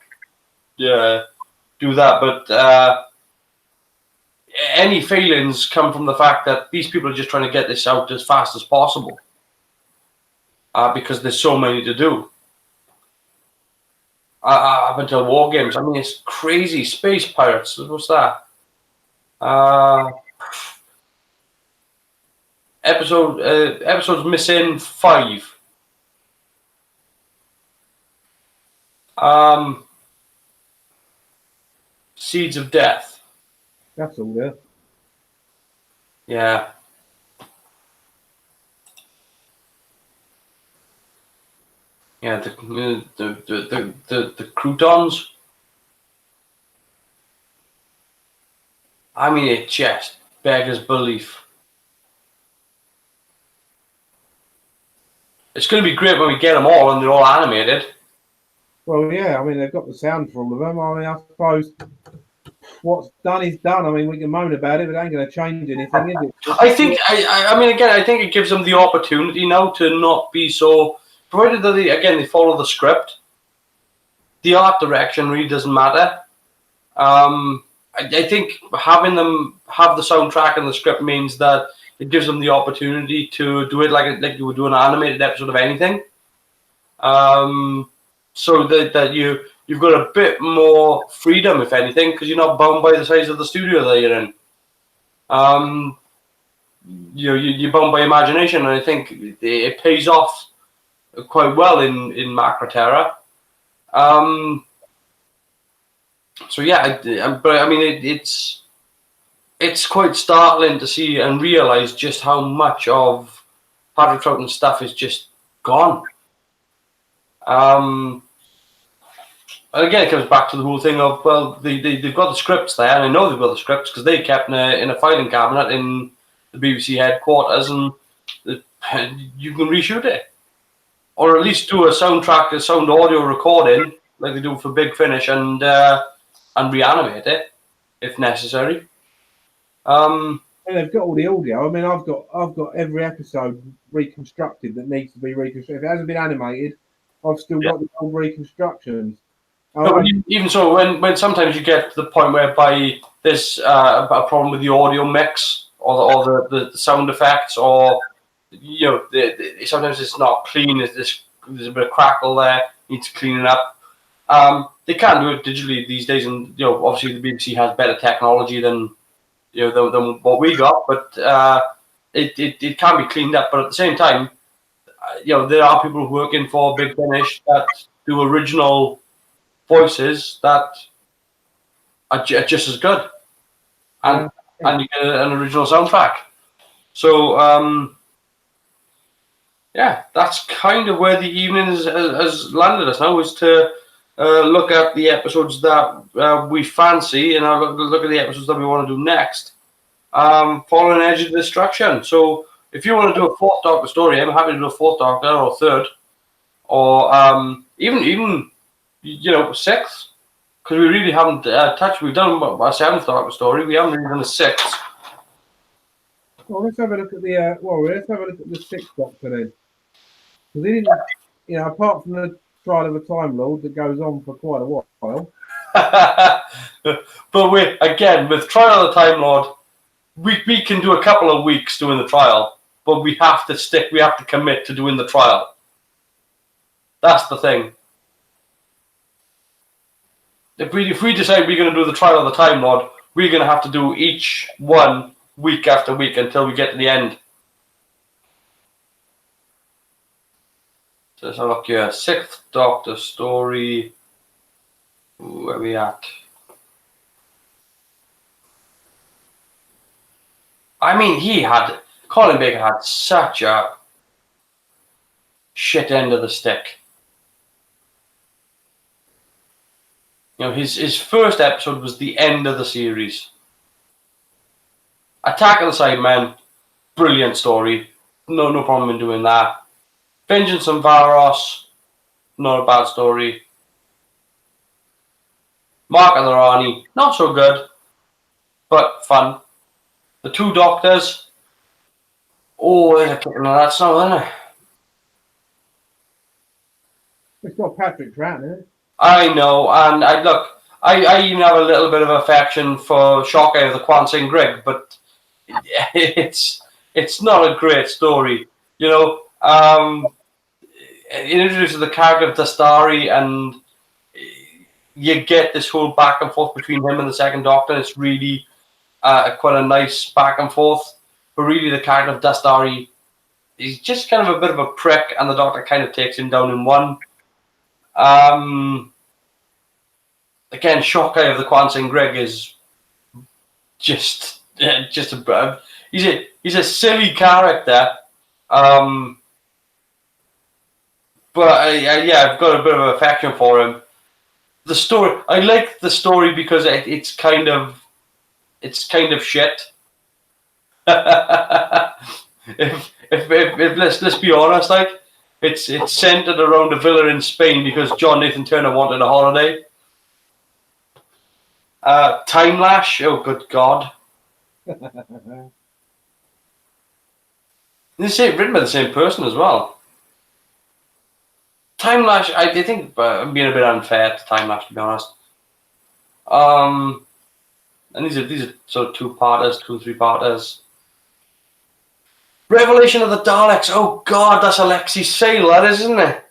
do that, but any failings come from the fact that these people are just trying to get this out as fast as possible. Because there's so many to do. Up until War Games. I mean, it's crazy. Space Pirates. What's that? Episodes missing 5. Seeds of Death. That's all there. Yeah. Yeah, the croutons. I mean, it just beggars belief. It's going to be great when we get them all and they're all animated. Well, yeah, I mean, they've got the sound for all of them. I mean, I suppose what's done is done. I mean, we can moan about it, but it ain't going to change anything, is it? I think, I mean, again, I think it gives them the opportunity now to not be so... Provided that they follow the script, the art direction really doesn't matter. I think having them have the soundtrack and the script means that it gives them the opportunity to do it like you would do an animated episode of anything. So that you've got a bit more freedom, if anything, because you're not bound by the size of the studio that you're in. You're bound by imagination, and I think it pays off quite well in Macroterra. So yeah, but I mean it's quite startling to see and realize just how much of Patrick Troughton's stuff is just gone. And again, it comes back to the whole thing of, well, they've got the scripts there, and I know they've got the scripts because they kept in a filing cabinet in the BBC headquarters, and you can reshoot it. Or at least do a sound audio recording like they do for Big Finish and reanimate it if necessary. And they've got all the audio. I mean, I've got every episode reconstructed that needs to be reconstructed. If it hasn't been animated, I've still got the old reconstructions. No, but even so, when sometimes you get to the point whereby there's a problem with the audio mix, or the sound effects, or sometimes it's not clean. There's a bit of crackle there, needs cleaning up. They can do it digitally these days, and obviously the BBC has better technology than than what we got, but it can be cleaned up. But at the same time, there are people working for Big Finish that do original voices that are just as good, and you get an original soundtrack. So that's kind of where the evening has landed us now, is to look at the episodes that we fancy, and look at the episodes that we want to do next. Following Edge of Destruction. So if you want to do a fourth Doctor story, I'm happy to do a fourth Doctor or third, or even sixth, because we really haven't touched. We've done a seventh Doctor story. We haven't really done a sixth. Well, let's have a look at the sixth Doctor then. Because he didn't, apart from the Trial of a Time Lord that goes on for quite a while. But with Trial of the Time Lord, we can do a couple of weeks doing the trial, but we have to commit to doing the trial. That's the thing. If we decide we're going to do the Trial of the Time Lord, we're going to have to do each one week after week until we get to the end. So let's have a look here. Sixth Doctor story. Where are we at? I mean, Colin Baker had such a shit end of the stick. His first episode was the end of the series. Attack of the Cybermen, brilliant story. No problem in doing that. Vengeance on Varos, not a bad story. Mark of the Rani, not so good, but fun. The Two Doctors, they're kicking that snow, isn't it? It's got Patrick Troughton in it. I know, and I even have a little bit of affection for Shockeye of the Kwansing Grig, but it's not a great story. It introduces the character of Dastari, and you get this whole back and forth between him and the Second Doctor. It's really quite a nice back and forth. But really, the character of Dastari, he's just kind of a bit of a prick, and the Doctor kind of takes him down in one. Again, Shockeye of the Kwansing Grig is just a he's a silly character. But I've got a bit of affection for him. The story, I like the story because it's kind of shit. if let's be honest, it's centered around a villa in Spain because John Nathan Turner wanted a holiday. Time Lash, oh good God. Written by the same person as well. Time Lash, I think I'm being a bit unfair to Time Lash, to be honest. And these are sort of two-parters, 2 3-parters. Revelation of the Daleks. Oh God, that's Alexei Sale, that is, isn't it?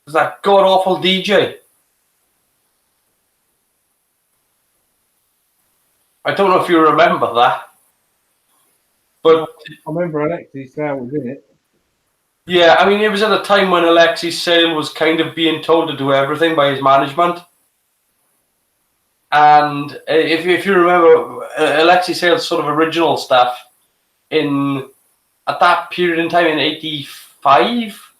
It's that god-awful DJ. I don't know if you remember that, but I remember Alexei Sale was in it. Yeah, I mean, it was at a time when Alexei Sale was kind of being told to do everything by his management. And if you remember, Alexei Sale's sort of original stuff at that period in time in 85,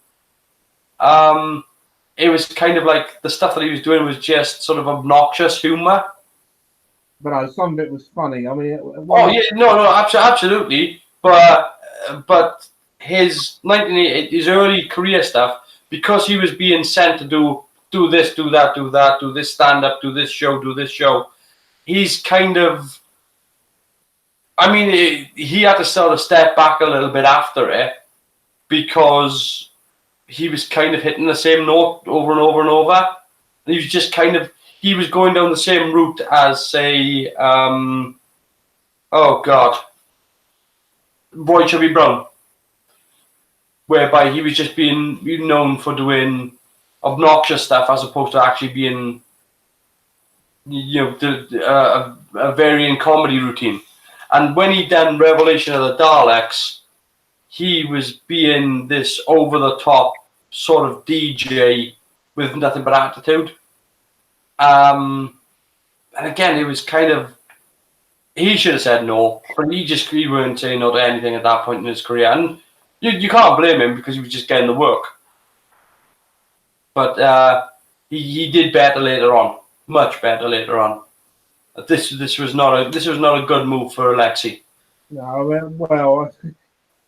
it was kind of like the stuff that he was doing was just sort of obnoxious humor. But some of it was funny. I mean, absolutely. But his his early career stuff, because he was being sent to do this, do that, do this stand up, do this show. He's kind of, I mean, he had to sort of step back a little bit after it because he was kind of hitting the same note over and over and over. And he was just he was going down the same route as, say, oh God, Roy Chubby Brown, whereby he was just being known for doing obnoxious stuff as opposed to actually being, a varying comedy routine. And when he done Revelation of the Daleks, he was being this over-the-top sort of DJ with nothing but attitude. And again, it was kind of, he should have said no, but he weren't saying no to anything at that point in his career. And you can't blame him because he was just getting the work. But he did better later on, much better later on. This was not a good move for Alexei. No, well,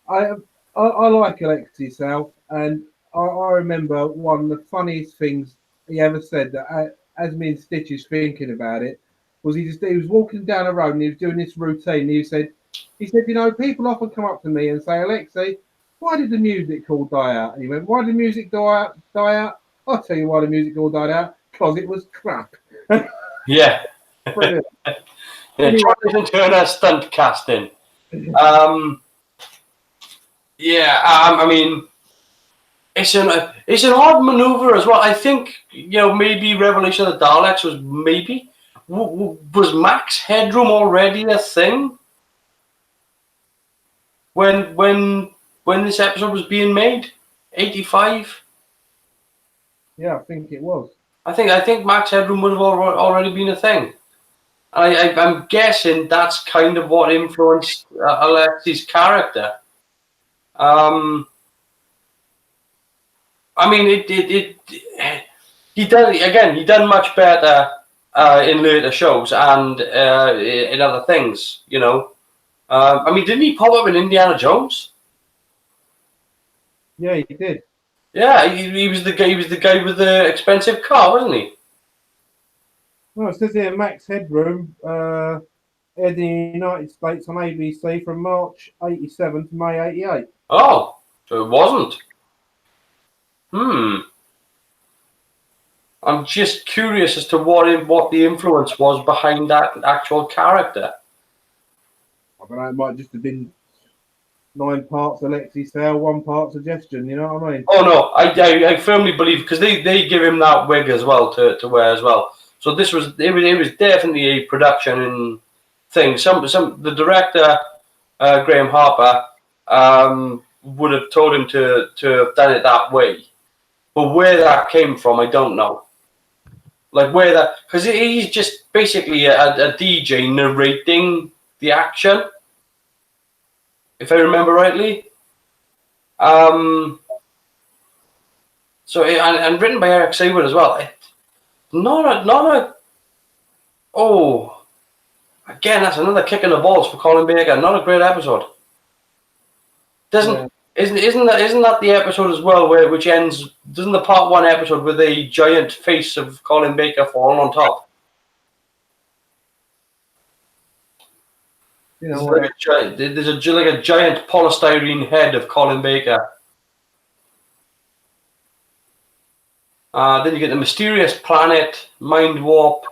I like Alexei Sal, and I remember one of the funniest things he ever said that as me and Stitch is thinking about it was he was walking down a road and he was doing this routine. And he said, people often come up to me and say, Alexei, why did the music all die out? And he went, why did the music die out? I'll tell you why the music all died out, because it was crap. Yeah. Brilliant. Jonathan Turner stunt casting. I mean, it's an odd maneuver as well. I think maybe Revelation of the Daleks was Max Headroom already a thing when this episode was being made? 85. Yeah, I think it was. I think Max Headroom would have already been a thing. I'm guessing that's kind of what influenced Alexei's character. I mean, he done much better in later shows and in other things, I mean, didn't he pop up in Indiana Jones? Yeah, he did. Yeah, he was the guy with the expensive car, wasn't he? Well, it says here Max Headroom aired in the United States on ABC from March 87 to May 88. Oh, so it wasn't. I'm just curious as to what the influence was behind that actual character. I don't know, it might just have been 9 parts Alexei Sale, 1 part suggestion, you know what I mean? Oh no, I firmly believe, because they give him that wig as well to wear as well. So it was definitely a production thing. The director Graham Harper would have told him to have done it that way, but where that came from, I don't know. Like because he's just basically a DJ narrating the action, if I remember rightly. So and written by Eric Saward as well. Again, that's another kick in the balls for Colin Baker. Not a great episode. Isn't that the episode as well which ends? Doesn't the part 1 episode with a giant face of Colin Baker falling on top? There's like a giant polystyrene head of Colin Baker. Then you get the mysterious planet, mind warp,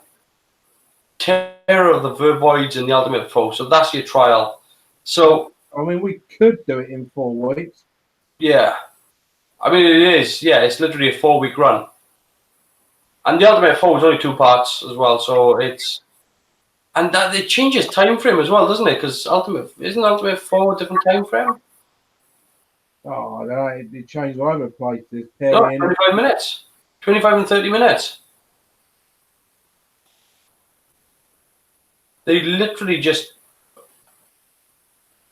terror of the Vervoids, and the ultimate foe. So that's your trial. So I mean, we could do it in 4 weeks. Yeah, I mean it is. Yeah, it's literally a 4-week run, and the ultimate foe is only 2 parts as well. So and that it changes time frame as well, doesn't it? Because Ultimate Foe a different time frame? Oh, no, it changed all over the place. No, 25 minutes. 25 and 30 minutes. They literally just...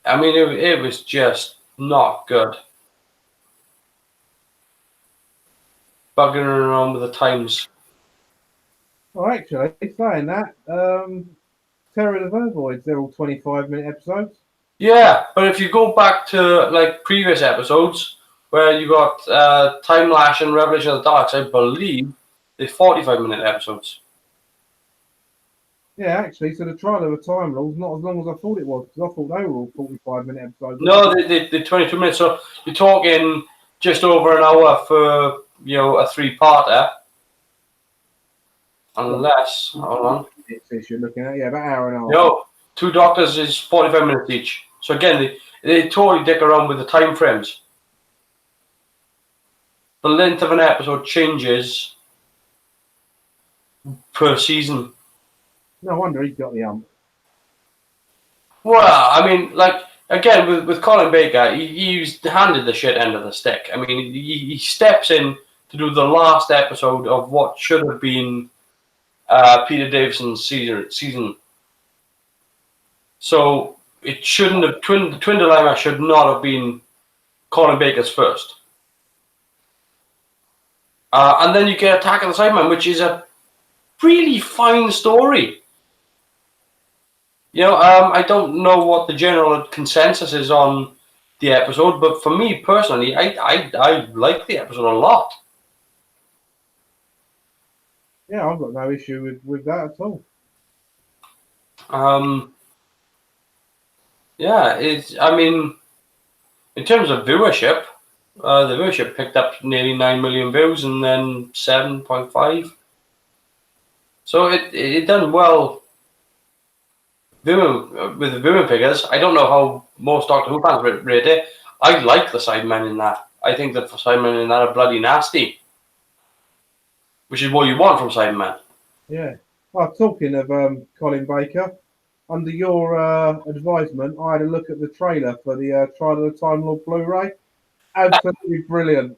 I mean, it was just not good. Bugging around with the times. Well, actually, saying that, Terror of the Vervoids, they're all 25-minute episodes. Yeah, but if you go back to like previous episodes where you got Time Lash and Revelation of the Daleks, I believe they're 45-minute episodes. Yeah, actually, so the Trial of a Time Lord's not as long as I thought it was, because I thought they were all 45-minute episodes. No, they're 22 minutes. So you're talking just over an hour for a 3-parter. Unless, hold on. You're looking at, about an hour and a half. No, 2 Doctors is 45 minutes each. So again, They totally dick around with the time frames. The length of an episode changes per season. No wonder he's got the hump. Well, I mean, like, again, with Colin Baker, he's handed the shit end of the stick. I mean, he steps in to do the last episode of what should have been Peter Davison's season. So it shouldn't have, Twin Dilemma should not have been Colin Baker's first. And then you get Attack of the Cybermen, which is a really fine story. You know, I don't know what the general consensus is on the episode, but for me personally, I like the episode a lot. Yeah, I've got no issue with that at all. Yeah, I mean, in terms of viewership, the viewership picked up nearly 9 million views and then 7.5. So it done well with the viewing figures. I don't know how most Doctor Who fans rate it. I like the Cybermen in that. I think the Cybermen in that are bloody nasty, which is what you want from Cybermen. Yeah. Well, talking of Colin Baker, under your advisement, I had a look at the trailer for the Trial of the Time Lord Blu-ray. Absolutely brilliant.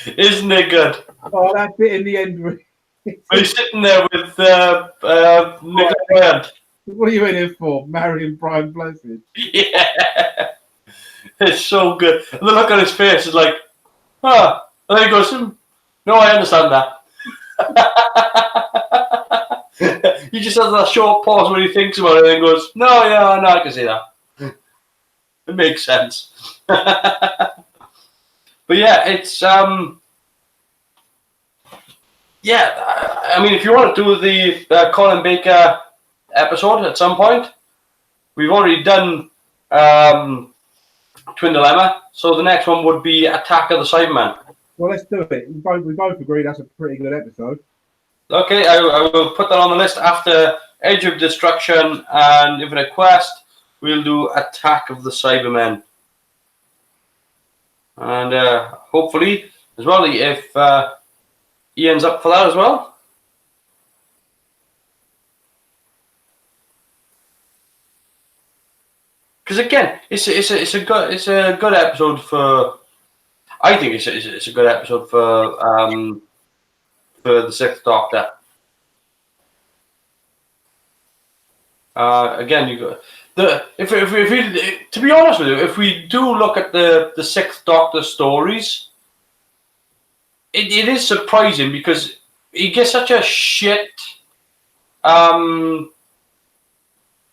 Isn't it good? Oh, that bit in the end. He's sitting there with Nicola Bryant. What are you in here for? Marrying Brian Blessed? Yeah. It's so good. And the look on his face is like, ah. And then he goes, no, I understand that. He just has that short pause when he thinks about it and then goes, no, I can see that. It makes sense. But yeah, it's yeah, I mean, if you want to do the Colin Baker episode at some point, we've already done Twin Dilemma, so the next one would be Attack of the Cybermen. Well, let's do it. We both agree that's a pretty good episode. Okay, I will put that on the list after Edge of Destruction and Infinite Quest. We'll do Attack of the Cybermen. And hopefully, as well, if Ian's up for that as well. Because again, it's a good episode for. I think it's a good episode for the Sixth Doctor. Again, you go if we, to be honest with you, if we do look at the Sixth Doctor stories, it is surprising because he gets such a shit, but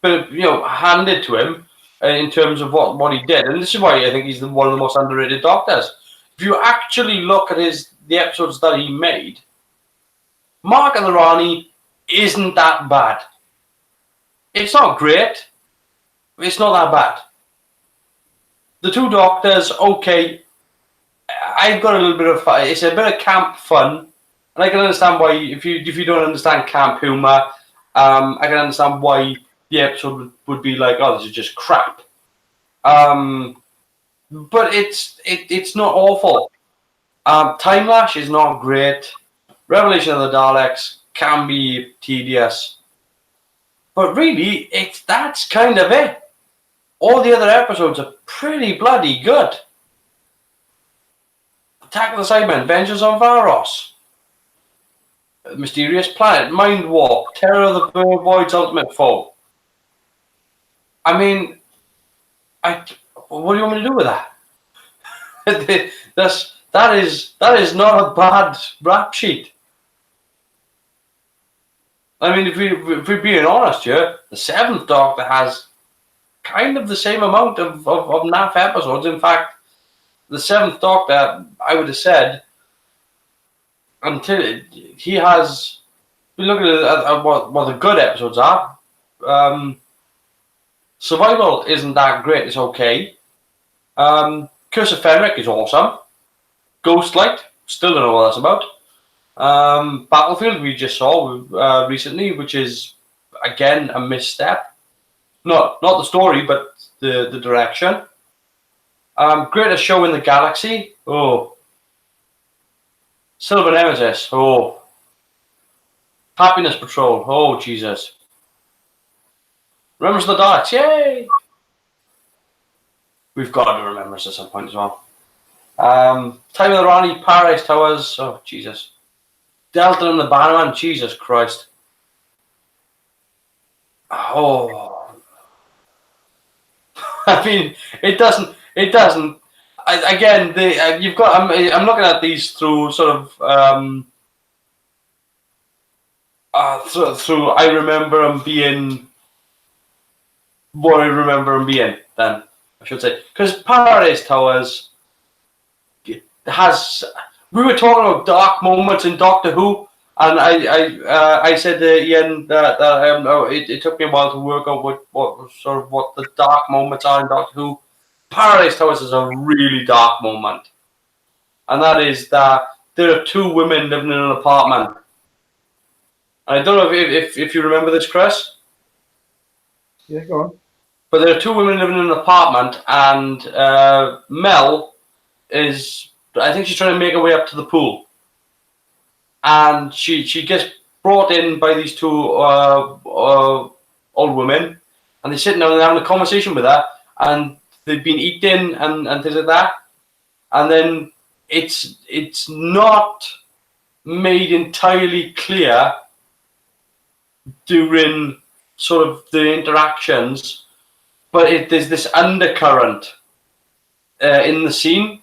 handed to him in terms of what he did, and this is why I think he's one of the most underrated Doctors. If you actually look at the episodes that he made, Mark and the Rani isn't that bad. It's not great. It's not that bad. The Two Doctors, okay. I've got a little bit of fun. It's a bit of camp fun, and I can understand why if you don't understand camp humor, I can understand why the episode would be like, oh, this is just crap. But it's not awful. Time Lash is not great. Revelation of the Daleks can be tedious. But really, that's kind of it. All the other episodes are pretty bloody good. Attack of the Cybermen, Vengeance on Varos, Mysterious Planet, Mind Warp, Terror of the Void's Ultimate Foe. I mean, what do you want me to do with that? that is not a bad rap sheet. I mean, if we're being honest here, the Seventh Doctor has kind of the same amount of naff episodes. In fact, the Seventh Doctor, I would have said, until he has, we look at what the good episodes are. Survival isn't that great. It's okay. Curse of Fenric is awesome. Ghostlight, still don't know what that's about. Battlefield we just saw recently, which is again a misstep. not the story, but the direction. Greatest Show in the Galaxy. Oh. Silver Nemesis. Oh. Happiness Patrol. Oh, Jesus. Remembers the Darks. Yay! We've got to remember this at some point as well. Time of the Rani, Paradise Towers. Oh, Jesus. Delta and the Bannerman. Jesus Christ. Oh. I mean, it doesn't. Again, you've got. I'm looking at these through sort of through. I remember them being what I remember them being. Then I should say, because Paradise Towers has. We were talking about dark moments in Doctor Who, and I said to Ian that it took me a while to work out what the dark moments are in Doctor Who. Paradise Towers is a really dark moment, and that is that there are two women living in an apartment. I don't know if you remember this, Chris. Yeah, go on. But there are two women living in an apartment, and Mel is, I think she's trying to make her way up to the pool, and she gets brought in by these two old women, and they're sitting down and having a conversation with her, and they've been eating and things like that, and then it's not made entirely clear during sort of the interactions, but there's this undercurrent in the scene,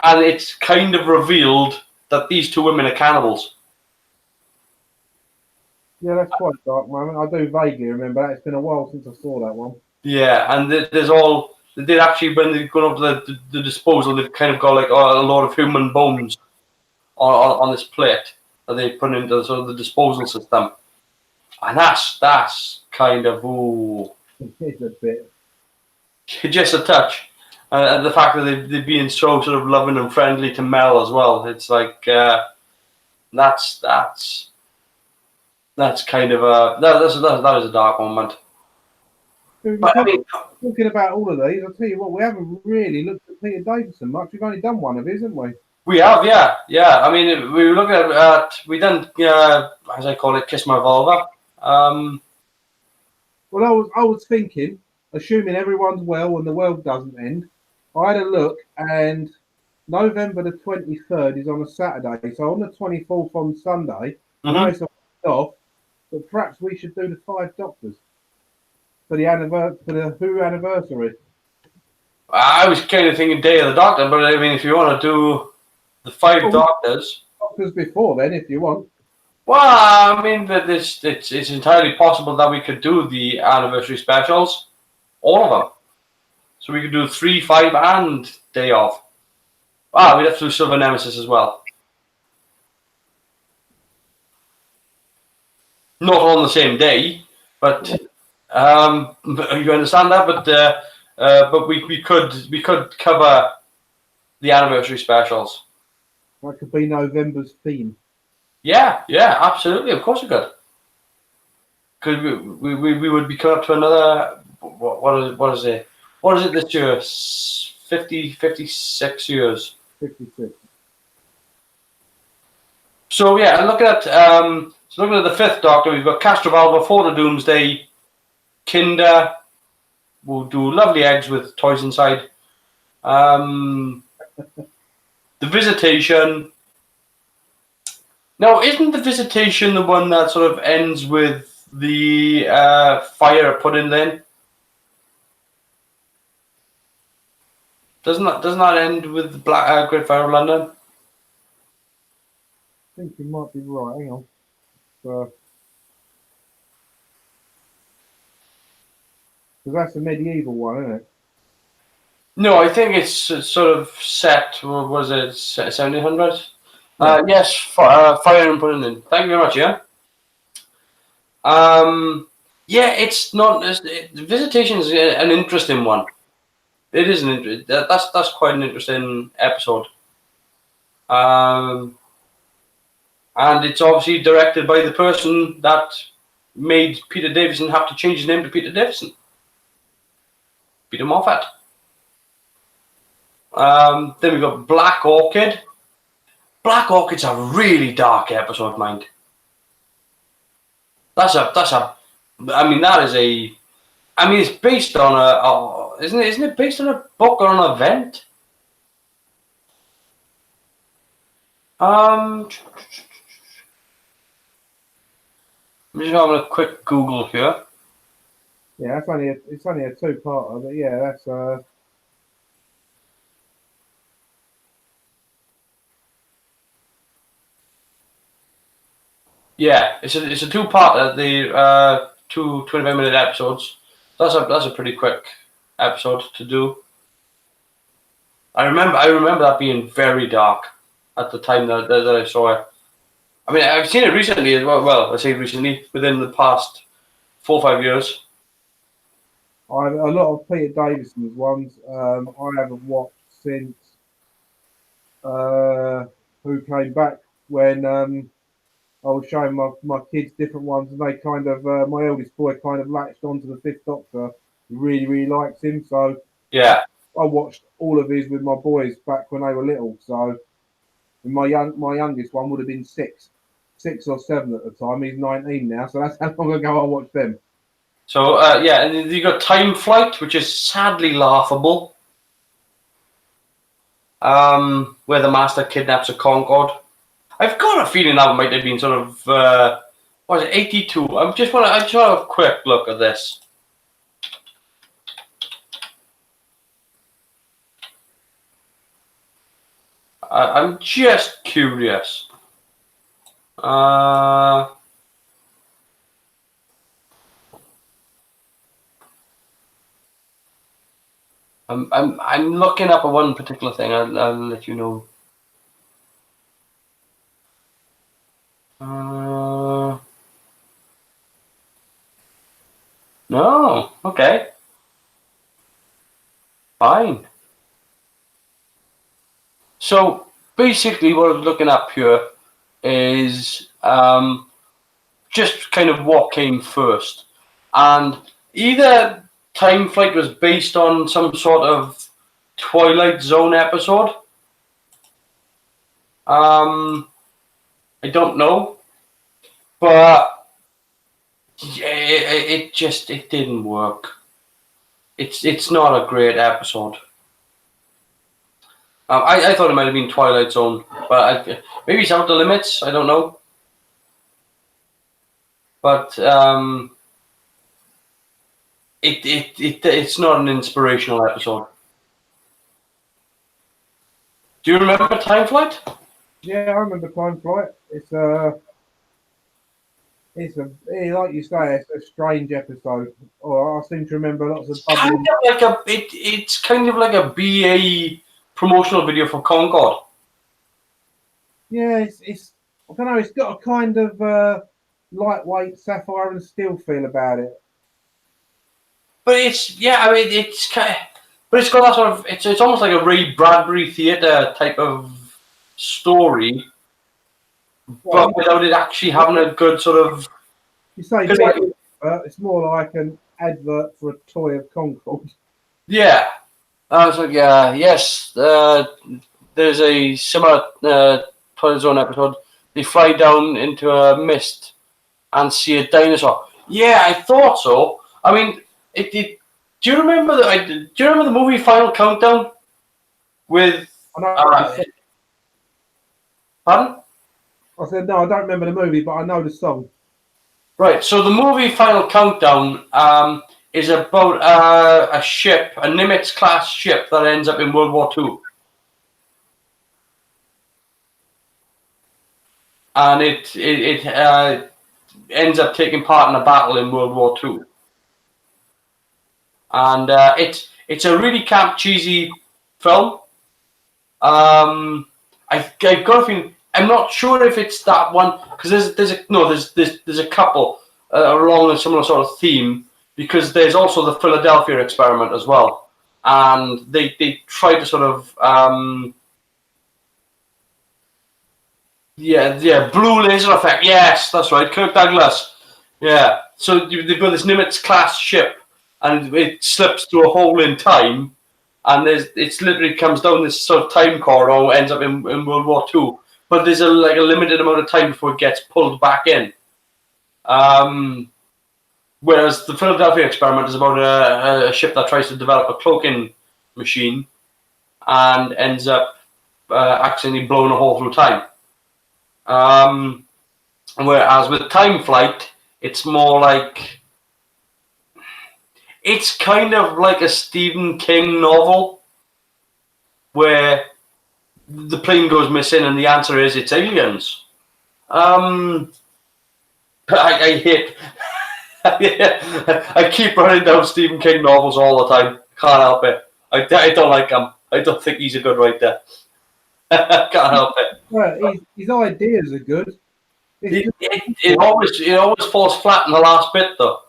and it's kind of revealed that these two women are cannibals. Yeah, that's quite a dark moment. I do vaguely remember that. It's been a while since I saw that one. Yeah, and they did actually, when they've gone up to the disposal, they've kind of got like a lot of human bones on this plate that they put into sort of the disposal system, and that's kind of It's a bit. just a touch, and the fact that they're being so sort of loving and friendly to Mel as well. It's like that's kind of that is a dark moment. But I mean, Talking about all of these, I'll tell you what, we haven't really looked at Peter Davison much. We've only done one of his, haven't we? we have, yeah. I mean, we were looking at we done as I call it, Kiss My Vulva. Well, I was thinking, assuming everyone's well and the world doesn't end, I had a look, and November the 23rd is on a Saturday. So on the 24th on Sunday, I know it's a week off, but perhaps we should do the 5 Doctors for the Who anniversary. I was kind of thinking Day of the Doctor, but I mean, if you want to do the 5 Doctors. Doctors before then, if you want. Well, I mean, that it's entirely possible that we could do the anniversary specials, all of them. So we could do 3, 5, and Day Off. Ah, we'd have to do Silver Nemesis as well. Not on the same day, but you understand that. But we could cover the anniversary specials. That could be November's theme. Yeah, absolutely. Of course we could. Because we would be coming up to another. What is it? What is it this year? 56 years. 56. So yeah, and looking at the 5th Doctor, we've got Castrovalva, Ford of Doomsday, Kinder. We'll do lovely eggs with toys inside. The Visitation. Now, isn't the Visitation the one that sort of ends with the fire put in then? Doesn't that end with the Great Fire of London? I think you might be right. Hang on. Because that's a medieval one, isn't it? No, I think it's sort of set. What was it? 1700s? Yes, fire and put it in. Thank you very much. Yeah. Yeah, it's not. Visitation is an interesting one. It is that's quite an interesting episode. And it's obviously directed by the person that made Peter Davison have to change his name to Peter Davison. Peter Moffat. Then we got Black Orchid. Black Orchid's a really dark episode, mind. I mean, it's based on isn't it based on a book or an event? I'm just having a quick Google here. Yeah, it's only a two-parter, but yeah, that's Yeah, it's a two-parter. The two 25-minute episodes. That's a pretty quick episode to do. I remember that being very dark at the time that I saw it. I mean, I've seen it recently as well. Well, I say recently, within the past 4 or 5 years. a lot of Peter Davison's ones. I haven't watched since Who Came Back, when I was showing my kids different ones, and they kind of my eldest boy kind of latched onto the Fifth Doctor. He really likes him, so Yeah. I watched all of his with my boys back when they were little. So my youngest one would have been 6 or 7 at the time. He's 19 now, so that's how long ago I watched them. So yeah, and you got Time Flight, which is sadly laughable. Where the Master kidnaps a Concorde. I've got a feeling that might have been sort of what was it, 82? I just want to have a quick look at this. I'm just curious. I'm looking up at one particular thing. I'll let you know. No. Okay. Fine. So basically, what I'm looking up here is just kind of what came first, and either Time Flight was based on some sort of Twilight Zone episode. I don't know, but it didn't work. It's not a great episode. I thought it might have been Twilight Zone, but maybe it's Outer Limits. I don't know, but it's not an inspirational episode. Do you remember Time Flight? Yeah, I remember Time Flight. It's like you say, it's a strange episode. Or I seem to remember lots of. It's kind of like a BA promotional video for Concorde. Yeah, it's I don't know. It's got a kind of lightweight Sapphire and Steel feel about it. But it's got that sort of it's almost like a Ray Bradbury theatre type of story, but without it actually having a good sort of. You say it's more like an advert for a toy of Concorde. Yeah, I was like, yes. There's a similar Twilight Zone episode. They fly down into a mist and see a dinosaur. Yeah, I thought so. I mean, do you remember the movie Final Countdown with? Pardon? I said no, I don't remember the movie, but I know the song. Right. So the movie Final Countdown is about a ship, a Nimitz class ship that ends up in World War II. And it ends up taking part in a battle in World War II. And it's a really camp cheesy film. I've got a feeling. I'm not sure if it's that one because there's a couple along a similar sort of theme, because there's also the Philadelphia Experiment as well, and they try to sort of blue laser effect. Yes, that's right. Kirk Douglas Yeah. So they've got this Nimitz class ship, and it slips through a hole in time, and it's literally comes down this sort of time corridor, ends up in World War II. But there's a limited amount of time before it gets pulled back in. Whereas the Philadelphia experiment is about a ship that tries to develop a cloaking machine and ends up accidentally blowing a hole through time. Whereas with Time Flight, it's more like, it's kind of like a Stephen King novel where the plane goes missing and the answer is it's aliens. I hate. I keep running down Stephen King novels all the time. Can't help it. I don't like him. I don't think he's a good writer. Can't help it. Well, his ideas are good. It always falls flat in the last bit, though.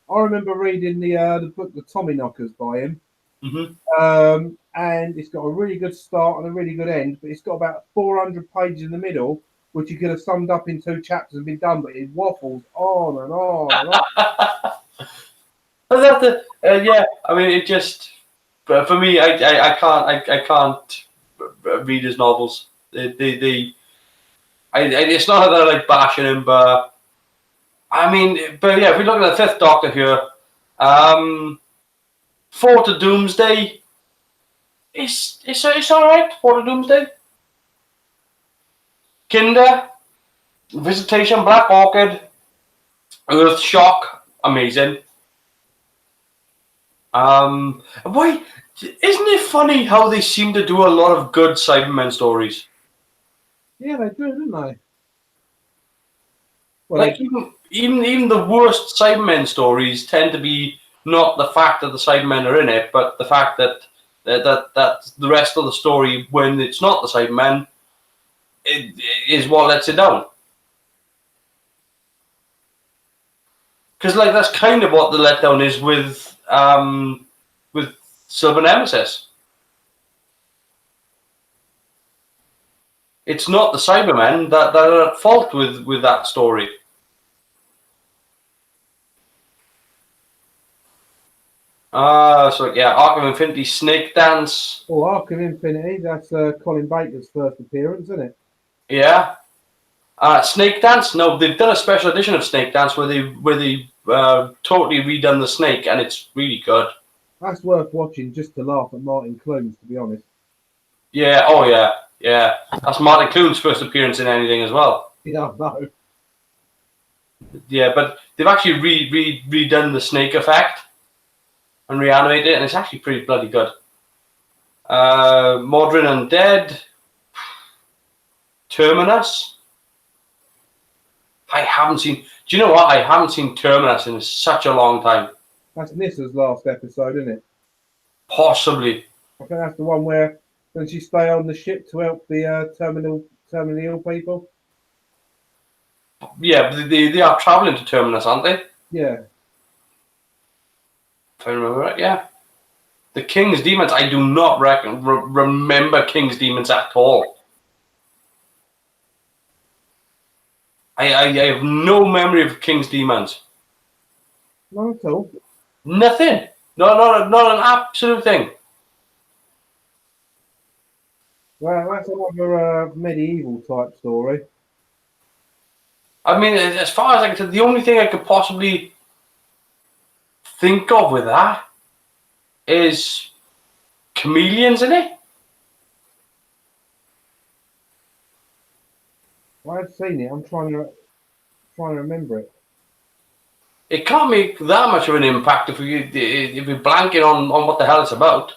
I remember reading the book The Tommyknockers by him. Mm-hmm. And it's got a really good start and a really good end, but it's got about 400 pages in the middle, which you could have summed up in 2 chapters and been done, but it waffles on and on and on. Yeah, I mean, it just, for me, I can't read his novels. It's not that I like bashing him, but I mean, but yeah, if we look at the Fifth Doctor here, Fort of Doomsday, it's all right. Fort of Doomsday, Kinder, Visitation, Black Orchid, Earth Shock, amazing. Why isn't it funny how they seem to do a lot of good Cybermen stories? Yeah, they do, don't they? Well, Like even the worst Cybermen stories tend to be not the fact that the Cybermen are in it, but the fact that the rest of the story, when it's not the Cybermen, it is what lets it down. Because like that's kind of what the letdown is with Silver Nemesis. It's not the Cybermen that are at fault with that story. So yeah, Arc of Infinity, Snake Dance. Oh, Arc of Infinity, that's Colin Baker's first appearance, isn't it? Yeah. Snake Dance. No, they've done a special edition of Snake Dance where they totally redone the snake, and it's really good. That's worth watching just to laugh at Martin Clunes, to be honest. Yeah. Oh yeah. Yeah. That's Martin Clunes' first appearance in anything as well. Yeah, no. Yeah, but they've actually redone the snake effect and reanimated it, and it's actually pretty bloody good. Mordrin Undead, Terminus. I haven't seen. Do you know what? I haven't seen Terminus in such a long time. That's Nissa's last episode, isn't it? Possibly. I think that's the one where does she stay on the ship to help the terminally ill people? Yeah, but they are traveling to Terminus, aren't they? Yeah. If I remember right, yeah. The King's Demons. I do not remember King's Demons at all. I have no memory of King's Demons. Not at all. Nothing. Not an absolute thing. Well, that's another medieval type story. I mean, as far as I can tell, the only thing I could possibly think of with that is chameleons in it. I've seen it. I'm trying to remember it. It can't make that much of an impact if you're blanking on what the hell it's about.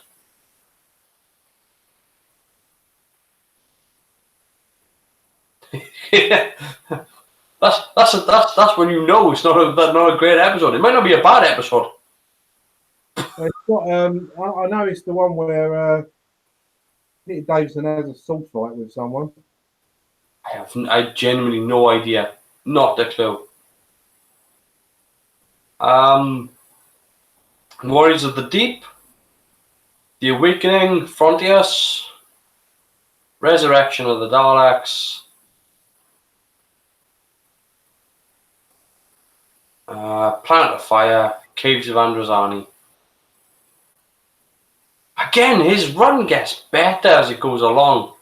That's when you know it's not a great episode. It might not be a bad episode. It's got I know it's the one where Nick Davison has a sword fight with someone. I genuinely no idea. Not a clue. Warriors of the Deep, The Awakening, Frontiers, Resurrection of the Daleks, Planet of Fire, Caves of Androzani. Again, his run gets better as it goes along.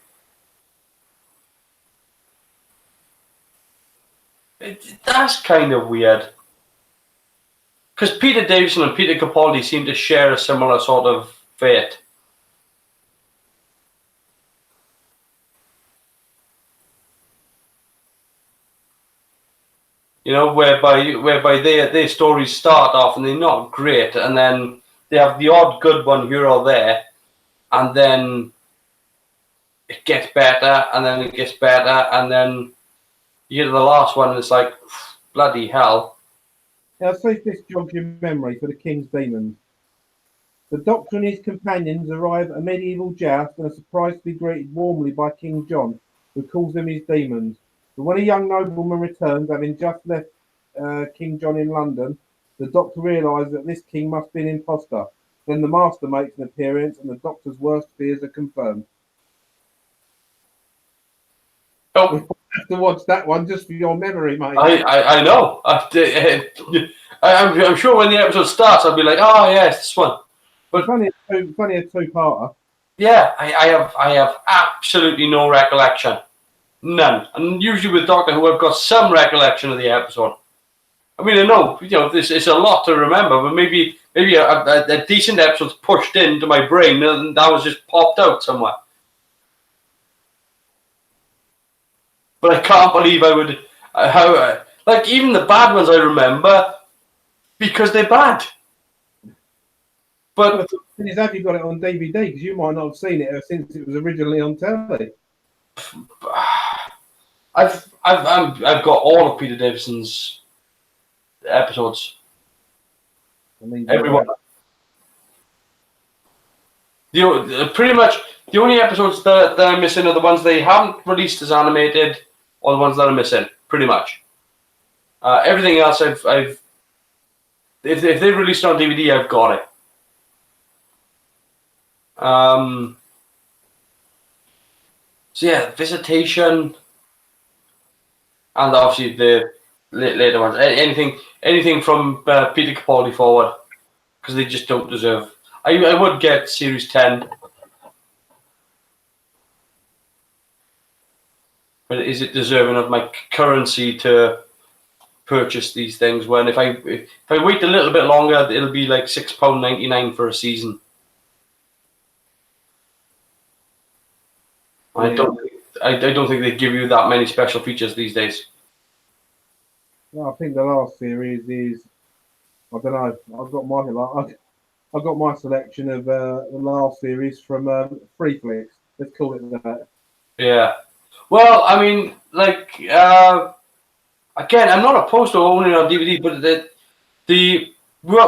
That's kind of weird. Because Peter Davison and Peter Capaldi seem to share a similar sort of fate. You know, whereby their stories start off and they're not great, and then they have the odd good one here or there, and then it gets better, and then it gets better, and then you get to the last one and it's like, bloody hell. Now, see if this jogs your memory for the King's Demons. The Doctor and his companions arrive at a medieval joust and are surprised to be greeted warmly by King John, who calls them his demons. But when a young nobleman returns, having just left King John in London, the Doctor realises that this king must be an impostor. Then the Master makes an appearance and the Doctor's worst fears are confirmed. Oh, We have to watch that one just for your memory, mate. I know. I'm sure when the episode starts, I'll be like, oh yes, this one. But Funny a two-parter. yeah, I have absolutely no recollection, none. And usually with Doctor Who, I've got some recollection of the episode. I mean, I know this is a lot to remember, but maybe a decent episode's pushed into my brain and that was just popped out somewhere. But I can't believe I would like even the bad ones I remember because they're bad. But The thing is, have you got it on DVD? Because you might not have seen it since it was originally on telly. I've got all of Peter Davison's episodes. I mean, Everyone. Pretty much the only episodes that I'm missing are the ones they haven't released as animated, or the ones that I'm missing. Pretty much. Everything else, if they released on DVD, I've got it. So yeah, Visitation, and obviously the later ones. Anything from Peter Capaldi forward, because they just don't deserve. I would get Series 10, but is it deserving of my currency to purchase these things? When if I wait a little bit longer, it'll be like £6.99 for a season. I don't think they give you that many special features these days. Well, I think the last series is, I don't know. I've got my selection of the last series from Freeflix. Let's call it that. Yeah. Well, I mean, like again, I'm not opposed to owning it on DVD, but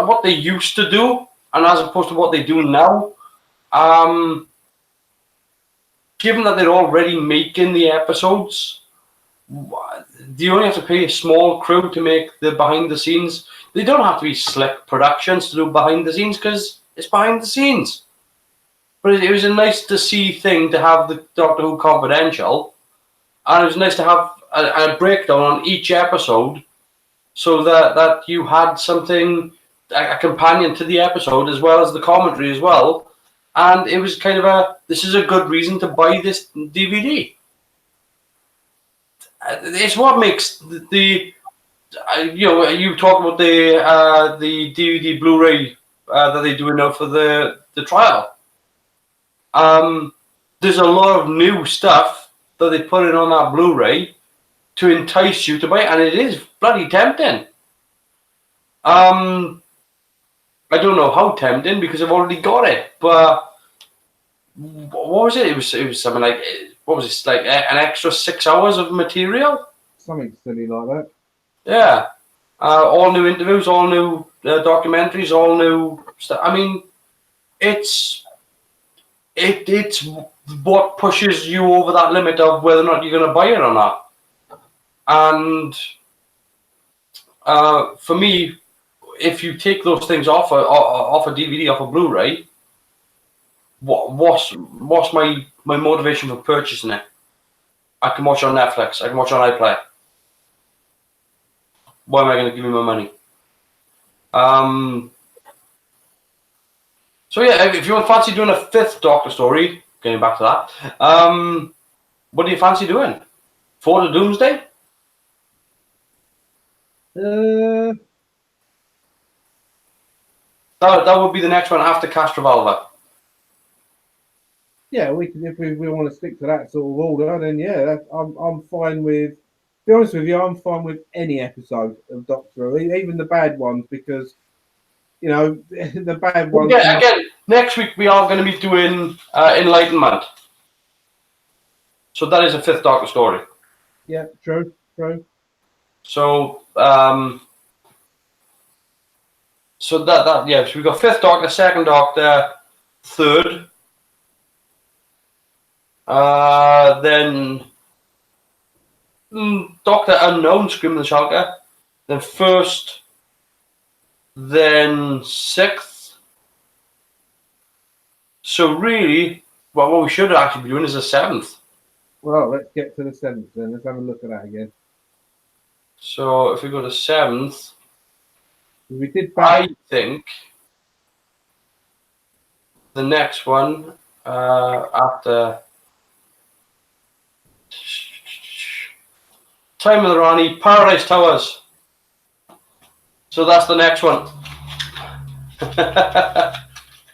what they used to do, and as opposed to what they do now, given that they're already making the episodes, do you only have to pay a small crew to make the behind the scenes? They don't have to be slick productions to do behind the scenes because it's behind the scenes. But it was a nice to see thing to have the Doctor Who Confidential, and it was nice to have a breakdown on each episode, so that you had something, a companion to the episode as well as the commentary as well. And it was kind of this is a good reason to buy this DVD. It's what makes you talk about the DVD Blu-ray that they're doing now for the trial. There's a lot of new stuff that they put in on that Blu-ray to entice you to buy it, and it is bloody tempting. I don't know how tempting because I've already got it, but what was it? It was something like, what was it, like an extra 6 hours of material? Something silly like that. Yeah. All new interviews, all new documentaries, all new stuff. I mean, it's what pushes you over that limit of whether or not you're going to buy it or not. And for me, if you take those things off a DVD, off a Blu-ray, what's my motivation for purchasing it? I can watch it on Netflix. I can watch it on iPlayer. Why am I going to give you my money? So yeah, if you fancy doing a 5th Doctor story, getting back to that, what do you fancy doing? For the Doomsday? That would be the next one after Castrovalva. Yeah, we can, if we want to stick to that sort of order, then yeah, I'm fine with. To be honest with you, I'm fine with any episode of Doctor Who, even the bad ones, because you know the bad ones. Yeah, again, next week we are going to be doing Enlightenment. So that is a 5th Doctor story. Yeah, true. So so that yeah, so we got 5th Doctor, 2nd Doctor, 3rd. Then Doctor Unknown, Scream of the Shulker. Then 1st. Then 6th. So really, well, what we should actually be doing is a 7th. Well, let's get to the 7th then. Let's have a look at that again. So if we go to 7th, We did back. I think the next one after Time of the Rani, Paradise Towers. So that's the next one.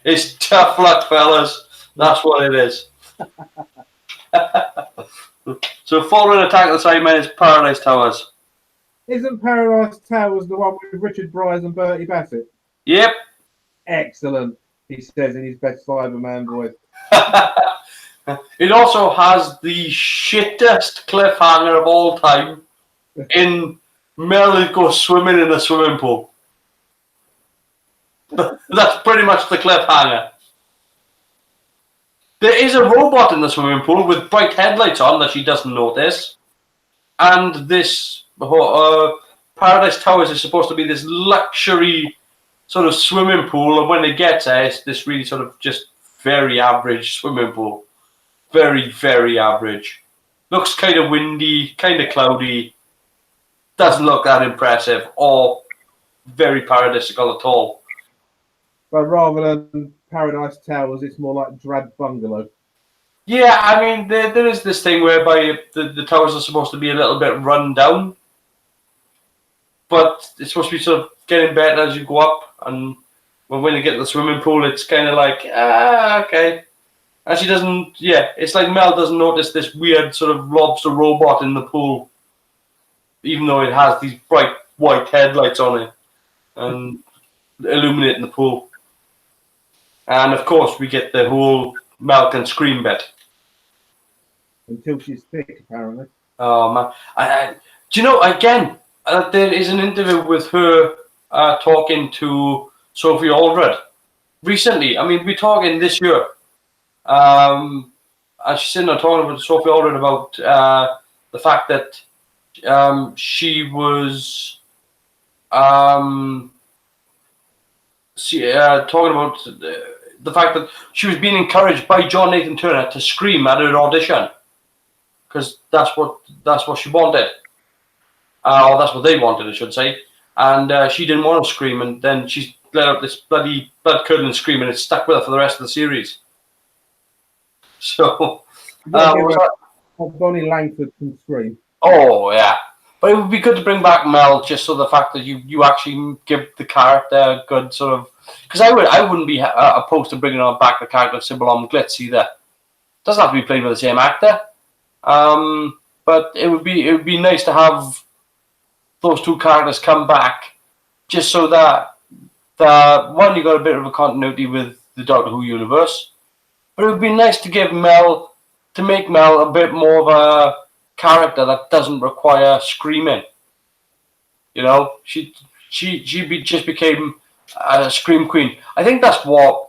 It's tough luck, fellas. That's what it is. So following Attack of the Cybermen is Paradise Towers. Isn't Paradise Towers the one with Richard Bryce and Bertie Bassett? Yep. Excellent, he says in his best Cyberman voice. It also has the shittest cliffhanger of all time in Mel goes swimming in a swimming pool. That's pretty much the cliffhanger. There is a robot in the swimming pool with bright headlights on that she doesn't notice. And this Paradise Towers is supposed to be this luxury sort of swimming pool. And when it gets there, it's this really sort of just very average swimming pool. Very, very average. Looks kind of windy, kind of cloudy. Doesn't look that impressive or very paradisical at all. But rather than Paradise Towers, it's more like Drab Bungalow. Yeah, I mean, there is this thing whereby the towers are supposed to be a little bit run down. But it's supposed to be sort of getting better as you go up. And when you get to the swimming pool, it's kind of like, okay. And she doesn't, it's like Mel doesn't notice this weird sort of lobster robot in the pool. Even though it has these bright white headlights on it. And illuminating the pool. And of course, we get the whole Mel can scream bit. Until she's thick, apparently. Oh, man. Do you know, again, there is an interview with her talking to Sophie Aldred recently. I mean, we're talking this year. And she's sitting there talking with Sophie Aldred about the fact that she was talking about the fact that she was being encouraged by John Nathan Turner to scream at her audition because that's what she wanted, or that's what they wanted, I should say. And she didn't want to scream, and then she let out this bloody blood-curdling scream, and it stuck with her for the rest of the series. So, Bonnie Langford can scream. Oh yeah, but it would be good to bring back Mel, just so the fact that you actually give the character a good sort of, because I wouldn't be opposed to bringing on back the character of Sybil Glitz either. Doesn't have to be played by the same actor, but it would be nice to have those two characters come back, just so that one, you got a bit of a continuity with the Doctor Who universe, but it would be nice to make Mel a bit more of a character that doesn't require screaming. You know, she just became a scream queen. I think that's why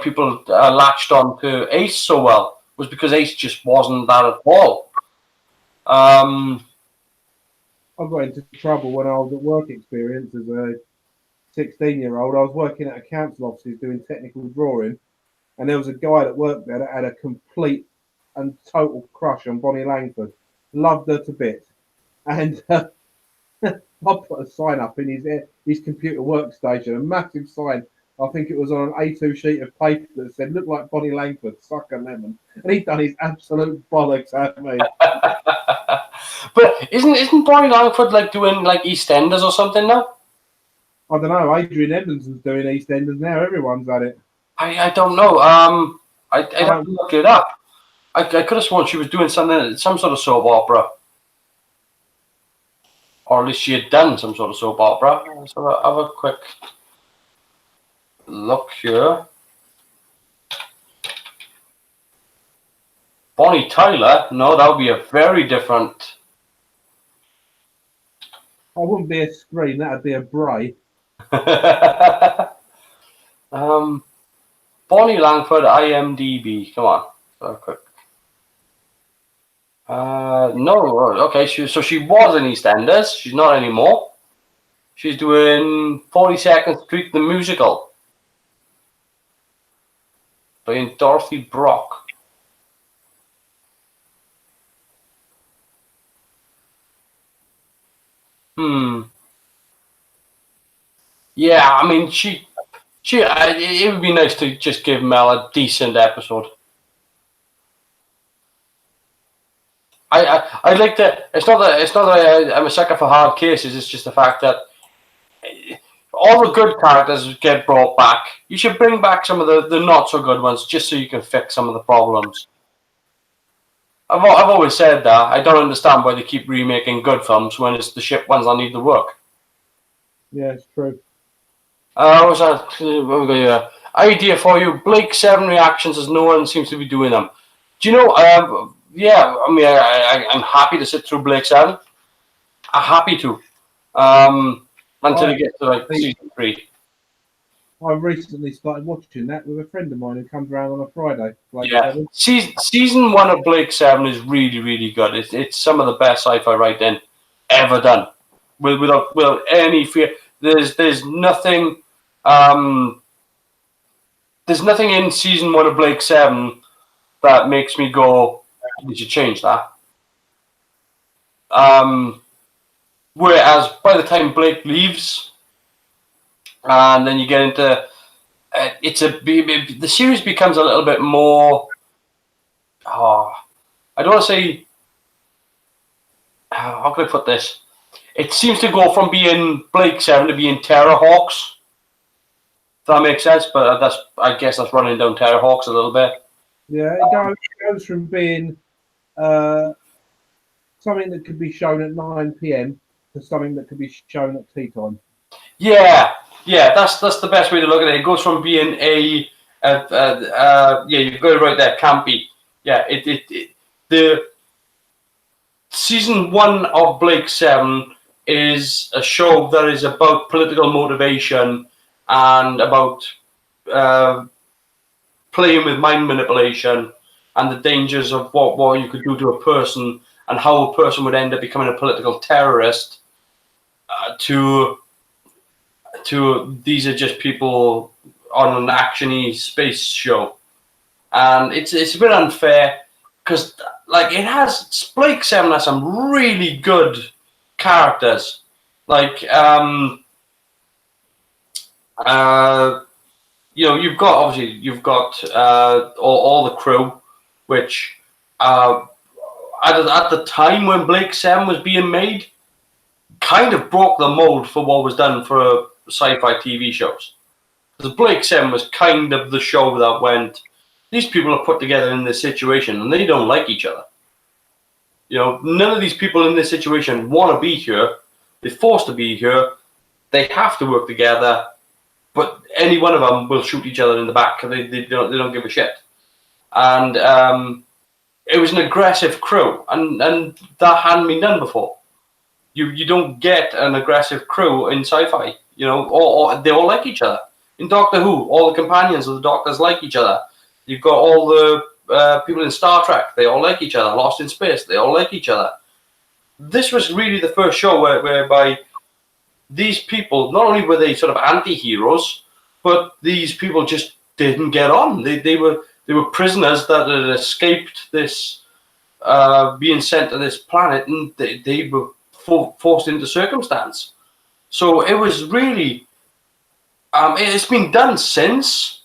people latched on to Ace so well, was because Ace just wasn't that at all. I got into trouble when I was at work experience as a 16-year-old. I was working at a council office doing technical drawing, and there was a guy that worked there that had a complete and total crush on Bonnie Langford. Loved her to bits. And I put a sign up in his computer workstation, a massive sign. I think it was on an A2 sheet of paper that said, "Look like Bonnie Langford, suck a lemon." And he'd done his absolute bollocks at me. But isn't Bonnie Langford like doing like EastEnders or something now? I don't know. Adrian Edmondson's doing EastEnders now. Everyone's at it. I don't know. I'd have to look it up. I could have sworn she was doing some sort of soap opera. Or at least she had done some sort of soap opera. So I'll have a quick look here. Bonnie Tyler? No, that would be a very different. I wouldn't be a screen. That'd be a Bray. Bonnie Langford, IMDb. Come on. So quick. No, okay. So she was in EastEnders. She's not anymore. She's doing 42nd Street the musical, playing Dorothy Brock. Yeah, I mean, it would be nice to just give Mel a decent episode. I like that. It's not that I'm a sucker for hard cases. It's just the fact that all the good characters get brought back. You should bring back some of the not so good ones, just so you can fix some of the problems. I've always said that. I don't understand why they keep remaking good films when it's the shit ones that need the work. Yeah, it's true. What was that? What we got here? Idea for you: Blake 7 reactions as no one seems to be doing them. Do you know? Yeah, I mean, I'm happy to sit through Blake 7. I'm happy to. Until it gets to like season 3. I recently started watching that with a friend of mine who comes around on a Friday. Like Yeah, season 1 of Blake 7 is really, really good. It's some of the best sci-fi writing ever done, without any fear. There's nothing. There's nothing in season 1 of Blake 7 that makes me go, "We should change that." Whereas by the time Blake leaves, and then you get into the series becomes a little bit more. I don't want to say. How can I put this? It seems to go from being Blake 7 to being Terrorhawks. If that makes sense, but I guess that's running down Terrorhawks a little bit. Yeah, it goes from being something that could be shown at 9 p.m. to something that could be shown at tea time. Yeah, that's the best way to look at it. It goes from being you've got it right there, campy. Yeah, the season 1 of Blake 7 is a show that is about political motivation and about playing with mind manipulation and the dangers of what you could do to a person and how a person would end up becoming a political terrorist. To these are just people on an actiony space show, and it's a bit unfair because like Blake 7 has some really good characters, like you've got all the crew, which at the time when Blake 7 was being made, kind of broke the mold for what was done for sci-fi TV shows. Because Blake 7 was kind of the show that went, these people are put together in this situation and they don't like each other. None of these people in this situation want to be here. They're forced to be here. They have to work together, but any one of them will shoot each other in the back. They don't give a shit. And it was an aggressive crew, and that hadn't been done before. You don't get an aggressive crew in sci-fi. Or they all like each other. In Doctor Who, all the companions of the Doctors like each other. You've got all the people in Star Trek, they all like each other. Lost in Space, they all like each other. This was really the first show whereby these people, not only were they sort of anti-heroes, but these people just didn't get on. They were prisoners that had escaped this being sent to this planet, and they were forced into circumstance. So it was really, it's been done since.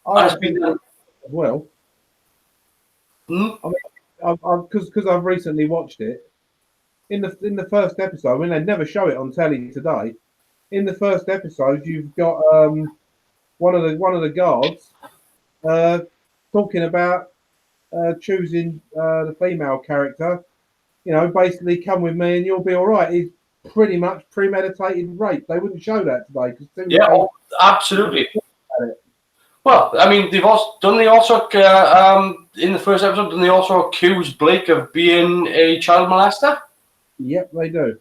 I It's think been done. as well. Hmm? Because I've recently watched it. In the first episode, I mean, they never show it on telly today. In the first episode, you've got one of the guards talking about choosing the female character. You know, basically, come with me and you'll be all right. It's pretty much premeditated rape. They wouldn't show that today because Yeah, absolutely. Well, I mean, they've also in the first episode, didn't they also accuse Blake of being a child molester? Yep, they do.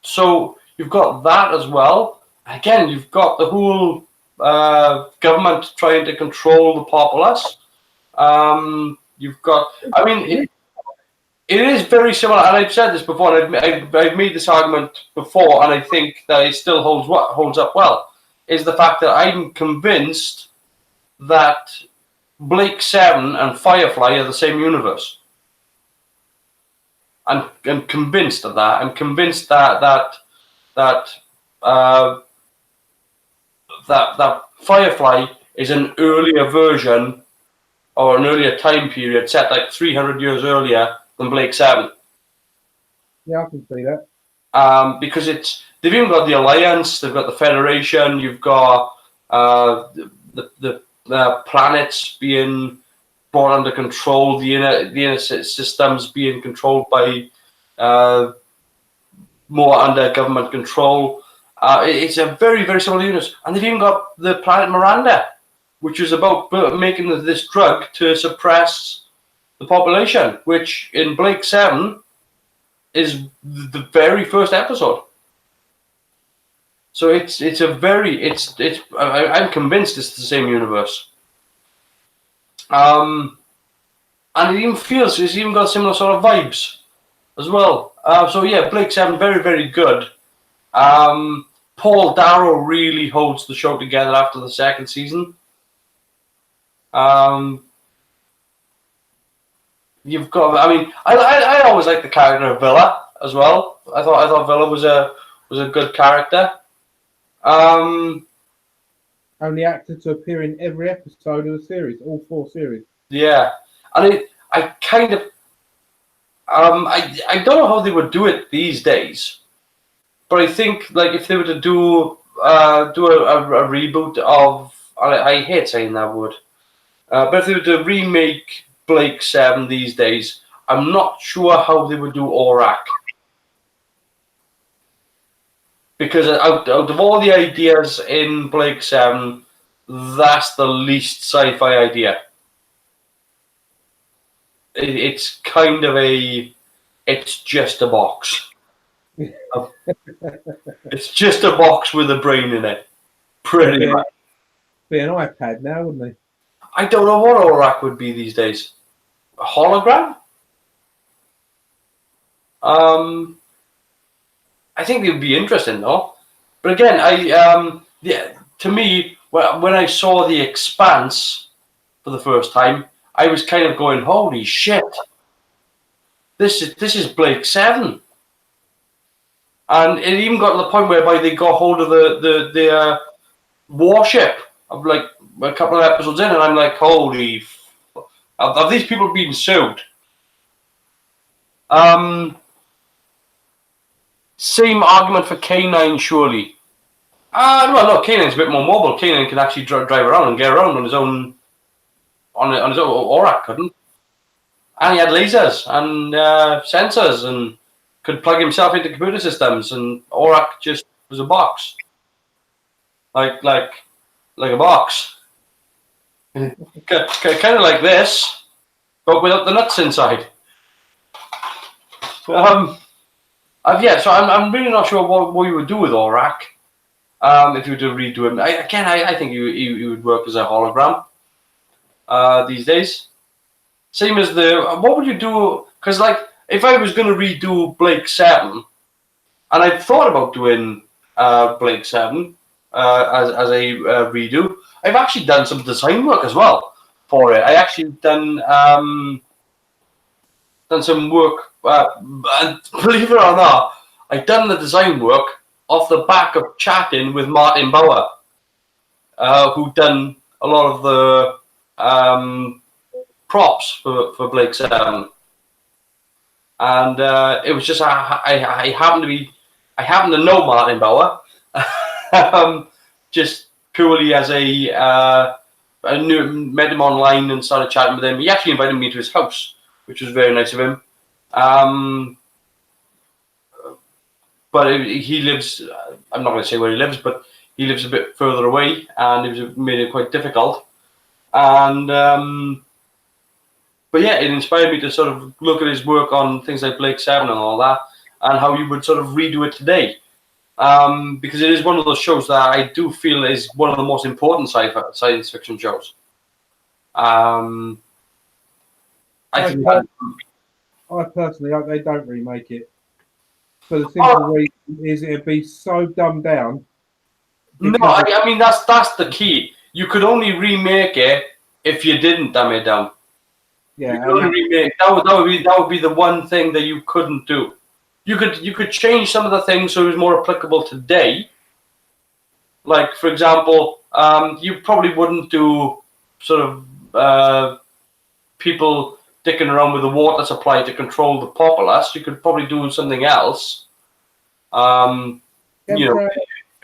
So you've got that as well. Again, you've got the whole government trying to control the populace. You've got, I mean, it is very similar, and I've said this before, and I've made this argument before, and I think that it still holds up well, is the fact that I'm convinced that Blake 7 and Firefly are the same universe. I'm convinced of that. I'm convinced that Firefly is an earlier version or an earlier time period set like 300 years earlier than Blake 7. Yeah, I can see that. Because they've even got the Alliance, they've got the Federation, you've got the planets being brought under control, the inner systems being controlled by more under government control. It's a very, very similar universe. And they've even got the planet Miranda, which is about making this drug to suppress the population, which in Blake 7 is the very first episode. So I'm convinced it's the same universe. And it even feels, it's even got similar sort of vibes as well. So yeah, Blake 7, very, very good. Paul Darrow really holds the show together after the second season. You've got, I mean, I always liked the character of Villa as well. I thought Villa was a good character. Only actor to appear in every episode of the series, all 4 series. Yeah, and I kind of, I don't know how they would do it these days, but I think like if they were to do a reboot of, I hate saying that word, but if they were to remake Blake 7 these days, I'm not sure how they would do Aurak. Because out of all the ideas in Blake 7, that's the least sci-fi idea. It's kind of it's just a box. It's just a box with a brain in it. Pretty much. Be an iPad now, wouldn't they? I don't know what Aurak would be these days. A hologram? I think it would be interesting though. But again, to me, when I saw The Expanse for the first time, I was kind of going, "Holy shit! This is Blake 7." And it even got to the point whereby they got hold of the warship of like a couple of episodes in, and I'm like, "Holy! Have these people been sued?" Same argument for K9, surely. Well, no, K9's a bit more mobile. K9 can actually drive around and get around on his own. On his own, Aurak couldn't. And he had lasers and sensors and could plug himself into computer systems. And Aurak just was a box, like a box, kind of like this, but without the nuts inside. Yeah, so I'm really not sure what you would do with Aurak if you were to redo him. I think he would work as a hologram these days. Same as what would you do? Because like if I was going to redo Blake 7, and I've thought about doing Blake 7 as a redo, I've actually done some design work as well for it. I actually done done some work, and believe it or not, I've done the design work off the back of chatting with Martin Bauer, who done a lot of the props for Blake 7. And it was just I happened to know Martin Bauer, just purely as I met him online and started chatting with him. He actually invited me to his house, which was very nice of him. But he lives, I'm not going to say where he lives, but he lives a bit further away, and it made it quite difficult. And but yeah, it inspired me to sort of look at his work on things like Blake 7 and all that, and how you would sort of redo it today. Because it is one of those shows that I do feel is one of the most important science fiction shows. I think I personally hope they don't remake it. For the simple reason is it'd be so dumbed down. No, I mean that's the key. You could only remake it if you didn't dumb it down. Yeah, you could only remake that would be the one thing that you couldn't do. You could change some of the things so it was more applicable today. Like, for example, you probably wouldn't do sort of people dicking around with the water supply to control the populace. You could probably do something else. You know,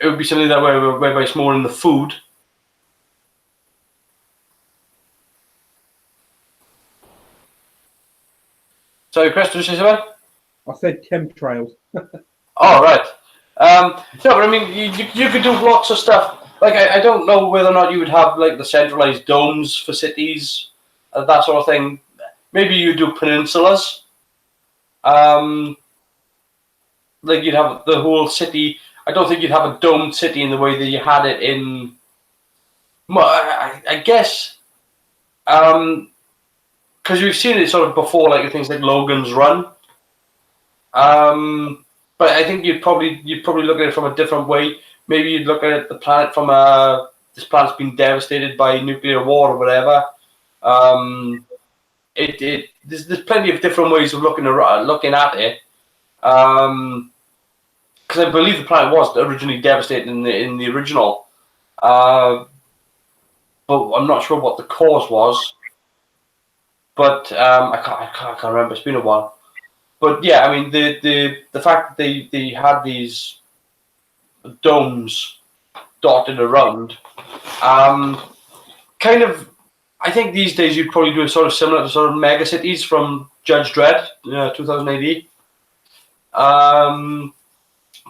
it would be something that whereby it's more in the food. Sorry, Chris, did you say something? I said chemtrails. Oh, right. No, but I mean, you could do lots of stuff. Like, I don't know whether or not you would have, like, the centralized domes for cities, that sort of thing. Maybe you do peninsulas. Like, you'd have the whole city. I don't think you'd have a domed city in the way that you had it in... Well, I guess... because we've seen it sort of before, like things like Logan's Run. But I think you'd probably look at it from a different way. Maybe you'd look at the planet from this planet's been devastated by nuclear war or whatever. There's plenty of different ways of looking at it. Because I believe the planet was originally devastated in the original, but I'm not sure what the cause was. But I can't remember. It's been a while. But yeah, I mean the fact that they had these domes dotted around, kind of. I think these days you'd probably do it sort of similar to sort of mega cities from Judge Dredd, 2000 AD.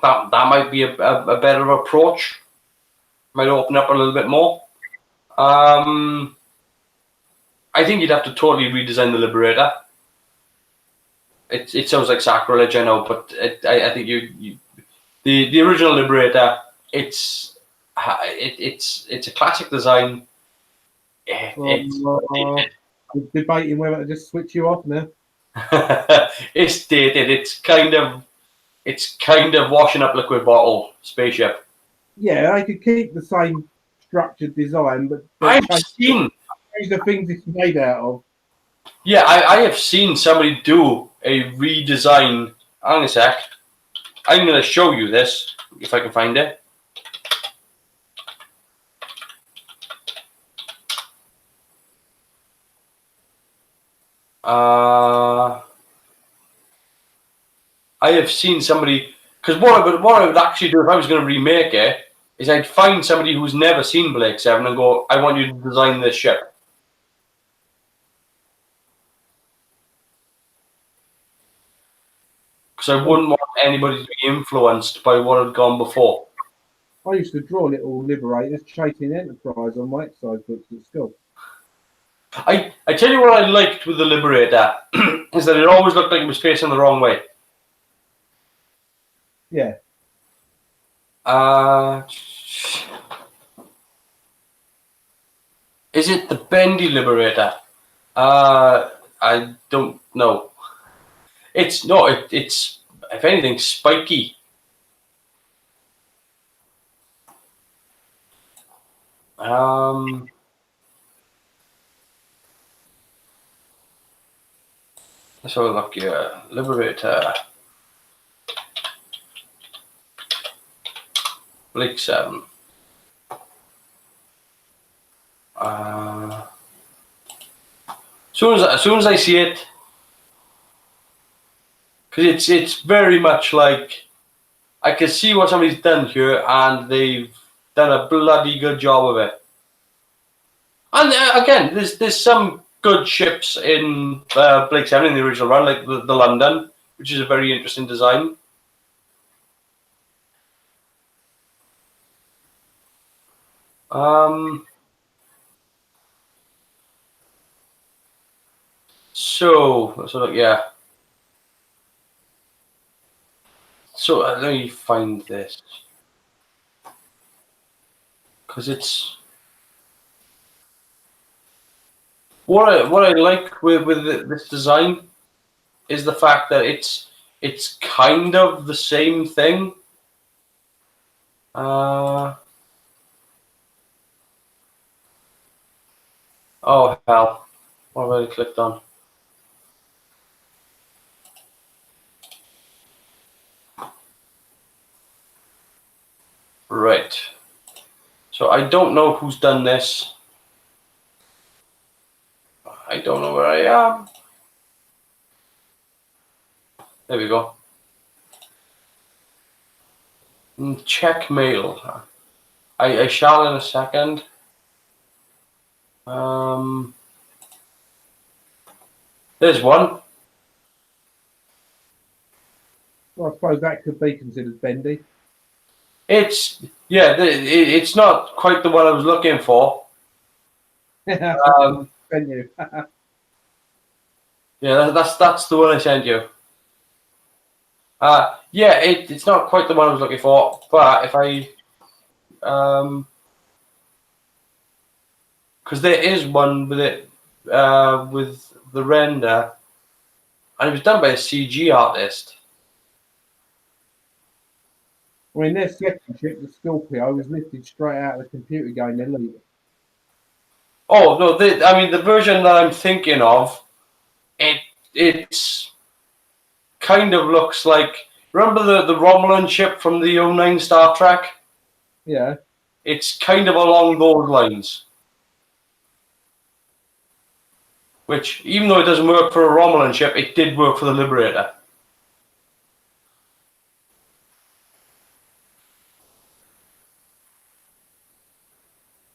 That might be a better approach. Might open up a little bit more. I think you'd have to totally redesign the Liberator. It sounds like sacrilege, I know, but I think the original Liberator. It's a classic design. I'm debating whether to just switch you off now. It's dated. It's kind of washing up liquid bottle spaceship. Yeah, I could keep the same structured design, but I've seen the things it's made out of. Yeah, I have seen somebody do a redesign. Hang on a sec. I'm going to show you this if I can find it. I have seen somebody, because what I would actually do if I was going to remake it is I'd find somebody who's never seen Blake 7 and go, I want you to design this ship. Because I wouldn't want anybody to be influenced by what had gone before. I used to draw little Liberators chasing Enterprise on my exercise books at school. I tell you what I liked with the Liberator is that it always looked like it was facing the wrong way. Yeah. Is it the bendy Liberator? I don't know. It's if anything spiky. Let's have a look here. Liberator. Blake 7. As soon as I see it, because it's very much like I can see what somebody's done here, and they've done a bloody good job of it. And again, there's some good ships in Blake 7 in the original run, like the London, which is a very interesting design. So look, yeah. So let me find this, because it's what I like with this design is the fact that it's kind of the same thing. Oh hell, what have I clicked on? Right. So I don't know who's done this. I don't know where I am. There we go. Check mail. I shall in a second. There's one. Well, I suppose that could be considered bendy. It's it's not quite the one I was looking for. Venue. Yeah, that's the one I sent you. Yeah, it's not quite the one I was looking for, but if I because there is one with it with the render, and it was done by a CG artist. I mean, their second ship, the Scorpio, was lifted straight out of the computer game Elite. Oh no, I mean the version that I'm thinking of, it's kind of looks like, remember the Romulan ship from the 09 Star Trek? Yeah. It's kind of along those lines. Which, even though it doesn't work for a Romulan ship, it did work for the Liberator.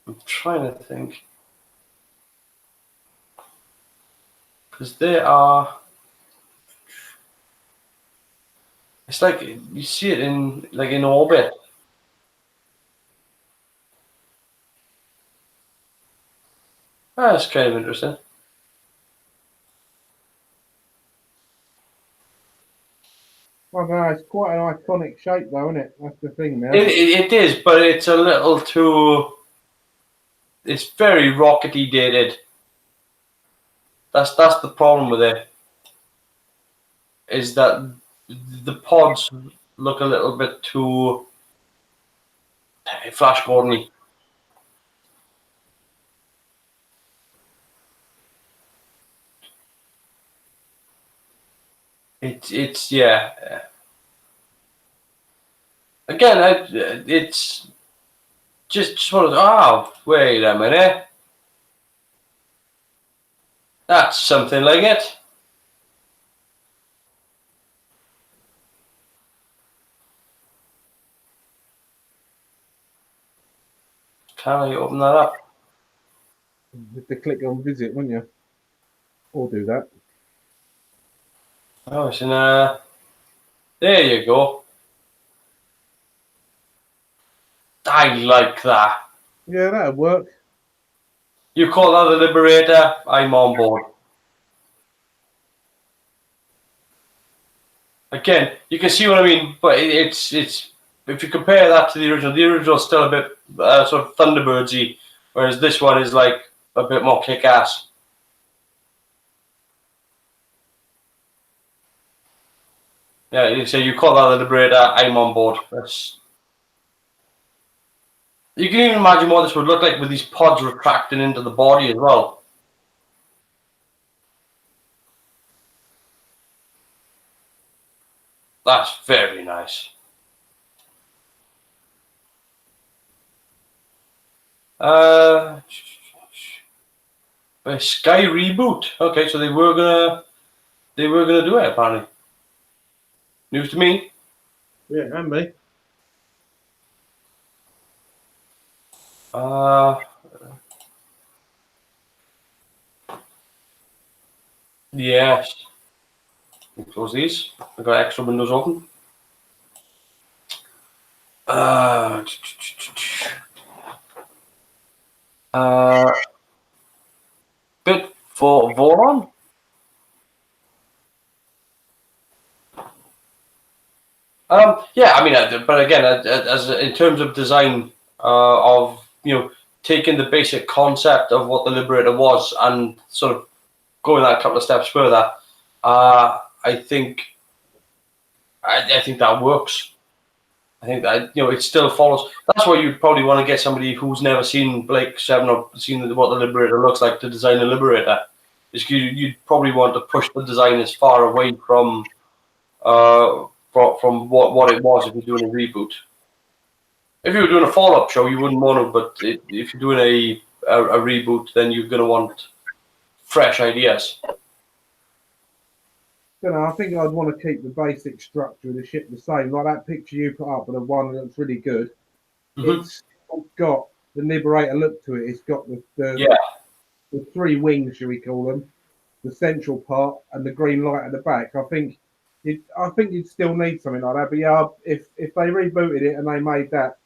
I'm trying to think. Because they are... It's like, you see it in orbit. That's kind of interesting. I don't know, it's quite an iconic shape though, isn't it? That's the thing now. It is, but it's a little too... It's very rockety dated. That's the problem with it. Is that the pods look a little bit too Flash Gordon-y. It's yeah. Again, it's just one of the, oh, wait a minute. That's something like it. Can I open that up? You have to click on visit, wouldn't you? Or do that. Oh, it's in a... There you go. I like that. Yeah, that'd work. You call that a Liberator, I'm on board. Again, you can see what I mean, but it's if you compare that to the original is still a bit sort of Thunderbirdsy, whereas this one is like a bit more kick-ass. Yeah, you say you call that a Liberator, I'm on board. You can even imagine what this would look like with these pods retracting into the body as well. That's very nice. Sky reboot. Okay, so they were gonna do it apparently. News to me. Yeah, and me. Yes. Close these. I've got extra windows open. Bit for Voron. Yeah, I mean, but again, as in terms of design, of taking the basic concept of what the Liberator was and sort of going that a couple of steps further, I think that works. I think that it still follows. That's why you'd probably want to get somebody who's never seen Blake 7 or seen what the Liberator looks like to design a Liberator. You'd probably want to push the design as far away from what it was if you're doing a reboot. If you were doing a follow-up show, you wouldn't want to. But if you're doing a reboot, then you're going to want fresh ideas. I think I'd want to keep the basic structure of the ship the same. Like that picture you put up, and the one that's really good. Mm-hmm. It's got the Liberator look to it. It's got the 3 wings, shall we call them, the central part, and the green light at the back. I think you'd still need something like that. But yeah, if they rebooted it and they made that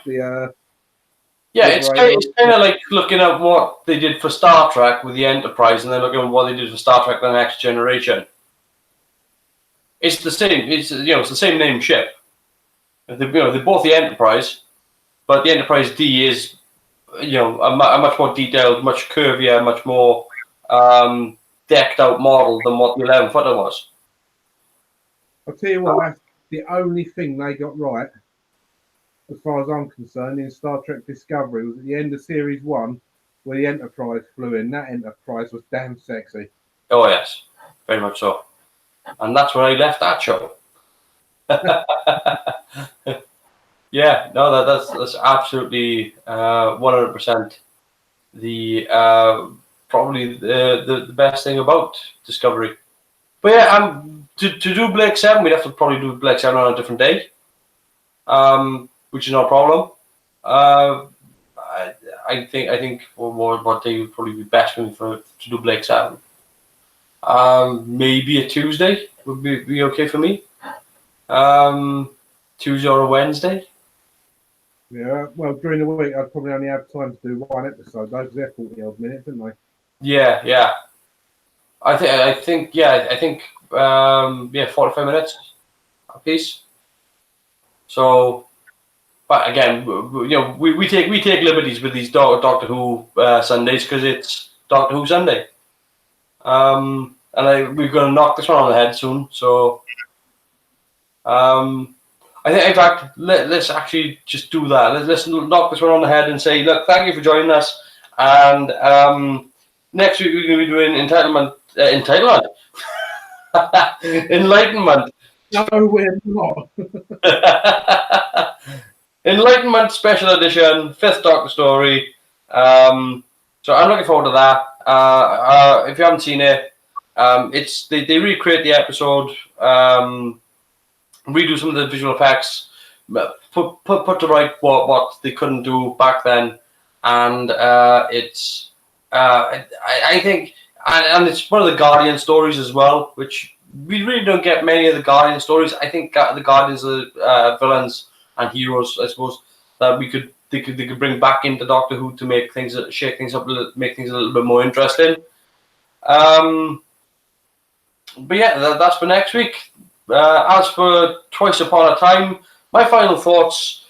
it's kind of like looking at what they did for Star Trek with the Enterprise, and then looking at what they did for Star Trek: The Next Generation. It's the same. It's the same name ship. They're both the Enterprise, but the Enterprise D is a much more detailed, much curvier, much more decked out model than what the 11-footer was. I'll tell you what, that's the only thing they got right, as far as I'm concerned, in Star Trek Discovery, was at the end of Series 1, where the Enterprise flew in. That Enterprise was damn sexy. Oh, yes. Very much so. And that's where I left that show. Yeah, no, that's absolutely 100% the probably the best thing about Discovery. But yeah, to do Blake 7, we'd have to probably do Blake 7 on a different day, which is no problem. I think what day would probably be best for me to do Blake 7. Maybe a Tuesday would be okay for me. Tuesday or a Wednesday. Yeah, well, during the week, I'd probably only have time to do one episode, though, because they're 40-odd minutes, aren't they? Yeah. I think 45 minutes a piece. So, but again, we take liberties with these Doctor Who Sundays because it's Doctor Who Sunday. And we're going to knock this one on the head soon. So, I think, in fact, let's actually just do that. Let's knock this one on the head and say, look, thank you for joining us. And next week we're going to be doing Enlightenment. No, we're not. Enlightenment Special Edition, 5th Doctor story. So I'm looking forward to that. If you haven't seen it, it's they recreate the episode, redo some of the visual effects, put to right what they couldn't do back then, and it's I think, and it's one of the Guardian stories as well, which we really don't get many of the Guardian stories. I think the Guardians are villains and heroes, I suppose, that they could bring back into Doctor Who to make things, shake things up, make things a little bit more interesting. But yeah, that's for next week. As for Twice Upon a Time, my final thoughts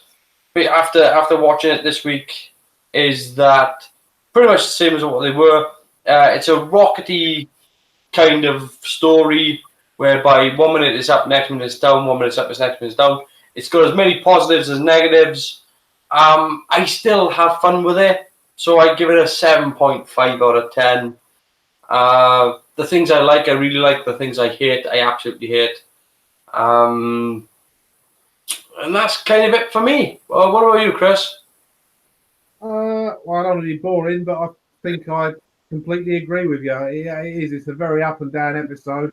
after watching it this week is that pretty much the same as what they were. It's a rockety kind of story whereby 1 minute it's up, next minute it's down, 1 minute it's up, next minute it's down. It's got as many positives as negatives. I still have fun with it, so I give it a 7.5 out of 10. The things I like, I really like. The things I hate, I absolutely hate. And that's kind of it for me. Well, what about you, Chris? Well, I don't want to be boring, but I think I completely agree with you. It is. It's a very up and down episode.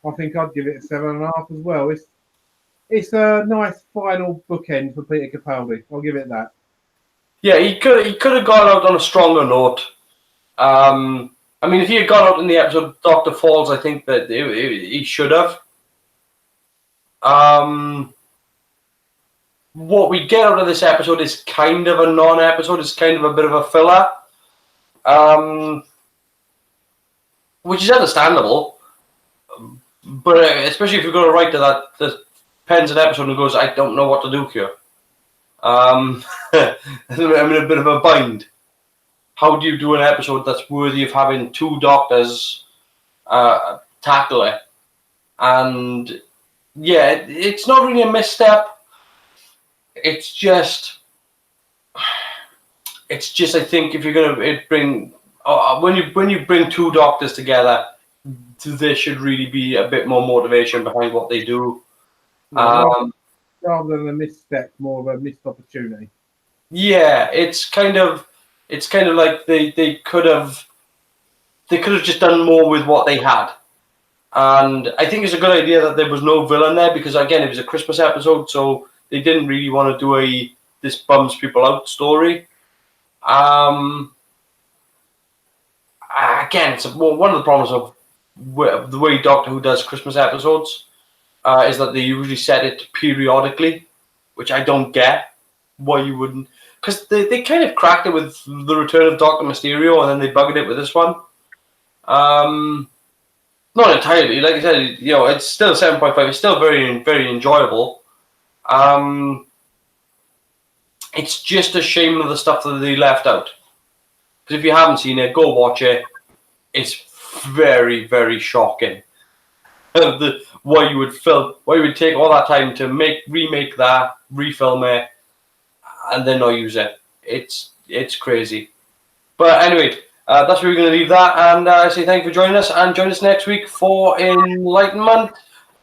I think I'd give it a 7.5 as well. It's a nice final bookend for Peter Capaldi. I'll give it that. Yeah, he could have gone out on a stronger note. I mean, if he had gone out in the episode of Dr. Falls, I think that he should have. What we get out of this episode is kind of a non-episode. It's kind of a bit of a filler, which is understandable. But especially if you're going to write to that pens an episode and goes, I don't know what to do here. I'm in a bit of a bind. How do you do an episode that's worthy of having 2 doctors tackle it? And yeah, it's not really a misstep. It's just I think if you're gonna bring when you bring 2 doctors together, there should really be a bit more motivation behind what they do. Rather than a misstep, more of a missed opportunity. Yeah, it's kind of like they could have just done more with what they had. And I think it's a good idea that there was no villain there because, again, it was a Christmas episode, so they didn't really want to do this bums people out story. Again, it's one of the problems of the way Doctor Who does Christmas episodes is that they usually set it periodically, which I don't get why you wouldn't. Because they kind of cracked it with the return of Dr. Mysterio, and then they buggered it with this one. Not entirely, like I said, it's still 7.5. It's still very, very enjoyable. It's just a shame of the stuff that they left out. Because if you haven't seen it, go watch it. It's very, very shocking. Why you would take all that time to remake that, refilm it, and then not use it. It's crazy. But anyway, that's where we're going to leave that. And I say thank you for joining us. And join us next week for Enlightenment.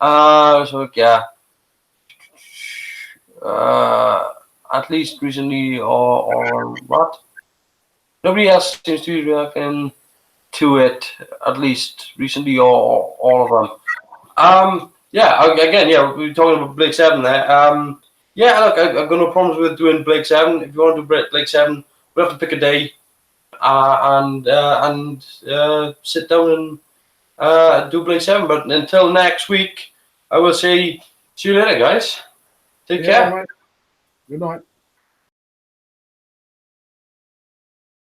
So, yeah. At least recently or what? Nobody else seems to be reacting to it, at least recently or all of them. Yeah, again, yeah, we were talking about Blake 7 there. Yeah, look, I've got no problems with doing Blake 7. If you want to do Blake 7, we'll have to pick a day and sit down and do Blake 7. But until next week, I will say, see you later, guys. Take care. Mate. Good night.